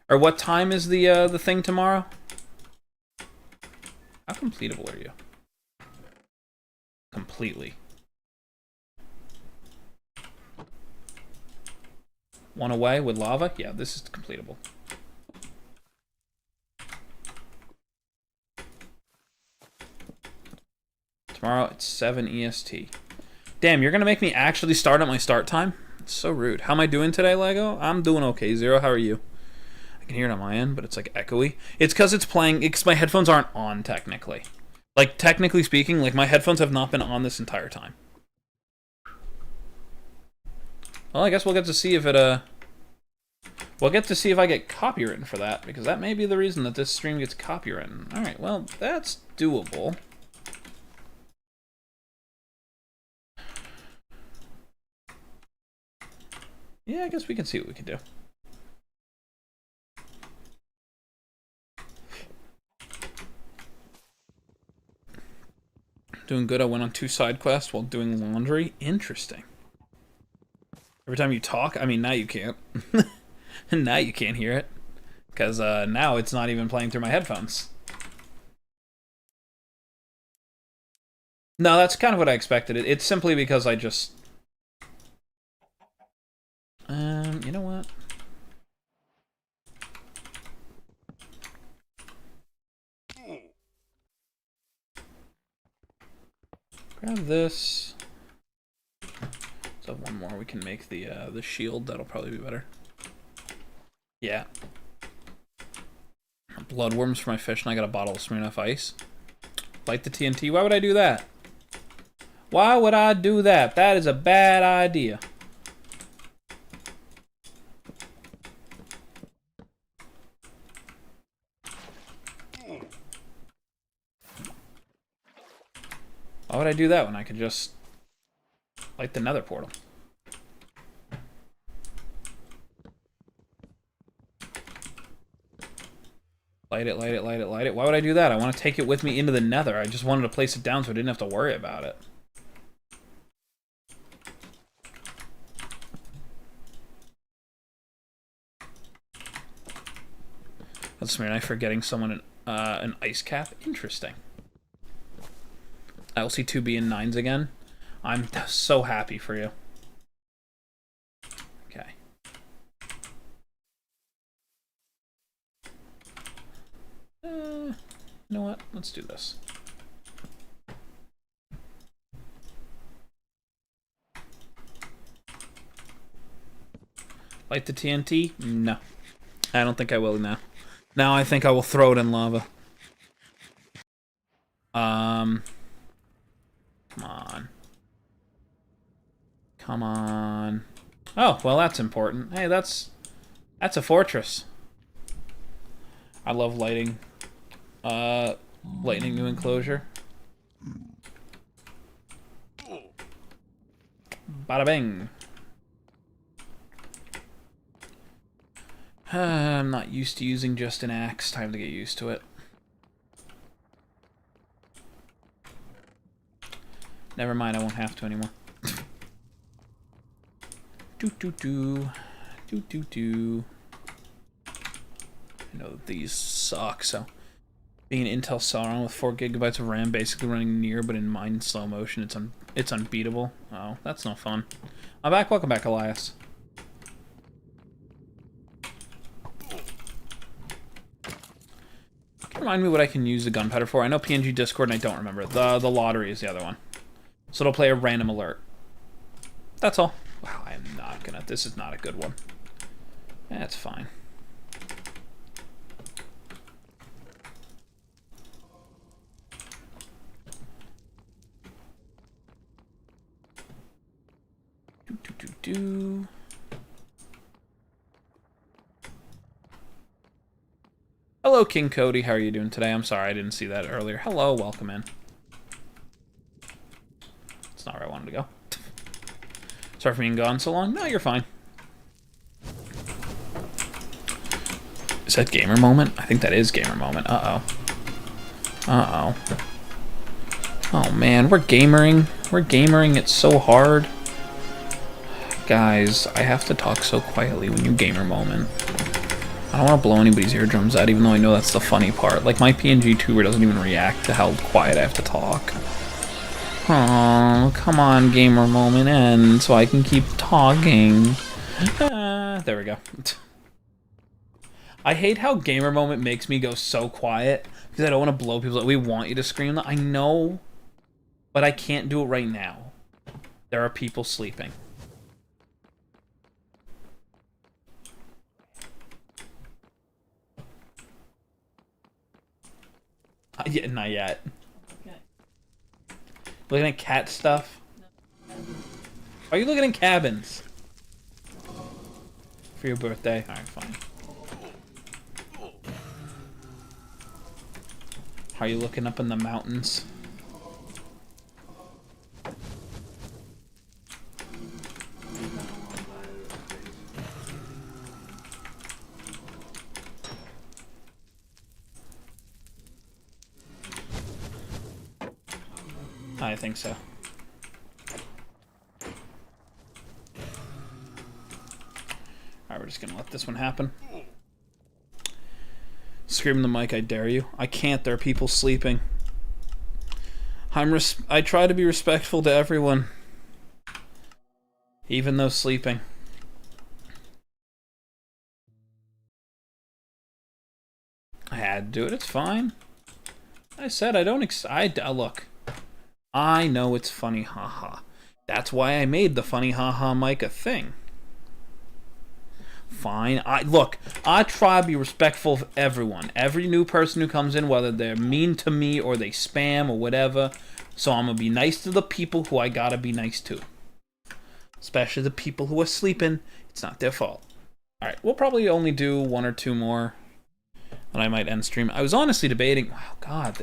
or what time is the thing tomorrow? How completable are you? Completely. One away with lava? Yeah, this is completable. Tomorrow it's 7 EST. Damn, you're gonna make me actually start at my start time? It's so rude. How am I doing today, Lego? I'm doing okay. Zero, how are you? I can hear it on my end, but it's like echoey. It's because it's playing, because my headphones aren't on technically. Like, technically speaking, like my headphones have not been on this entire time. Well, I guess we'll get to see if it, we'll get to see if I get copywritten for that, because that may be the reason that this stream gets copywritten. Alright, well, that's doable. Yeah, I guess we can see what we can do. Doing good. I went on 2 side quests while doing laundry. Interesting. Every time you talk, I mean, now you can't. Now you can't hear it. Because now it's not even playing through my headphones. No, that's kind of what I expected. It's simply because I just... you know what? Grab this. Let's have one more. We can make the shield. That'll probably be better. Yeah. Bloodworms for my fish, and I got a bottle of Smirnoff Ice. Light the TNT. Why would I do that? Why would I do that? That is a bad idea. Why would I do that when I could just light the nether portal? Light it, light it, light it, light it. Why would I do that? I want to take it with me into the nether. I just wanted to place it down so I didn't have to worry about it. That's weird. I'm forgetting someone an ice cap. Interesting. LC2B and 9s again. I'm so happy for you. Okay. You know what? Let's do this. Light the TNT? No. I don't think I will now. Now I think I will throw it in lava. Come on. Come on. Oh, well, that's important. Hey, that's a fortress. I love lighting. Lightning new enclosure. Bada bing. I'm not used to using just an axe. Time to get used to it. Never mind, I won't have to anymore. Do. I know that these suck, so being an Intel Celeron with 4 gigabytes of RAM, basically running near but in mine slow motion, it's unbeatable. Oh, that's no fun. I'm back. Welcome back, Elias. Can you remind me what I can use the gunpowder for? I know PNG Discord, and I don't remember. The lottery is the other one. So it'll play a random alert. That's all. Wow, I am not gonna... This is not a good one. That's fine. Do. Hello, King Cody. How are you doing today? I'm sorry I didn't see that earlier. Hello, welcome in. That's not where I wanted to go. Sorry for being gone so long. No, you're fine. Is that gamer moment? I think that is gamer moment. Uh-oh. Uh-oh. Oh, man. We're gamering. We're gamering it so hard. Guys, I have to talk so quietly when you gamer moment. I don't want to blow anybody's eardrums out, even though I know that's the funny part. Like, my PNG tuber doesn't even react to how quiet I have to talk. Oh, come on, gamer moment end, so I can keep talking. There we go. I hate how gamer moment makes me go so quiet, because I don't want to blow people out. We want you to scream. I know, but I can't do it right now. There are people sleeping. Yeah, not yet. Okay. Looking at cat stuff? No. Are you looking at cabins? For your birthday? Alright, fine. How are you looking up in the mountains? I think so. Alright, we're just gonna let this one happen. Scream in the mic, I dare you. I can't, there are people sleeping. I try to be respectful to everyone. Even though sleeping. I had to do it, it's fine. I said I don't look. I know it's funny, haha. That's why I made the funny haha mic a thing. Fine. I try to be respectful of everyone. Every new person who comes in, whether they're mean to me or they spam or whatever. So I'm gonna be nice to the people who I gotta be nice to. Especially the people who are sleeping. It's not their fault. Alright, we'll probably only do 1 or 2 more. And I might end stream. I was honestly debating... Wow, God,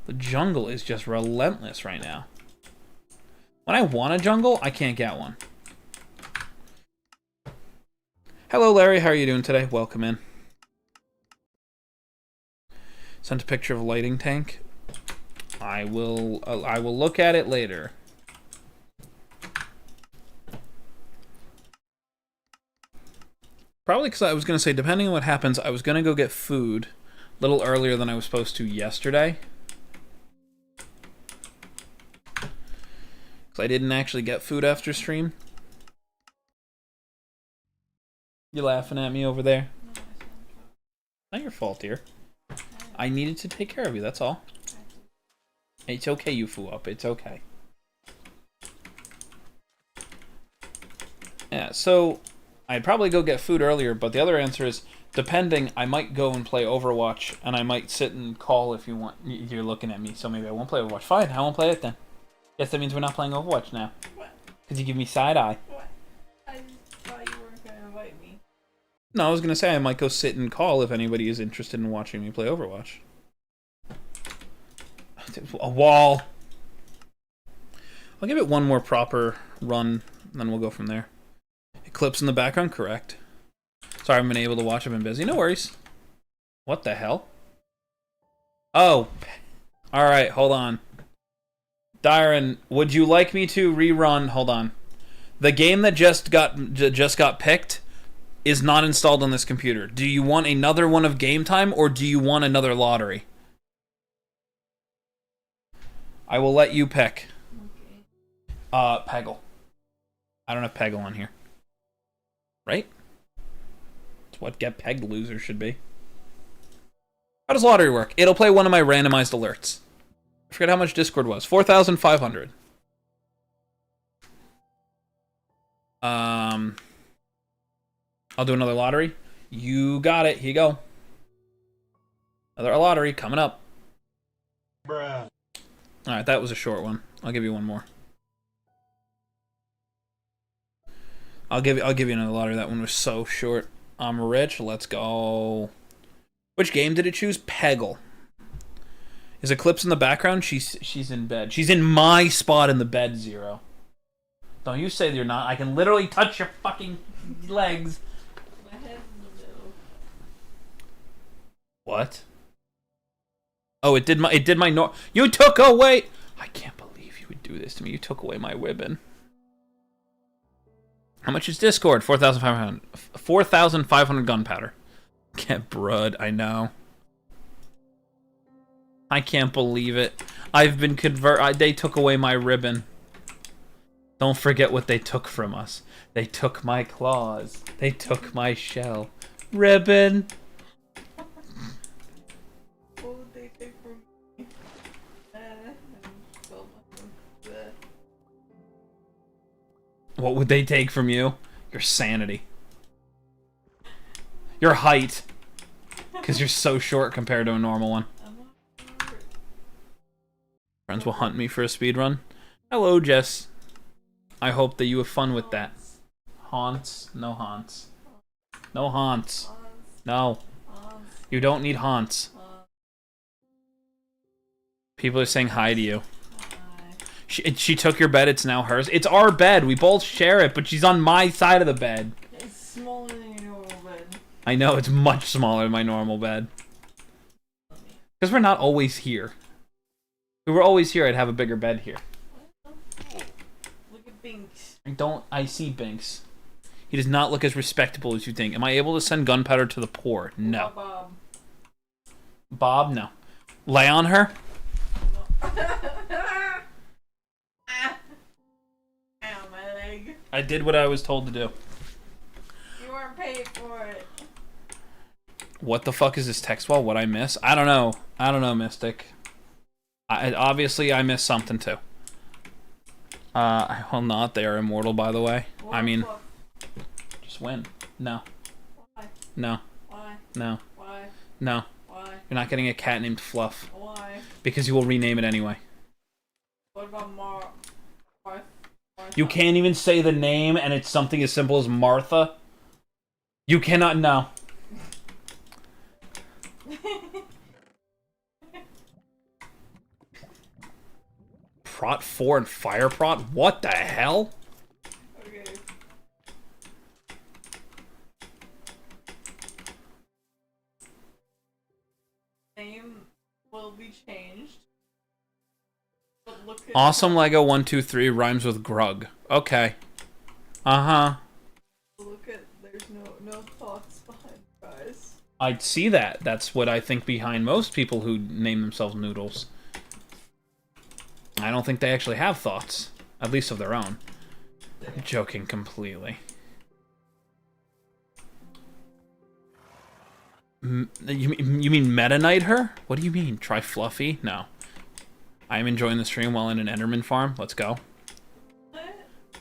the jungle is just relentless right now. When I want a jungle, I can't get one. Hello, Larry. How are you doing today? Welcome in. Sent a picture of a lighting tank. I will look at it later. Probably because I was going to say, depending on what happens, I was going to go get food a little earlier than I was supposed to yesterday. Because I didn't actually get food after stream. You laughing at me over there? No, Not your fault, dear. I needed to take care of you, that's all. It's okay, you foo up. It's okay. Yeah, so I'd probably go get food earlier, but the other answer is, depending, I might go and play Overwatch, and I might sit and call if you want. You're looking at me, so maybe I won't play Overwatch. Fine, I won't play it then. Yes, that means we're not playing Overwatch now. What? Because you give me side eye. What? I just thought you weren't gonna invite me. No, I was going to say I might go sit and call if anybody is interested in watching me play Overwatch. A wall. I'll give it one more proper run, and then we'll go from there. Eclipse in the background, correct. Sorry I haven't been able to watch, I've been busy. No worries. What the hell? Oh. Alright, hold on. Dyron, would you like me to rerun... Hold on. The game that just got picked is not installed on this computer. Do you want another one of Game Time, or do you want another lottery? I will let you pick. Okay. Peggle. I don't have Peggle on here. Right? It's what Get Pegged Loser should be. How does lottery work? It'll play one of my randomized alerts. I forget how much Discord was. 4,500. I'll do another lottery. You got it. Here you go. Another lottery coming up. Bruh. Alright, that was a short one. I'll give you one more. I'll give you another lottery. That one was so short. I'm rich. Let's go. Which game did it choose? Peggle. Is Eclipse in the background? She's in bed. She's in my spot in the bed, Zero. Don't you say you're not. I can literally touch your fucking legs. My head's in the middle. What? Oh, it did my you took away. I can't believe you would do this to me. You took away my ribbon. How much is Discord? 4,500. 4,500 gunpowder. Get brud, I know. I can't believe it. I've been they took away my ribbon. Don't forget what they took from us. They took my claws. They took my shell. Ribbon. What would they take from me? Well, What would they take from you? Your sanity. Your height. Because you're so short compared to a normal one. Friends will hunt me for a speed run. Hello, Jess. I hope that you have fun with that. Haunts? No haunts. No haunts. No. You don't need haunts. People are saying hi to you. She took your bed, it's now hers. It's our bed, we both share it, but she's on my side of the bed. It's smaller than your normal bed. I know, it's much smaller than my normal bed. Because we're not always here. If we were always here, I'd have a bigger bed here. Look at Binks. I see Binks. He does not look as respectable as you think. Am I able to send gunpowder to the poor? No. Bob. Bob? No. Lay on her? No. Ow, my leg. I did what I was told to do. You weren't paid for it. What the fuck is this text wall? What I miss? I don't know. I don't know, Mystic. Obviously, I missed something too. I will not. They are immortal, by the way. What I mean, fuck? just win. No. Why? No. Why? No. Why? No. Why? You're not getting a cat named Fluff. Why? Because you will rename it anyway. What about Why? You can't even say the name, and it's something as simple as Martha. You cannot. No. Prot 4 and Fire Prot? What the hell? Okay. Name will be changed. But look at Awesome Lego 123 rhymes with Grug. Okay. Uh-huh. Look at there's no thoughts behind guys. I'd see that. That's what I think behind most people who name themselves Noodles. I don't think they actually have thoughts. At least of their own. I'm joking completely. You mean Meta Knight her? What do you mean? Try Fluffy? No. I am enjoying the stream while in an Enderman farm. Let's go. What?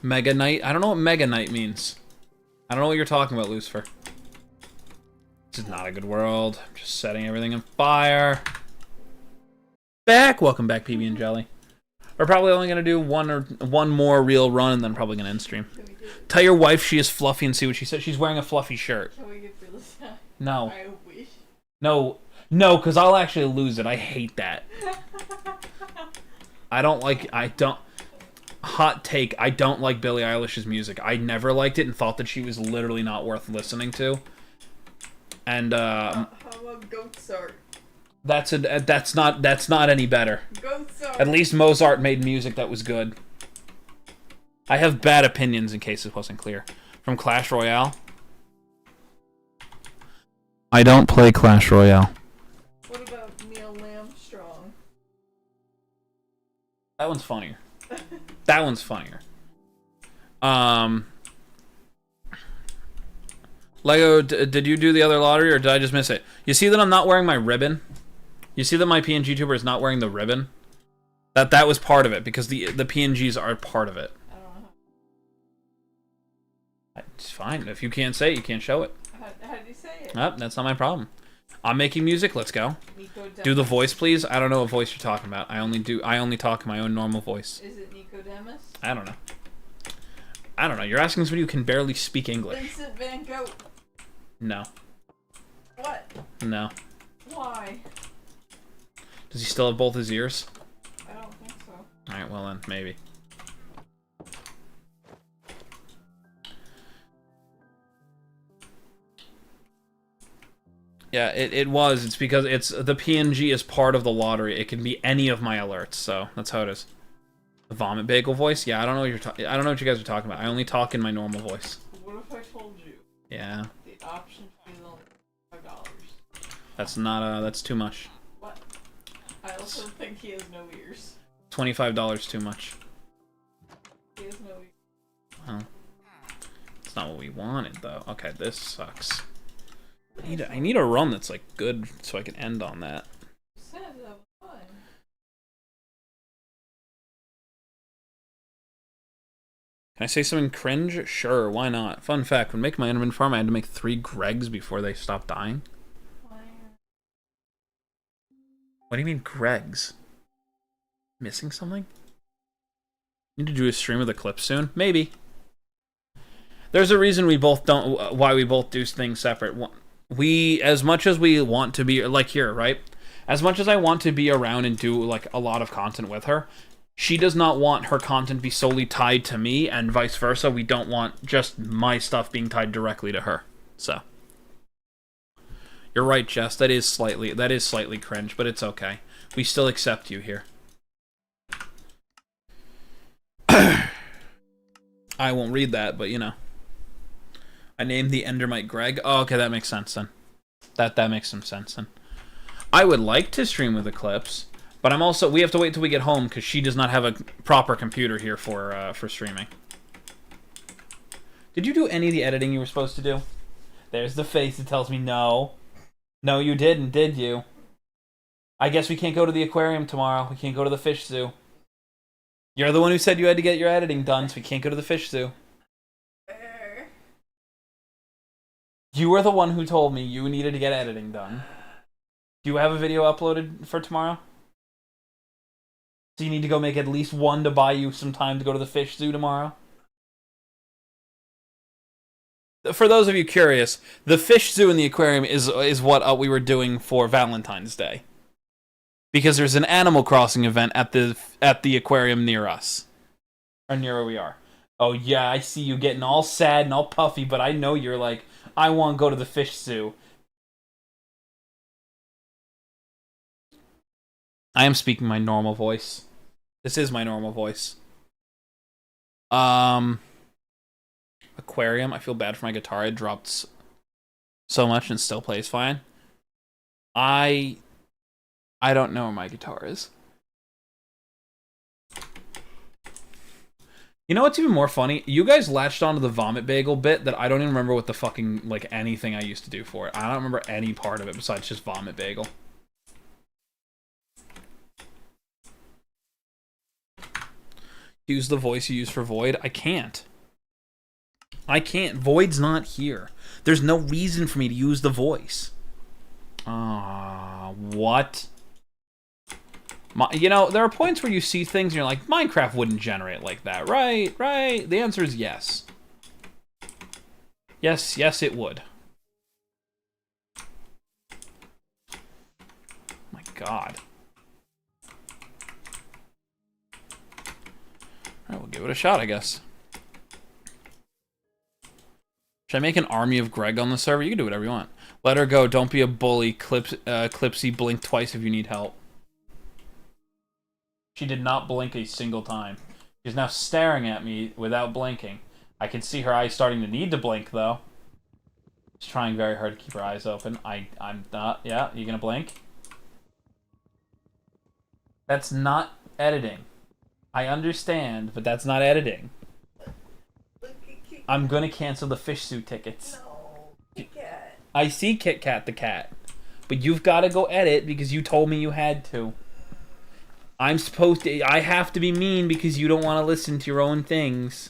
Mega Knight? I don't know what Mega Knight means. I don't know what you're talking about, Lucifer. This is not a good world. I'm just setting everything on fire. Back! Welcome back, PB and Jelly. We're probably only going to do one more real run and then probably going to end stream. Tell your wife she is fluffy and see what she says. She's wearing a fluffy shirt. Can we get through this time? No. I wish. No. No, because I'll actually lose it. I hate that. I don't. hot take, I don't like Billie Eilish's music. I never liked it and thought that she was literally not worth listening to. And How about Goat's Art? that's not any better. Goat's Art. At least Mozart made music that was good. I have bad opinions in case it wasn't clear. From Clash Royale. I don't play Clash Royale. What about Neil Armstrong? That one's funnier. That one's funnier. Lego, did you do the other lottery or did I just miss it? You see that I'm not wearing my ribbon? You see that my PNG tuber is not wearing the ribbon? That was part of it because the PNGs are part of it. I don't know. It's fine. If you can't say it, you can't show it. How do you say it? Oh, that's not my problem. I'm making music. Let's go. Nico Demus. Do the voice, please. I don't know what voice you're talking about. I only talk in my own normal voice. Is it Nico Demus? I don't know. I don't know. You're asking somebody who can barely speak English. Vincent Van Gogh. No. What? No. Why? Does he still have both his ears? I don't think so. Alright, well then, maybe. Yeah, it was. It's because it's the PNG is part of the lottery. It can be any of my alerts, so that's how it is. The vomit bagel voice? Yeah, I don't know what you're talking. I don't know what you guys are talking about. I only talk in my normal voice. What if I told you? Yeah. The option fee is only $5. That's not that's too much. What? I also think he has no ears. $25 too much. He has no ears. Well, it's not what we wanted though. Okay, this sucks. I need a run that's like good so I can end on that. You said that was fun. Can I say something cringe? Sure, why not? Fun fact, when making my Enderman farm, I had to make 3 Gregs before they stopped dying. Why? What do you mean Gregs? Missing something? Need to do a stream of the clip soon? Maybe. There's a reason we both don't, why we both do things separate. We, as much as we want to be, like here, right? As much as I want to be around and do like a lot of content with her, she does not want her content to be solely tied to me, and vice versa. We don't want just my stuff being tied directly to her. So, you're right, Jess. That is slightly cringe, but it's okay. We still accept you here. I won't read that, but you know. I named the Endermite Greg. Oh, okay, that makes sense then. That makes some sense then. I would like to stream with Eclipse, but we have to wait till we get home because she does not have a proper computer here for streaming. Did you do any of the editing you were supposed to do? There's the face that tells me no. No, you didn't, did you? I guess we can't go to the aquarium tomorrow. We can't go to the fish zoo. You're the one who said you had to get your editing done, so we can't go to the fish zoo. You were the one who told me you needed to get editing done. Do you have a video uploaded for tomorrow? So you need to go make at least one to buy you some time to go to the fish zoo tomorrow? For those of you curious, the fish zoo and the aquarium is what we were doing for Valentine's Day. Because there's an Animal Crossing event at the aquarium near us. Or near where we are. Oh yeah, I see you getting all sad and all puffy, but I know you're like, I want to go to the fish zoo. I am speaking my normal voice. This is my normal voice. Aquarium. I feel bad for my guitar. It dropped so much and still plays fine. I don't know where my guitar is. You know what's even more funny? You guys latched onto the vomit bagel bit that I don't even remember what the fucking, like, anything I used to do for it. I don't remember any part of it besides just vomit bagel. Use the voice you use for Void? I can't. I can't. Void's not here. There's no reason for me to use the voice. What? You know, there are points where you see things and you're like, Minecraft wouldn't generate like that, right? Right? The answer is yes. Yes, it would. My God. Alright, we'll give it a shot, I guess. Should I make an army of Greg on the server? You can do whatever you want. Let her go. Don't be a bully. Clipsy, blink twice if you need help. She did not blink a single time. She's now staring at me without blinking. I can see her eyes starting to need to blink, though. She's trying very hard to keep her eyes open. I'm not. Yeah, you gonna blink? That's not editing. I understand, but that's not editing. I'm gonna cancel the fish suit tickets. No, Kit Kat. I see Kit Kat the cat. But you've got to go edit because you told me you had to. I'm supposed to... I have to be mean because you don't want to listen to your own things.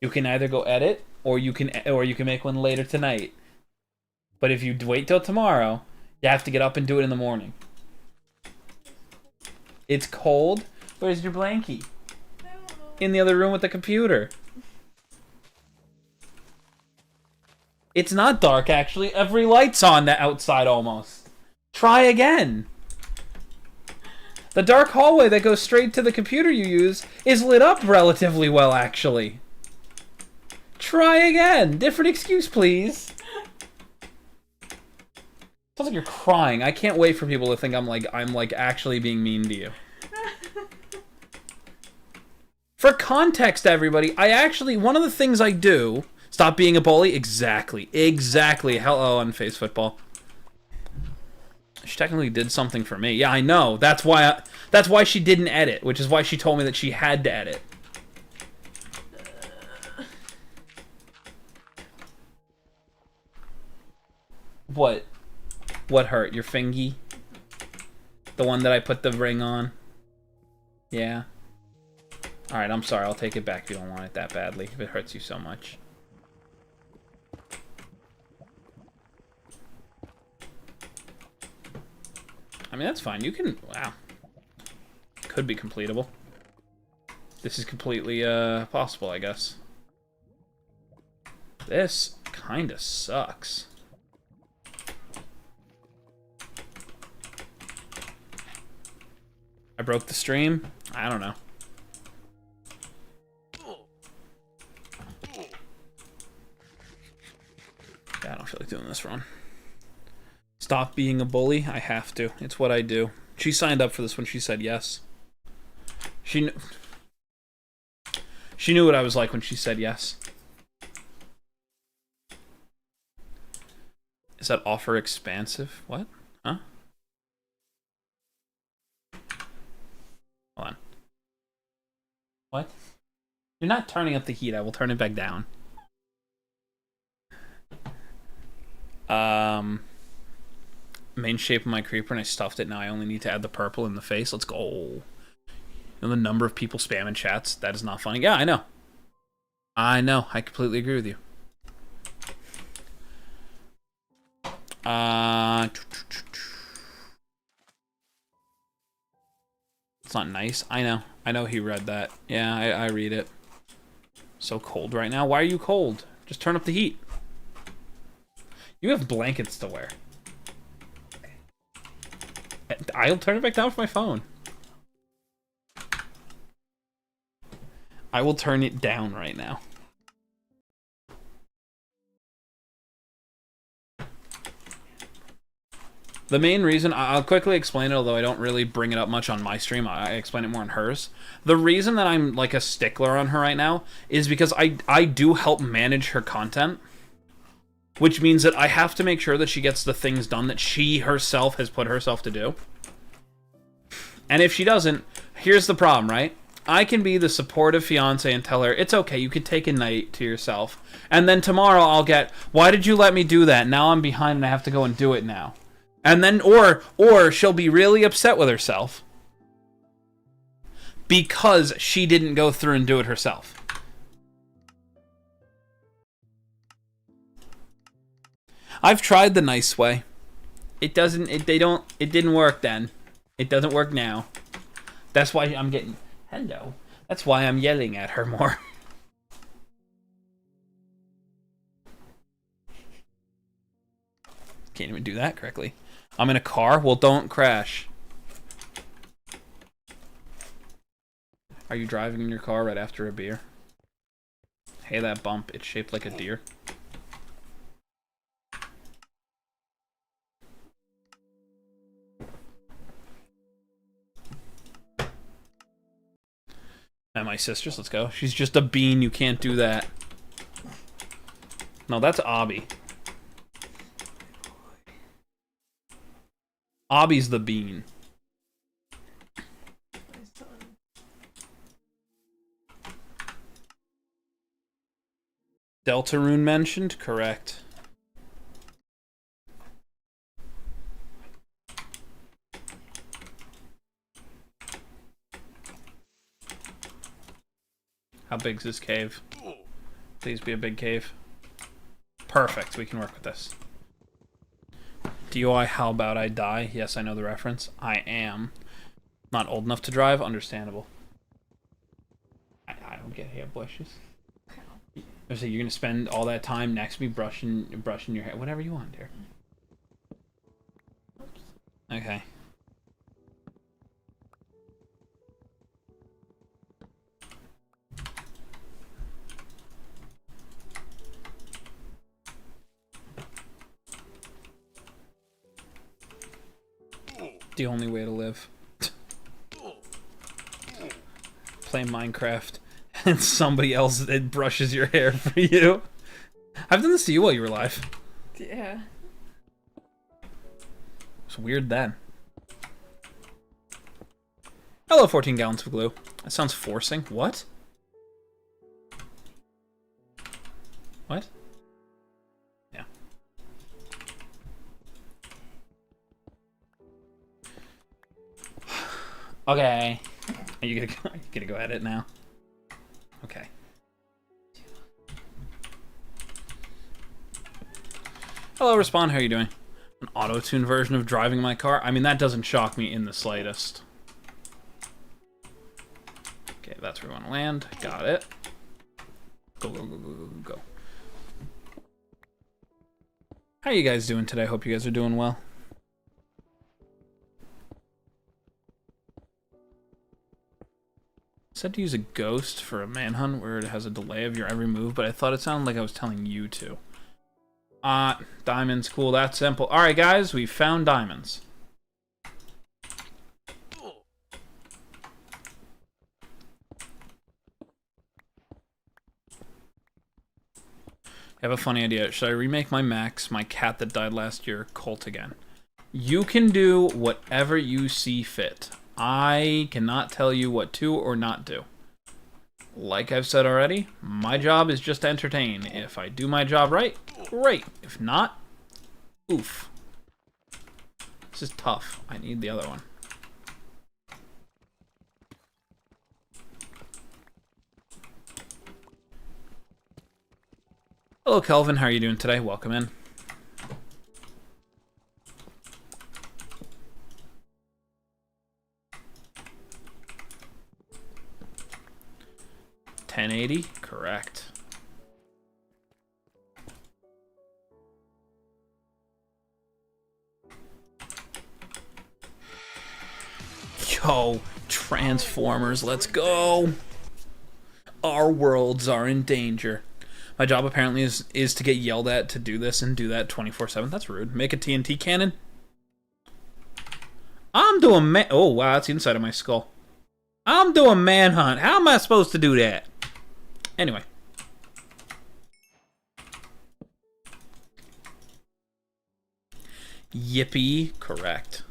You can either go edit or you can make one later tonight. But if you wait till tomorrow, you have to get up and do it in the morning. It's cold. Where's your blankie? In the other room with the computer. It's not dark, actually. Every light's on the outside almost. Try again. The dark hallway that goes straight to the computer you use is lit up relatively well, actually. Try again. Different excuse, please. Sounds like you're crying. I can't wait for people to think I'm like actually being mean to you. For context, everybody, one of the things I do... Stop being a bully? Exactly. Hello, Unfaced Football. She technically did something for me. Yeah, I know. That's why she didn't edit, which is why she told me that she had to edit. What? What hurt? Your fingy? The one that I put the ring on? Yeah. Alright, I'm sorry. I'll take it back if you don't want it that badly, if it hurts you so much. I mean, that's fine. You can... Wow. Could be completable. This is completely, possible, I guess. This kinda sucks. I broke the stream? I don't know. Yeah, I don't feel like doing this run. Stop being a bully? I have to. It's what I do. She signed up for this when she said yes. She knew what I was like when she said yes. Is that offer expansive? What? Huh? Hold on. What? You're not turning up the heat. I will turn it back down. Main shape of my creeper, and I stuffed it. Now I only need to add the purple in the face. Let's go. And the number of people spamming chats, that is not funny. Yeah, I know. I know. I completely agree with you. It's not nice. I know. I know he read that. Yeah, I read it. So cold right now. Why are you cold? Just turn up the heat. You have blankets to wear. I'll turn it back down for my phone. I will turn it down right now. The main reason, I'll quickly explain it, although I don't really bring it up much on my stream. I explain it more on hers. The reason that I'm like a stickler on her right now is because I do help manage her content. Which means that I have to make sure that she gets the things done that she herself has put herself to do. And if she doesn't, here's the problem, right? I can be the supportive fiance and tell her, it's okay, you could take a night to yourself. And then tomorrow I'll get, why did you let me do that? Now I'm behind and I have to go and do it now. And then, or she'll be really upset with herself because she didn't go through and do it herself. I've tried the nice way. It didn't work then. It doesn't work now. That's why I'm getting, hello. That's why I'm yelling at her more. Can't even do that correctly. I'm in a car? Well, don't crash. Are you driving in your car right after a beer? Hey, that bump. It's shaped like a deer. And my sister's, let's go. She's just a bean, you can't do that. No, that's Obby. Obby's the bean. My son. Deltarune mentioned? Correct. How big's this cave? Please be a big cave. Perfect, we can work with this. DOI, how about I die? Yes, I know the reference. I am. Not old enough to drive? Understandable. I don't get hair bushes. I say you're gonna spend all that time next to me brushing your hair. Whatever you want, dear. Okay. The only way to live. Play Minecraft and somebody else that brushes your hair for you. I've done this to you while you were alive. Yeah. It's weird then. Hello, 14 gallons of glue. That sounds forcing. What? What? Yeah. Okay. Are you gonna go at it now? Okay. Hello, Respawn. How are you doing? An auto-tune version of driving my car? I mean, that doesn't shock me in the slightest. Okay, that's where we want to land. Got it. Go, go, go, go, go, go. How are you guys doing today? Hope you guys are doing well. Said to use a ghost for a manhunt where it has a delay of your every move, but I thought it sounded like I was telling you to. Diamonds, cool, that's simple. Alright guys, we found diamonds. I have a funny idea. Should I remake my Max, my cat that died last year, Colt again? You can do whatever you see fit. I cannot tell you what to or not do. Like I've said already, my job is just to entertain. If I do my job right, great. If not, oof. This is tough. I need the other one. Hello, Kelvin. How are you doing today? Welcome in. $10.80? Correct. Yo, Transformers, let's go! Our worlds are in danger. My job apparently is to get yelled at to do this and do that 24/7. That's rude. Make a TNT cannon? I'm doing oh wow, that's the inside of my skull. I'm doing manhunt. How am I supposed to do that? Anyway. Yippee, correct.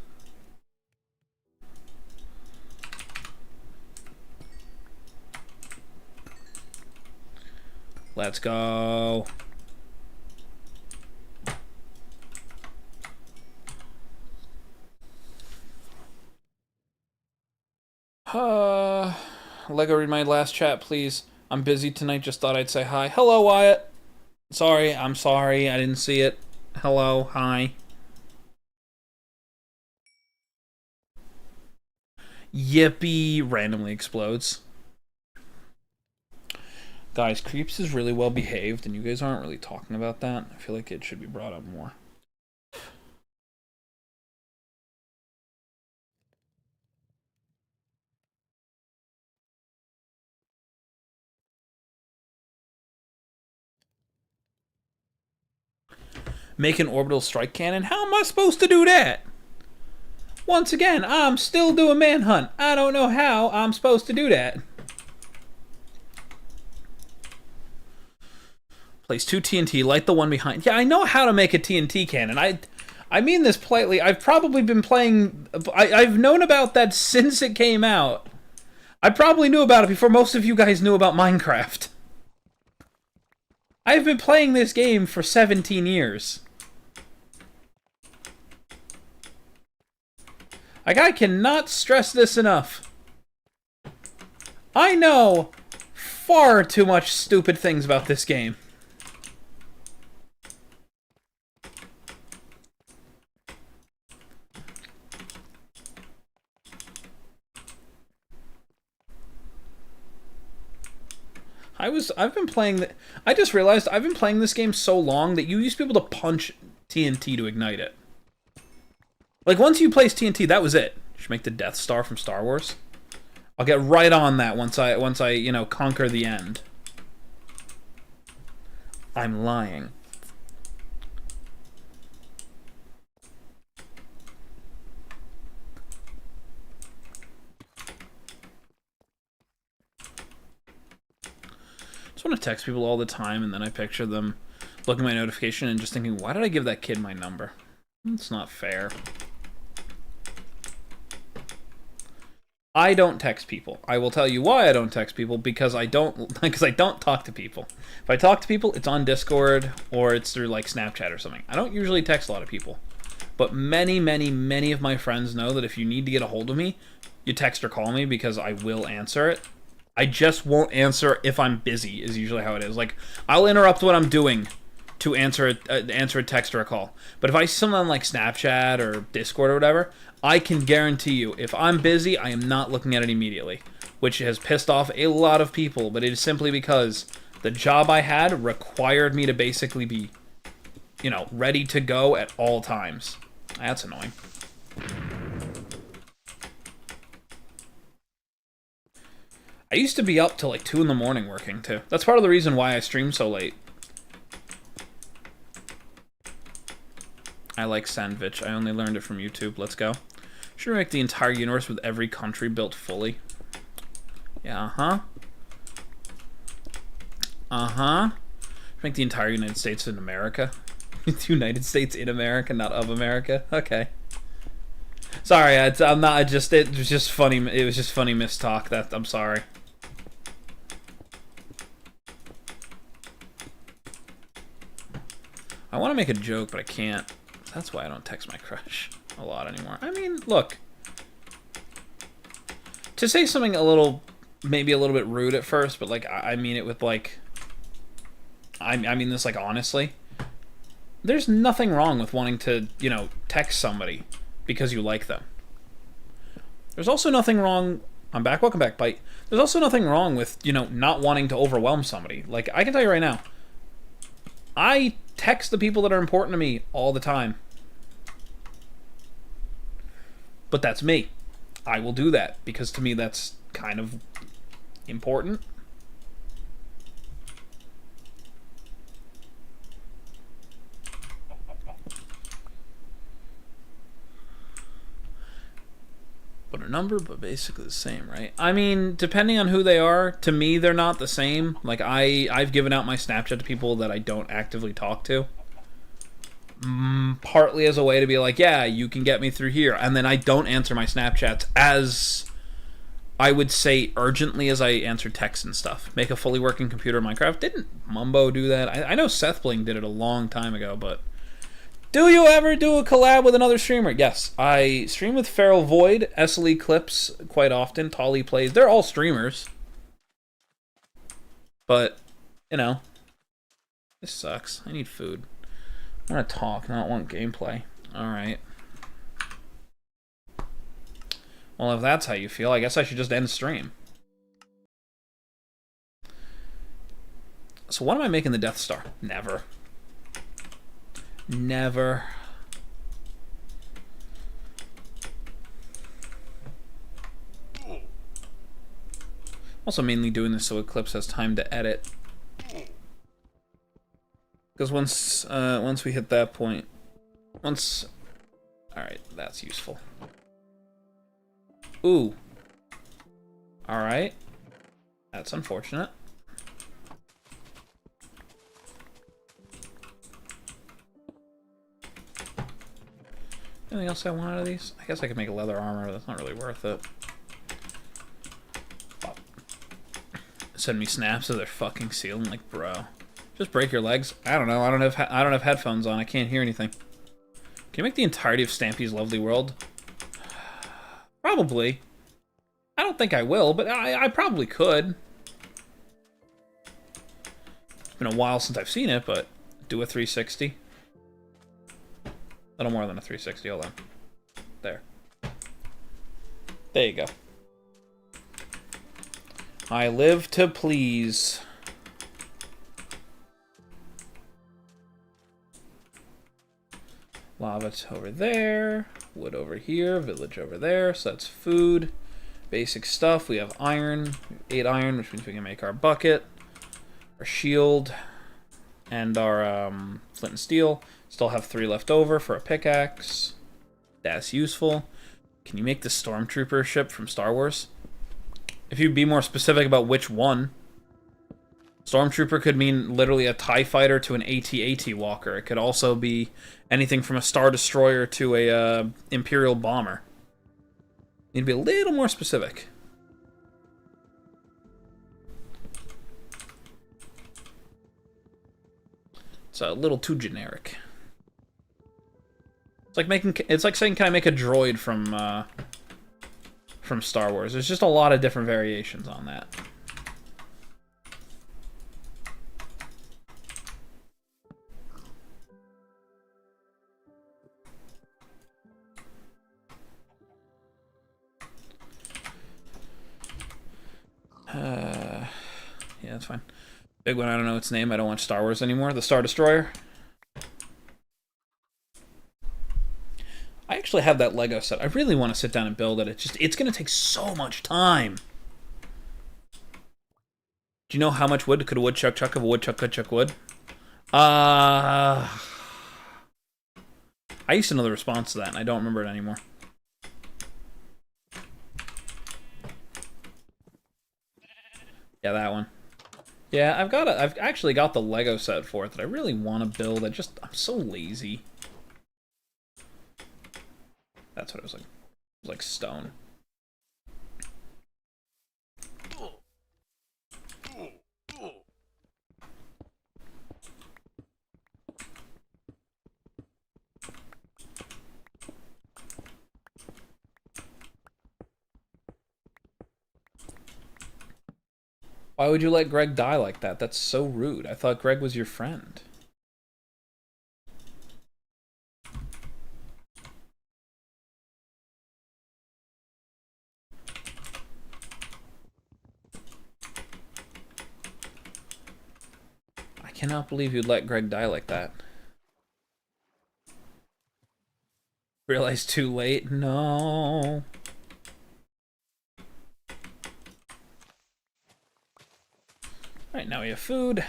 Let's go. Lego, read my last chat, please. I'm busy tonight, just thought I'd say hi. Hello, Wyatt. Sorry, I'm sorry, I didn't see it. Hello, hi. Yippee randomly explodes. Guys, Creeps is really well behaved, and you guys aren't really talking about that. I feel like it should be brought up more. Make an orbital strike cannon? How am I supposed to do that? Once again, I'm still doing Manhunt. I don't know how I'm supposed to do that. Place 2 TNT, light the one behind. Yeah, I know how to make a TNT cannon. I mean this politely. I've probably been playing... I've known about that since it came out. I probably knew about it before most of you guys knew about Minecraft. I've been playing this game for 17 years. Like, I cannot stress this enough. I know far too much stupid things about this game. I've been playing I just realized I've been playing this game so long that you used to be able to punch TNT to ignite it. Like, once you place TNT, that was it. You should make the Death Star from Star Wars. I'll get right on that once I, you know, conquer the end. I'm lying. I want to text people all the time, and then I picture them looking at my notification and just thinking, why did I give that kid my number? It's not fair. I don't text people. I will tell you why I don't text people, because I don't talk to people. If I talk to people, it's on Discord or it's through like Snapchat or something. I don't usually text a lot of people. But many, many, many of my friends know that if you need to get a hold of me, you text or call me, because I will answer it. I just won't answer if I'm busy, is usually how it is. Like, I'll interrupt what I'm doing to answer a text or a call. But if I see something on like Snapchat or Discord or whatever, I can guarantee you, if I'm busy, I am not looking at it immediately. Which has pissed off a lot of people, but it is simply because the job I had required me to basically be, you know, ready to go at all times. That's annoying. I used to be up till like 2 in the morning working, too. That's part of the reason why I stream so late. I like sandwich. I only learned it from YouTube. Let's go. Should we make the entire universe with every country built fully? Yeah, uh-huh. Uh-huh. Make the entire United States in America. The United States in America, not of America. Okay. Sorry, I'm not. It was just funny. It was just funny mistalk. I'm sorry. I want to make a joke, but I can't. That's why I don't text my crush a lot anymore. I mean, look. To say something maybe a little bit rude at first, but like I mean it with like. I mean this like honestly. There's nothing wrong with wanting to, you know, text somebody because you like them. There's also nothing wrong. I'm back. Welcome back, Bite. There's also nothing wrong with, you know, not wanting to overwhelm somebody. Like, I can tell you right now, I text the people that are important to me all the time. But that's me. I will do that because to me that's kind of important. But a number, but basically the same, right? I mean, depending on who they are, to me, they're not the same. Like, I've given out my Snapchat to people that I don't actively talk to. Partly as a way to be like, yeah, you can get me through here. And then I don't answer my Snapchats as, I would say, urgently as I answer texts and stuff. Make a fully working computer in Minecraft. Didn't Mumbo do that? I know Seth Bling did it a long time ago, but... Do you ever do a collab with another streamer? Yes, I stream with Feral Void, SLE Clips quite often, Tolly Plays. They're all streamers. But, you know, this sucks. I need food. I want to talk, not want gameplay. Alright. Well, if that's how you feel, I guess I should just end stream. So what am I making the Death Star? Never. Never. Also mainly doing this so Eclipse has time to edit. Because once we hit that point, once... Alright, that's useful. Ooh. Alright. That's unfortunate. Anything else I want out of these? I guess I could make a leather armor, but that's not really worth it. Oh. Send me snaps of their fucking ceiling, like, bro. Just break your legs. I don't know. I don't have headphones on. I can't hear anything. Can you make the entirety of Stampy's Lovely World? Probably. I don't think I will, but I probably could. It's been a while since I've seen it, but do a 360. A little more than a 360. Hold on. There. There you go. I live to please. Lava over there, wood over here, village over there, so that's food. Basic stuff, we have iron, 8 iron, which means we can make our bucket, our shield, and our flint and steel. Still have 3 left over for a pickaxe. That's useful. Can you make the Stormtrooper ship from Star Wars? If you'd be more specific about which one. Stormtrooper could mean literally a TIE fighter to an AT-AT walker. It could also be anything from a Star Destroyer to a Imperial bomber. Need to be a little more specific. It's a little too generic. It's like saying, can I make a droid from Star Wars? There's just a lot of different variations on that. Yeah, that's fine. Big one, I don't know its name. I don't watch Star Wars anymore. The Star Destroyer. I actually have that Lego set. I really want to sit down and build it. It's going to take so much time. Do you know how much wood could a woodchuck chuck if a woodchuck could chuck wood? I used to know the response to that, and I don't remember it anymore. Yeah, that one. Yeah, I've actually got the Lego set for it that I really want to build. I'm so lazy. That's what it was like. It was like stone. Why would you let Greg die like that? That's so rude. I thought Greg was your friend. I cannot believe you'd let Greg die like that. Realized too late? No. Alright, now we have food.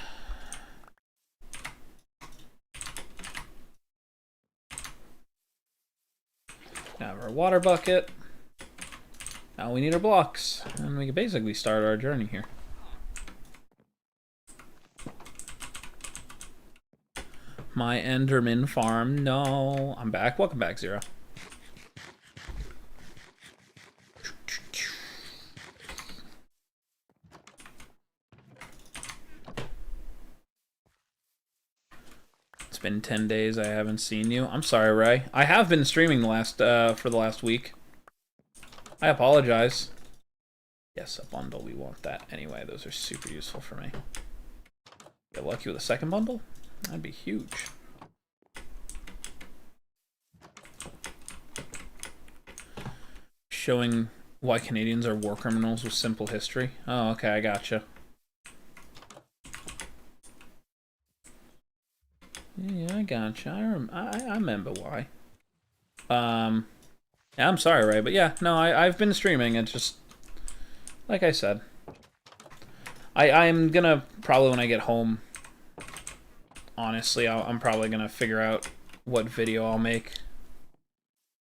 Now we have our water bucket. Now we need our blocks. And we can basically start our journey here. My Enderman farm. No. I'm back. Welcome back, Zero. It's been 10 days. I haven't seen you. I'm sorry, Ray. I have been streaming for the last week. I apologize. Yes, a bundle. We want that. Anyway, those are super useful for me. Get lucky with a second bundle? That'd be huge. Showing why Canadians are war criminals with simple history. Oh, okay, I gotcha. Yeah, I gotcha. I remember why. Yeah, I'm sorry, Ray, but yeah, no, I've been streaming. It's just, like I said, I'm gonna probably when I get home honestly. I'm probably gonna figure out what video I'll make.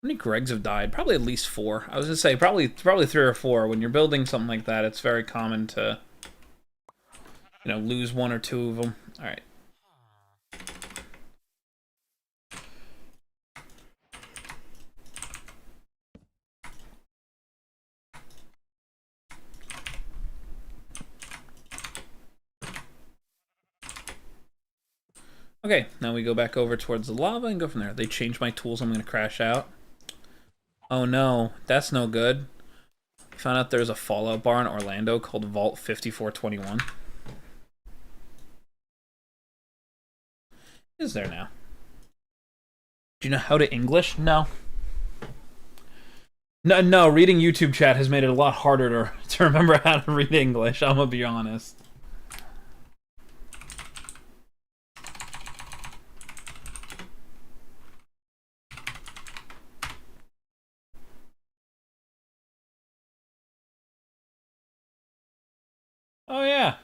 How many Gregs have died? Probably at least 4. I was gonna say probably 3 or 4. When you're building something like that, it's very common to, you know, lose 1 or 2 of them. All right. Okay, now we go back over towards the lava and go from there. They changed my tools. I'm gonna crash out. Oh no, that's no good. Found out there's a Fallout bar in Orlando called Vault 5421. Is there now? Do you know how to English? No. No, reading YouTube chat has made it a lot harder to remember how to read English, I'm gonna be honest. Oh, yeah.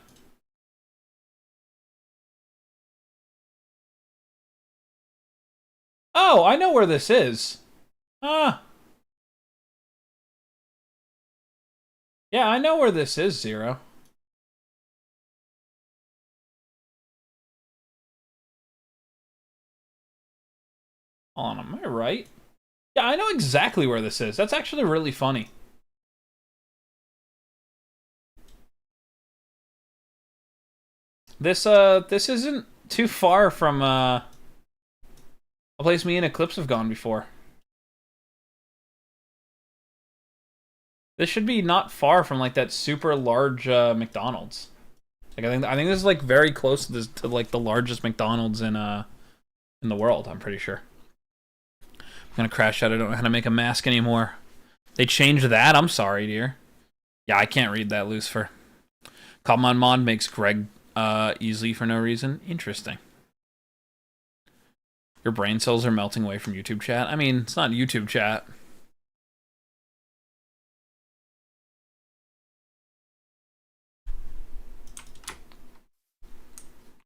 Oh, I know where this is. Ah. Yeah, I know where this is, Zero. Hold on, am I right? Yeah, I know exactly where this is. That's actually really funny. This isn't too far from, a place me and Eclipse have gone before. This should be not far from, like, that super large, McDonald's. Like, I think this is, like, very close to this, to, like, the largest McDonald's in the world, I'm pretty sure. I'm gonna crash out. I don't know how to make a mask anymore. They changed that? I'm sorry, dear. Yeah, I can't read that, Lucifer. Common Mod makes Greg easily for no reason. Interesting. Your brain cells are melting away from YouTube chat. I mean, it's not YouTube chat.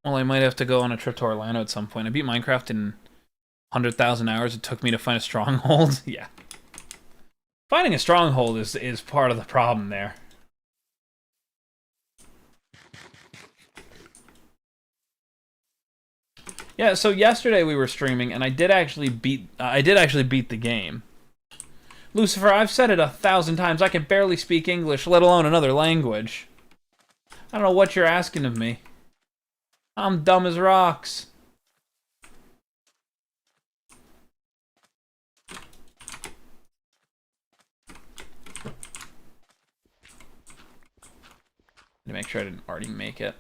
Well, I might have to go on a trip to Orlando at some point. I beat Minecraft in 100,000 hours. It took me to find a stronghold. Yeah. Finding a stronghold is part of the problem there. Yeah, so yesterday we were streaming, and I did actually beat the game. Lucifer, I've said it 1,000 times. I can barely speak English, let alone another language. I don't know what you're asking of me. I'm dumb as rocks. To make sure I didn't already make it.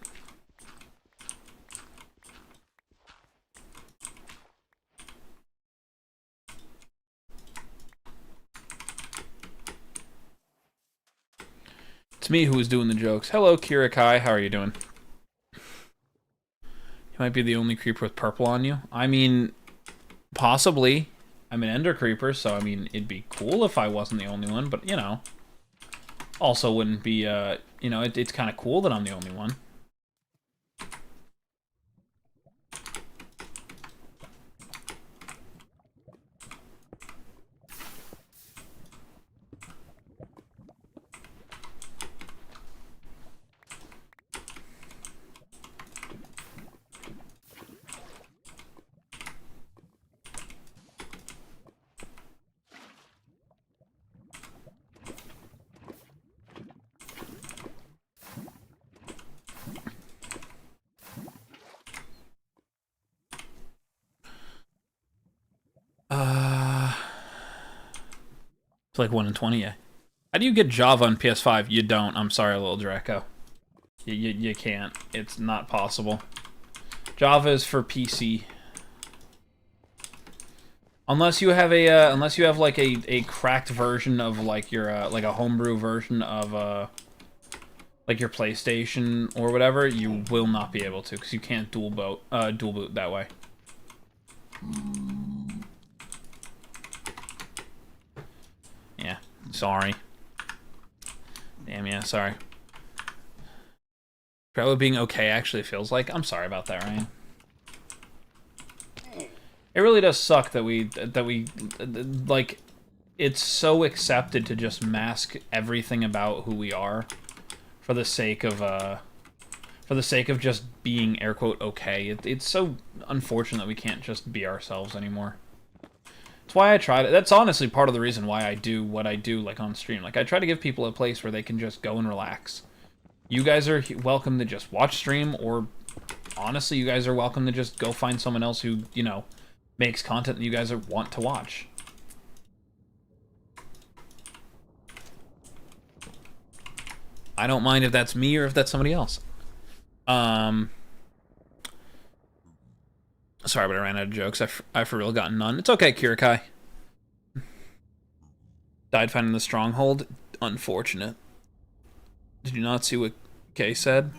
It's me who was doing the jokes. Hello, Kirakai. How are you doing? You might be the only creeper with purple on you. I mean, possibly. I'm an ender creeper, so I mean, it'd be cool if I wasn't the only one, but you know. Also wouldn't be, you know, it's kind of cool that I'm the only one. It's like 1 in 20, yeah. How do you get Java on PS5? You don't. I'm sorry, little Draco. You can't. It's not possible. Java is for PC. Unless you have like a cracked version of like your like a homebrew version of like your PlayStation or whatever, you will not be able to because you can't dual boot that way. Yeah, sorry. Damn, yeah, sorry. Probably being okay actually feels like. I'm sorry about that, Ryan. It really does suck that we like, it's so accepted to just mask everything about who we are for the sake of just being air quote okay. It's so unfortunate that we can't just be ourselves anymore. That's why I try to. That's honestly part of the reason why I do what I do, like on stream. Like I try to give people a place where they can just go and relax. You guys are welcome to just watch stream, or honestly, you guys are welcome to just go find someone else who, you know, makes content that you guys want to watch. I don't mind if that's me or if that's somebody else. Sorry, but I ran out of jokes. I for real got none. It's okay, Kirikai. Died finding the stronghold. Unfortunate. Did you not see what Kay said?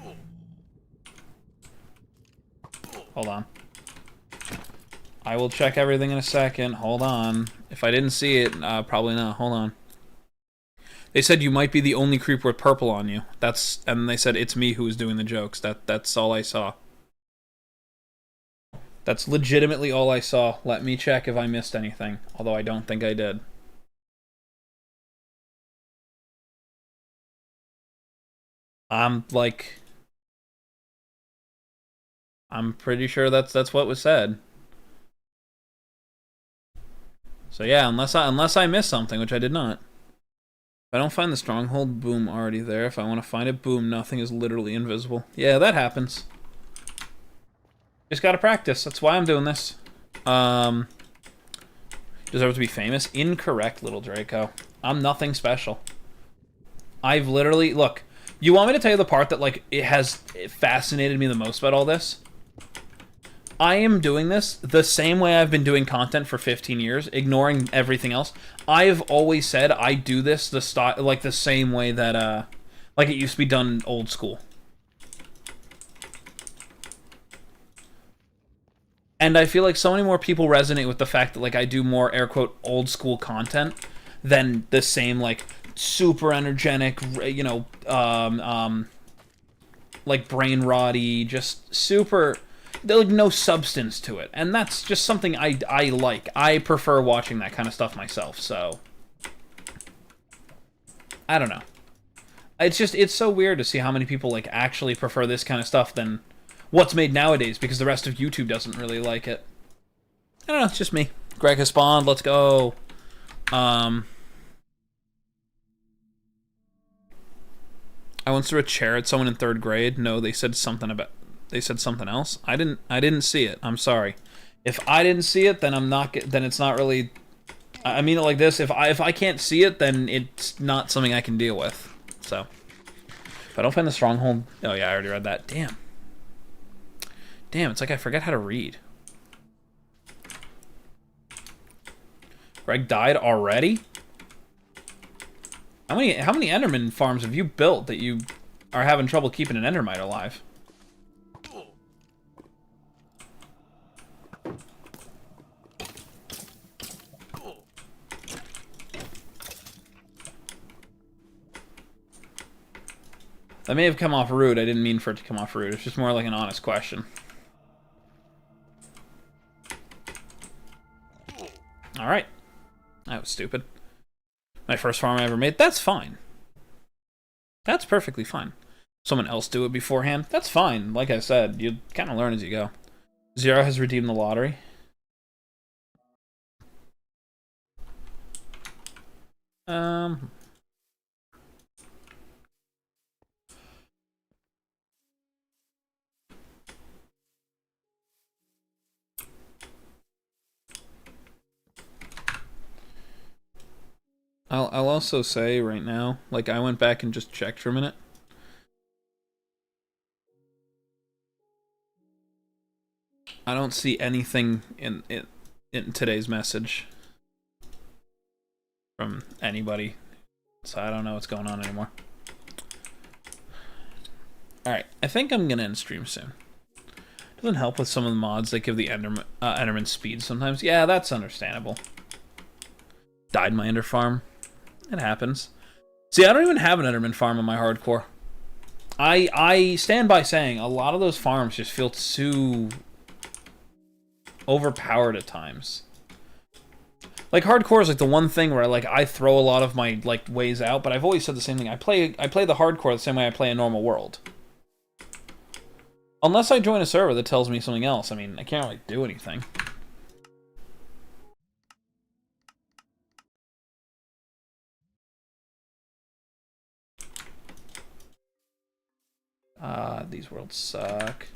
Hold on. I will check everything in a second. Hold on. If I didn't see it, probably not. Hold on. They said you might be the only creeper with purple on you. And they said it's me who was doing the jokes. That's all I saw. That's legitimately all I saw. Let me check if I missed anything. Although I don't think I did. I'm pretty sure that's what was said. So yeah, unless I missed something, which I did not. If I don't find the stronghold, boom, already there. If I want to find it, boom, nothing is literally invisible. Yeah, that happens. Just gotta practice. That's why I'm doing this. Deserve to be famous? Incorrect, little Draco. I'm nothing special. I've literally... Look, you want me to tell you the part that, like, it fascinated me the most about all this? I am doing this the same way I've been doing content for 15 years, ignoring everything else. I've always said I do this the same way that, like it used to be done old school. And I feel like so many more people resonate with the fact that, like, I do more, air quote, old school content than the same, like, super energetic, you know, like, brain rotty, just super... There's, like, no substance to it. And that's just something I like. I prefer watching that kind of stuff myself, so... I don't know. It's so weird to see how many people, like, actually prefer this kind of stuff than what's made nowadays, because the rest of YouTube doesn't really like it. I don't know, it's just me. Greg has spawned, let's go. I once threw a chair at someone in 3rd grade. No, they said something else. I didn't see it. I'm sorry. If I didn't see it, then then it's not really... I mean it like this. If I can't see it, then it's not something I can deal with. So, if I don't find the stronghold... Oh yeah, I already read that. Damn. Damn, it's like I forget how to read. Greg died already? How many Enderman farms have you built that you are having trouble keeping an Endermite alive? That may have come off rude. I didn't mean for it to come off rude. It's just more like an honest question. Alright. That was stupid. My first farm I ever made. That's fine. That's perfectly fine. Someone else do it beforehand. That's fine. Like I said, you kind of learn as you go. Zero has redeemed the lottery. I'll also say right now, like, I went back and just checked for a minute. I don't see anything in today's message from anybody, so I don't know what's going on anymore. Alright, I think I'm gonna end stream soon. Doesn't help with some of the mods that give the Enderman speed sometimes. Yeah, that's understandable. Died my Ender farm. It happens. See, I don't even have an Enderman farm on my hardcore. I stand by saying a lot of those farms just feel too overpowered at times. Like, hardcore is like the one thing where like I throw a lot of my like ways out, but I've always said the same thing. I play the hardcore the same way I play a normal world. Unless I join a server that tells me something else. I mean, I can't really do anything. These worlds suck.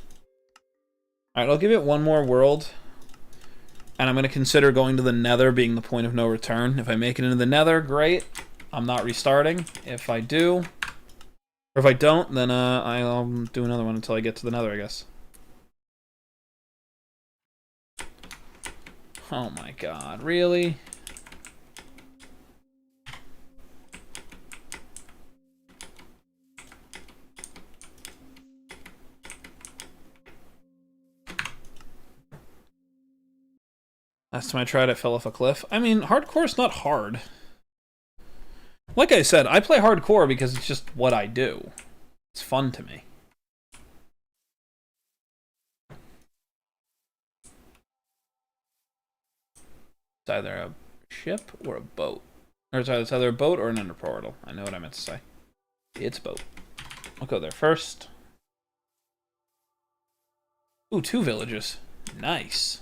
Alright, I'll give it one more world. And I'm going to consider going to the Nether being the point of no return. If I make it into the Nether, great. I'm not restarting. If I do, or if I don't, then I'll do another one until I get to the Nether, I guess. Oh my god, really? Last time I tried, I fell off a cliff. I mean, hardcore's not hard. Like I said, I play hardcore because it's just what I do. It's fun to me. It's either a ship or a boat. Or it's either a boat or an ender portal. I know what I meant to say. It's a boat. I'll go there first. Ooh, 2 villages. Nice.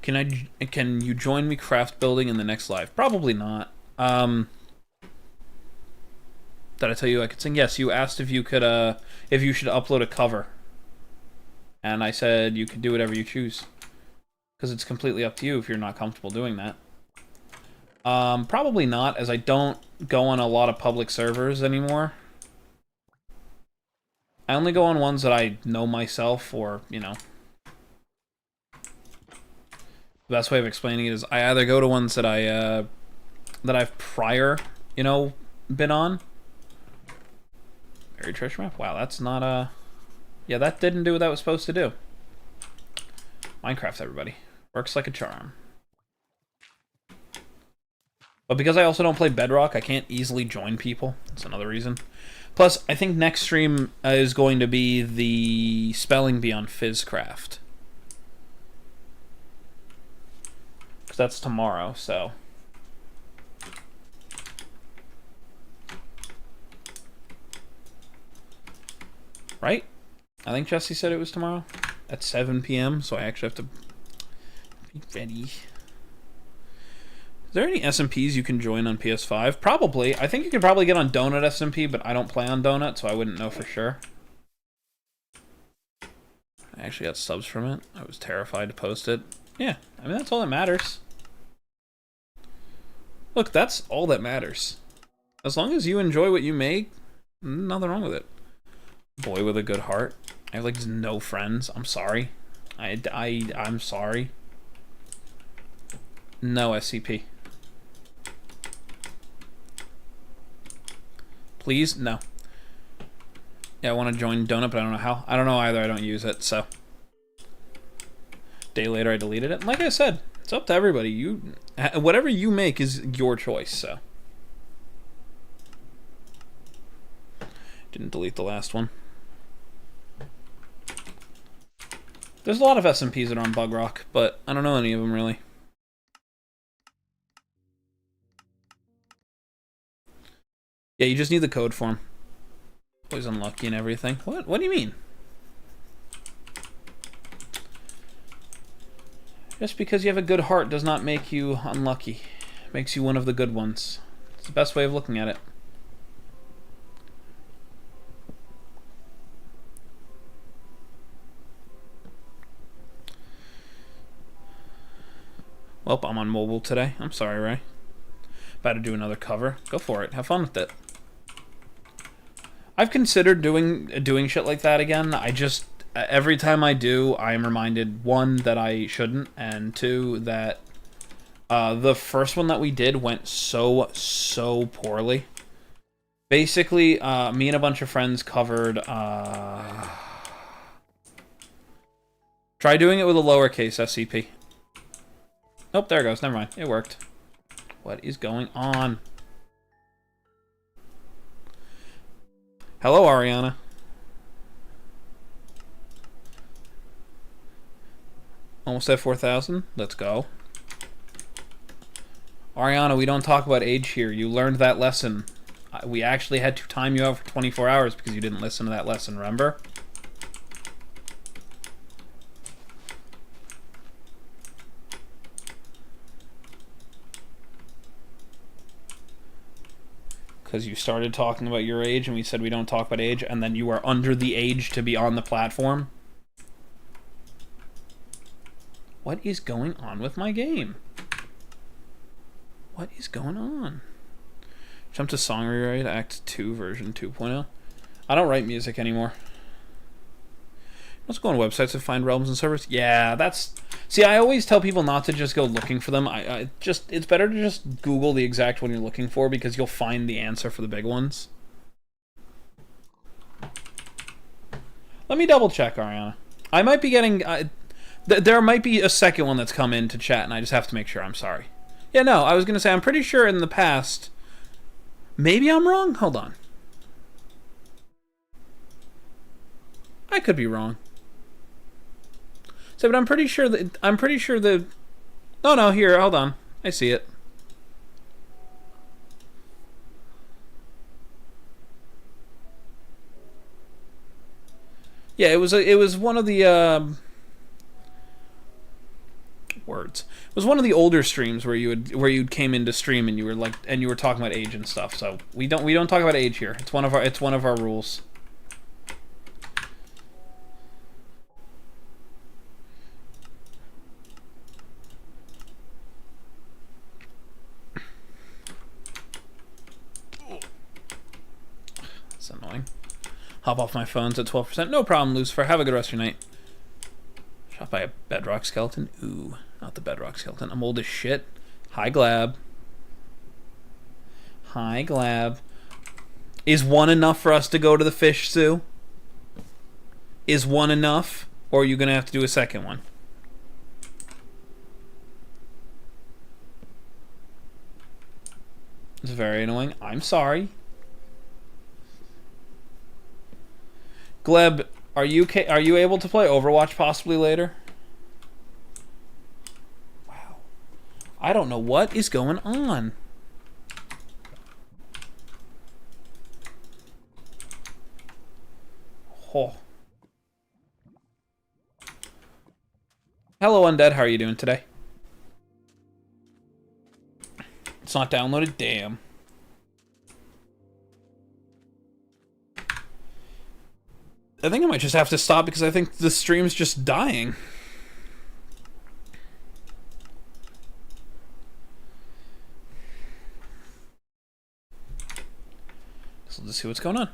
Can you join me craft building in the next live? Probably not. Did I tell you I could sing? Yes, you asked if you could if you should upload a cover. And I said you could do whatever you choose. Because it's completely up to you if you're not comfortable doing that. Probably not, as I don't go on a lot of public servers anymore. I only go on ones that I know myself, or, you know. The best way of explaining it is I either go to ones that I've prior, you know, been on. Buried treasure map? Wow, that's not yeah, that didn't do what that was supposed to do. Minecraft, everybody. Works like a charm. But because I also don't play Bedrock, I can't easily join people. That's another reason. Plus, I think next stream is going to be the Spelling Bee on Fizzcraft. Because that's tomorrow, so... Right? I think Jesse said it was tomorrow at 7 p.m., so I actually have to be ready. Is there any SMPs you can join on PS5? Probably. I think you could probably get on Donut SMP, but I don't play on Donut, so I wouldn't know for sure. I actually got subs from it. I was terrified to post it. Yeah, I mean, that's all that matters. Look, that's all that matters. As long as you enjoy what you make, nothing wrong with it. Boy with a good heart. I have, like, no friends. I'm sorry. I'm sorry. No SCP. Please? No. Yeah, I want to join Donut, but I don't know how. I don't know either. I don't use it, so. Day later, I deleted it. And like I said, it's up to everybody. Whatever you make is your choice, so. Didn't delete the last one. There's a lot of SMPs that are on Bug Rock, but I don't know any of them really. Yeah, you just need the code form. Always unlucky and everything. What? What do you mean? Just because you have a good heart does not make you unlucky. It makes you one of the good ones. It's the best way of looking at it. Well, I'm on mobile today. I'm sorry, Ray. About to do another cover. Go for it. Have fun with it. I've considered doing shit like that again. I just, every time I do, I am reminded, one, that I shouldn't, and two, that the first one that we did went so poorly. Basically, me and a bunch of friends covered, try doing it with a lowercase SCP. Nope, there it goes. Never mind. It worked. What is going on? Hello, Ariana. Almost at 4,000. Let's go. Ariana, we don't talk about age here. You learned that lesson. We actually had to time you out for 24 hours because you didn't listen to that lesson, remember? Because you started talking about your age and we said we don't talk about age, and then you are under the age to be on the platform. What is going on with my game? What is going on? Jump to song rewrite, Act 2, version 2.0. I don't write music anymore. Let's go on websites to find realms and servers. Yeah, that's... See, I always tell people not to just go looking for them. It's better to just Google the exact one you're looking for because you'll find the answer for the big ones. Let me double check, Ariana. I might be getting... there might be a second one that's come into chat, and I just have to make sure. I'm sorry. Yeah, no, I was going to say, I'm pretty sure in the past... Maybe I'm wrong? Hold on. I could be wrong. So, but I'm pretty sure that... Oh, no, here, hold on. I see it. Yeah, it was one of the words. It was one of the older streams where you came into stream and you were talking about age and stuff. So we don't talk about age here. It's one of our rules. That's annoying. Hop off my phone's at 12%. No problem, Lucifer. Have a good rest of your night. Shot by a bedrock skeleton. Ooh, not the bedrock skeleton. I'm old as shit. Hi, Glab. Hi, Glab. Is one enough for us to go to the fish zoo? Is one enough? Or are you going to have to do a second one? It's very annoying. I'm sorry. Gleb, are you able to play Overwatch possibly later? Wow. I don't know what is going on. Oh. Hello, Undead. How are you doing today? It's not downloaded? Damn. I think I might just have to stop because I think the stream's just dying. So let's see what's going on.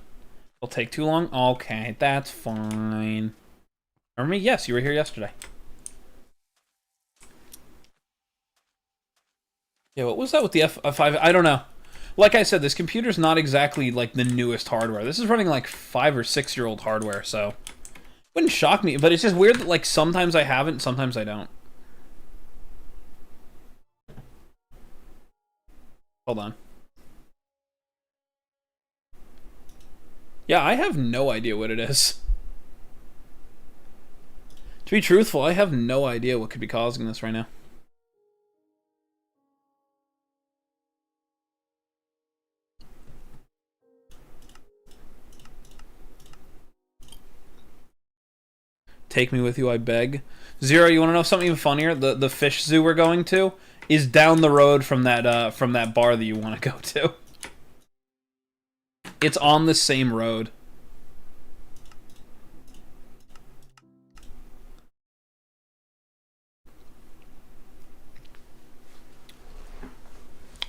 It'll take too long? Okay, that's fine. Remember me? Yes, you were here yesterday. Yeah, what was that with the F5? I don't know. Like I said, this computer's not exactly like the newest hardware. This is running like 5 or 6 year old hardware, so wouldn't shock me. But it's just weird that like sometimes I have it and sometimes I don't. Hold on. Yeah, I have no idea what it is. To be truthful, I have no idea what could be causing this right now. Take me with you, I beg. Zero, you want to know something even funnier? The fish zoo we're going to is down the road from that bar that you want to go to. It's on the same road.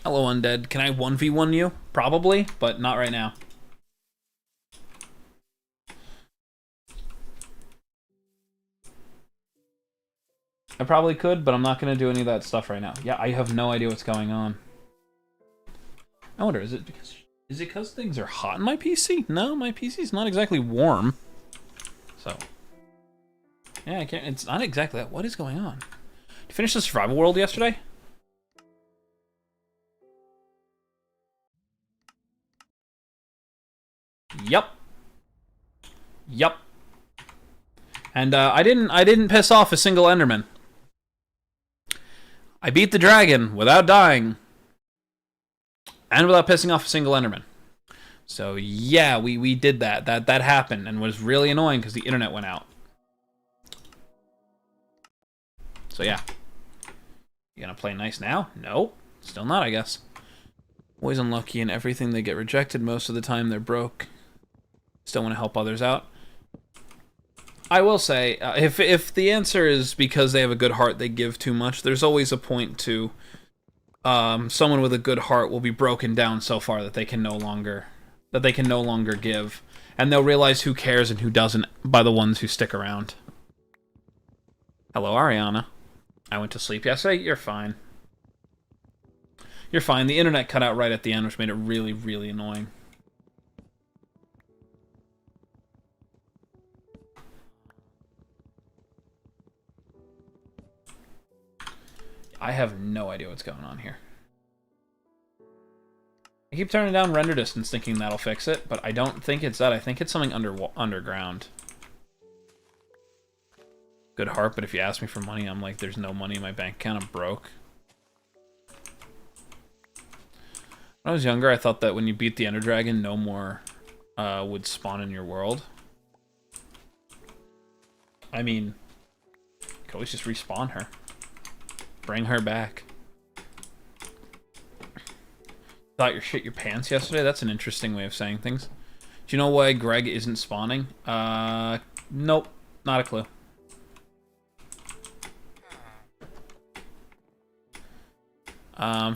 Hello, Undead. Can I 1v1 you? Probably, but not right now. I probably could, but I'm not going to do any of that stuff right now. Yeah, I have no idea what's going on. I wonder, is it because things are hot in my PC? No, my PC's not exactly warm. So, yeah, I can't. It's not exactly that. What is going on? Did you finish the survival world yesterday? Yep. Yup. And I didn't piss off a single Enderman. I beat the dragon without dying. And without pissing off a single Enderman. So yeah, we did that. That happened and was really annoying because the internet went out. So yeah. You gonna play nice now? No. Still not, I guess. Always unlucky in everything. They get rejected most of the time. They're broke. Still want to help others out. I will say, if the answer is because they have a good heart, they give too much, there's always a point to someone with a good heart will be broken down so far that they can no longer give, and they'll realize who cares and who doesn't by the ones who stick around. Hello, Ariana. I went to sleep yesterday. You're fine. You're fine. The internet cut out right at the end, which made it really, really annoying. I have no idea what's going on here. I keep turning down render distance thinking that'll fix it, but I don't think it's that. I think it's something underground. Good heart, but if you ask me for money, I'm like, there's no money in my bank account. I'm broke. When I was younger, I thought that when you beat the Ender Dragon, no more would spawn in your world. I mean, you could always just respawn her. Bring her back. Thought you shit your pants yesterday? That's an interesting way of saying things. Do you know why Greg isn't spawning? Nope. Not a clue.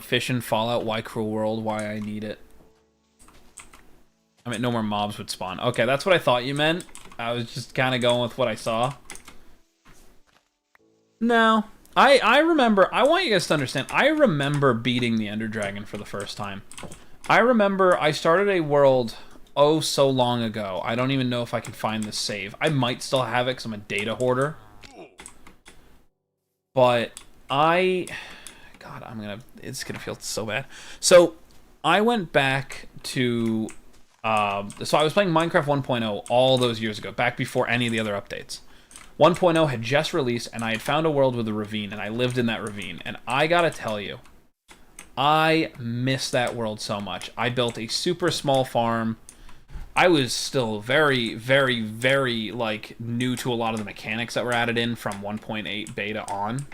Fish and Fallout, why Cruel World, why I need it. I mean, no more mobs would spawn. Okay, that's what I thought you meant. I was just kind of going with what I saw. No. I remember, I want you guys to understand, I remember beating the Ender Dragon for the first time. I remember I started a world, oh, so long ago. I don't even know if I can find this save. I might still have it because I'm a data hoarder. But God, it's gonna feel so bad. So, I went back to, so I was playing Minecraft 1.0 all those years ago, back before any of the other updates. 1.0 had just released, and I had found a world with a ravine, and I lived in that ravine. And I gotta tell you, I miss that world so much. I built a super small farm. I was still very, very, very, like, new to a lot of the mechanics that were added in from 1.8 beta on.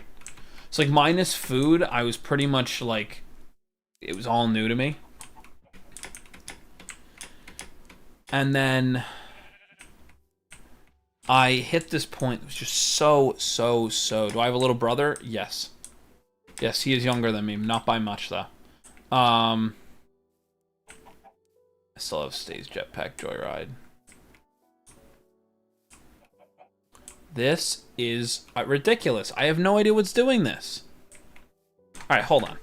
So, like, minus food, I was pretty much, like, it was all new to me. And then I hit this point. It was just so. Do I have a little brother? Yes. Yes, he is younger than me. Not by much, though. I still have Stays Jetpack Joyride. This is ridiculous. I have no idea what's doing this. Alright, hold on.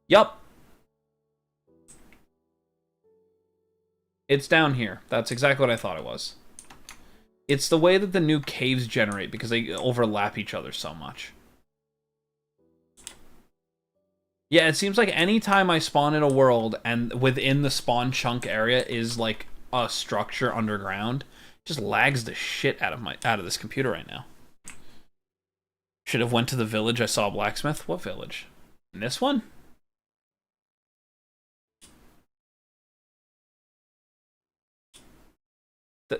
Yup. It's down here. That's exactly what I thought it was. It's the way that the new caves generate because they overlap each other so much. Yeah, it seems like any time I spawn in a world and within the spawn chunk area is like a structure underground, it just lags the shit out of this computer right now. Should have went to the village. I saw a blacksmith. What village? In this one?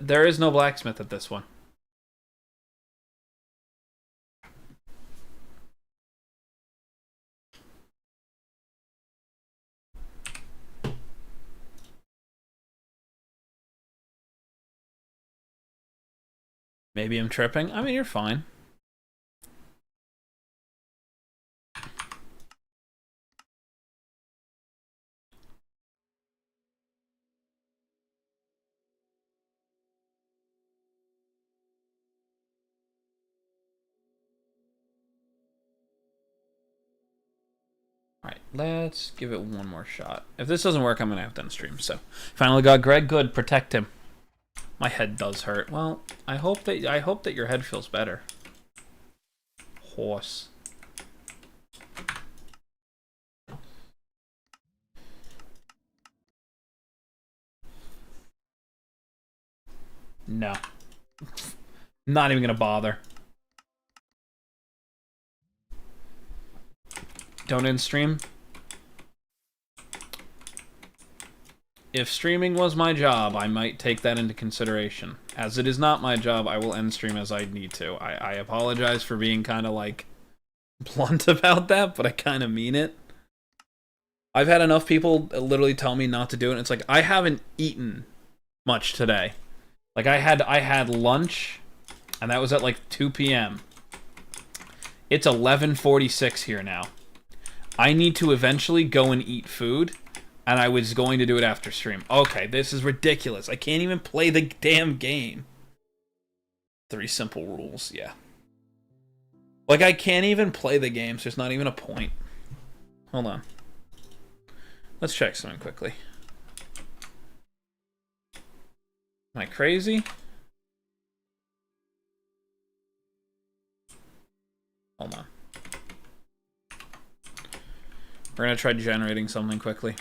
There is no blacksmith at this one. Maybe I'm tripping. I mean, you're fine. Alright, let's give it one more shot. If this doesn't work, I'm going to have to end stream. So, finally got Greg. Good. Protect him. My head does hurt. Well, I hope that your head feels better. Horse. No. Not even gonna bother. Don't end stream. If streaming was my job, I might take that into consideration. As it is not my job, I will end stream as I need to. I apologize for being kind of, like, blunt about that, but I kind of mean it. I've had enough people literally tell me not to do it, and it's like, I haven't eaten much today. Like, I had lunch, and that was at, like, 2 p.m. It's 11:46 here now. I need to eventually go and eat food, and I was going to do it after stream. Okay, this is ridiculous. I can't even play the damn game. 3 simple rules, yeah. Like, I can't even play the game, so there's not even a point. Hold on. Let's check something quickly. Am I crazy? Hold on. We're gonna try generating something quickly.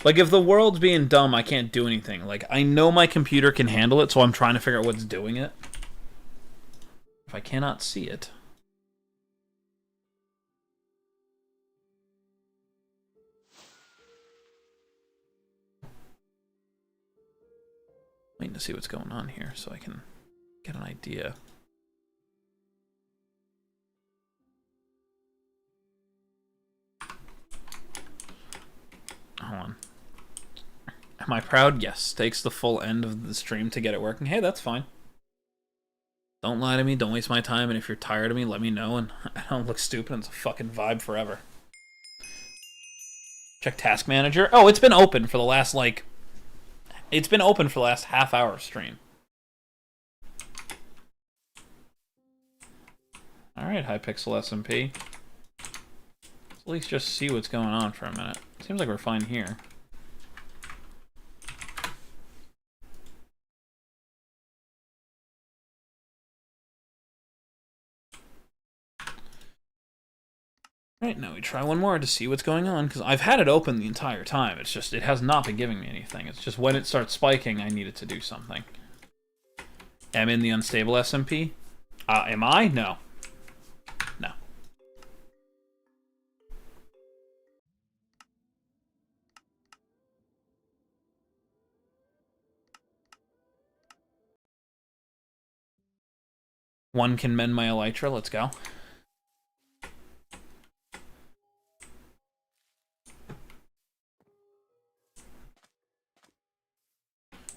Like, if the world's being dumb, I can't do anything. Like, I know my computer can handle it, so I'm trying to figure out what's doing it. If I cannot see it... waiting to see what's going on here so I can get an idea. Hold on. Am I proud? Yes. Takes the full end of the stream to get it working. Hey, that's fine. Don't lie to me. Don't waste my time. And if you're tired of me, let me know. And I don't look stupid. It's a fucking vibe forever. Check Task Manager. Oh, it's been open for the last, like... it's been open for the last half hour of stream. Alright, Hypixel SMP. Let's at least just see what's going on for a minute. Seems like we're fine here. Alright, now we try one more to see what's going on, because I've had it open the entire time. It's just, it has not been giving me anything. It's just when it starts spiking, I need it to do something. Am in the unstable SMP? Am I? No. No. One can mend my elytra. Let's go.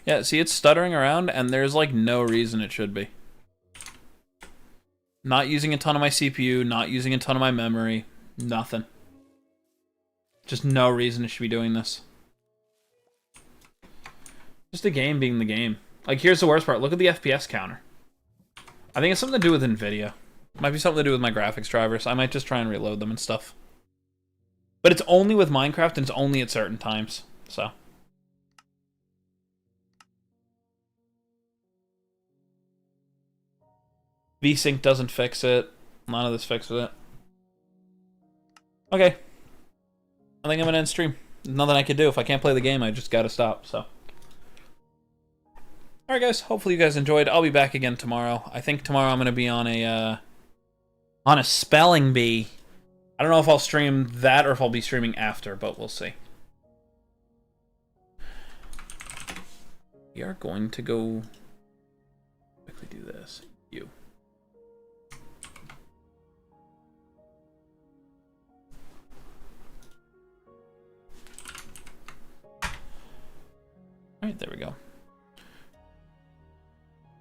Yeah, see, it's stuttering around, and there's, like, no reason it should be. Not using a ton of my CPU, not using a ton of my memory, nothing. Just no reason it should be doing this. Just the game being the game. Like, here's the worst part. Look at the FPS counter. I think it's something to do with NVIDIA. Might be something to do with my graphics drivers. I might just try and reload them and stuff. But it's only with Minecraft, and it's only at certain times, so... VSync doesn't fix it. None of this fixes it. Okay. I think I'm gonna end stream. There's nothing I can do. If I can't play the game, I just gotta stop, so. Alright guys, hopefully you guys enjoyed. I'll be back again tomorrow. I think tomorrow I'm gonna be on a spelling bee. I don't know if I'll stream that or if I'll be streaming after, but we'll see. We are going to go quickly do this. You. Alright, there we go.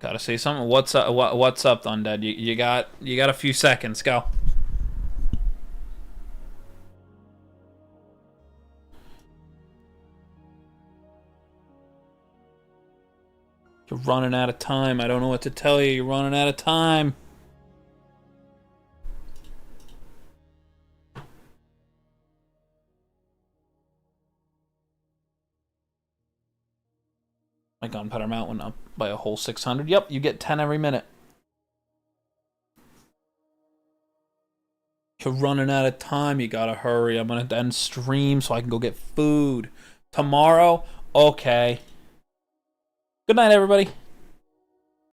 Gotta say something. What's up? What's up, Undead? You got a few seconds. Go. You're running out of time. I don't know what to tell you. You're running out of time. My gunpowder amount went up by a whole 600. Yep, you get 10 every minute. You're running out of time. You gotta hurry. I'm gonna end stream so I can go get food. Tomorrow? Okay. Good night, everybody.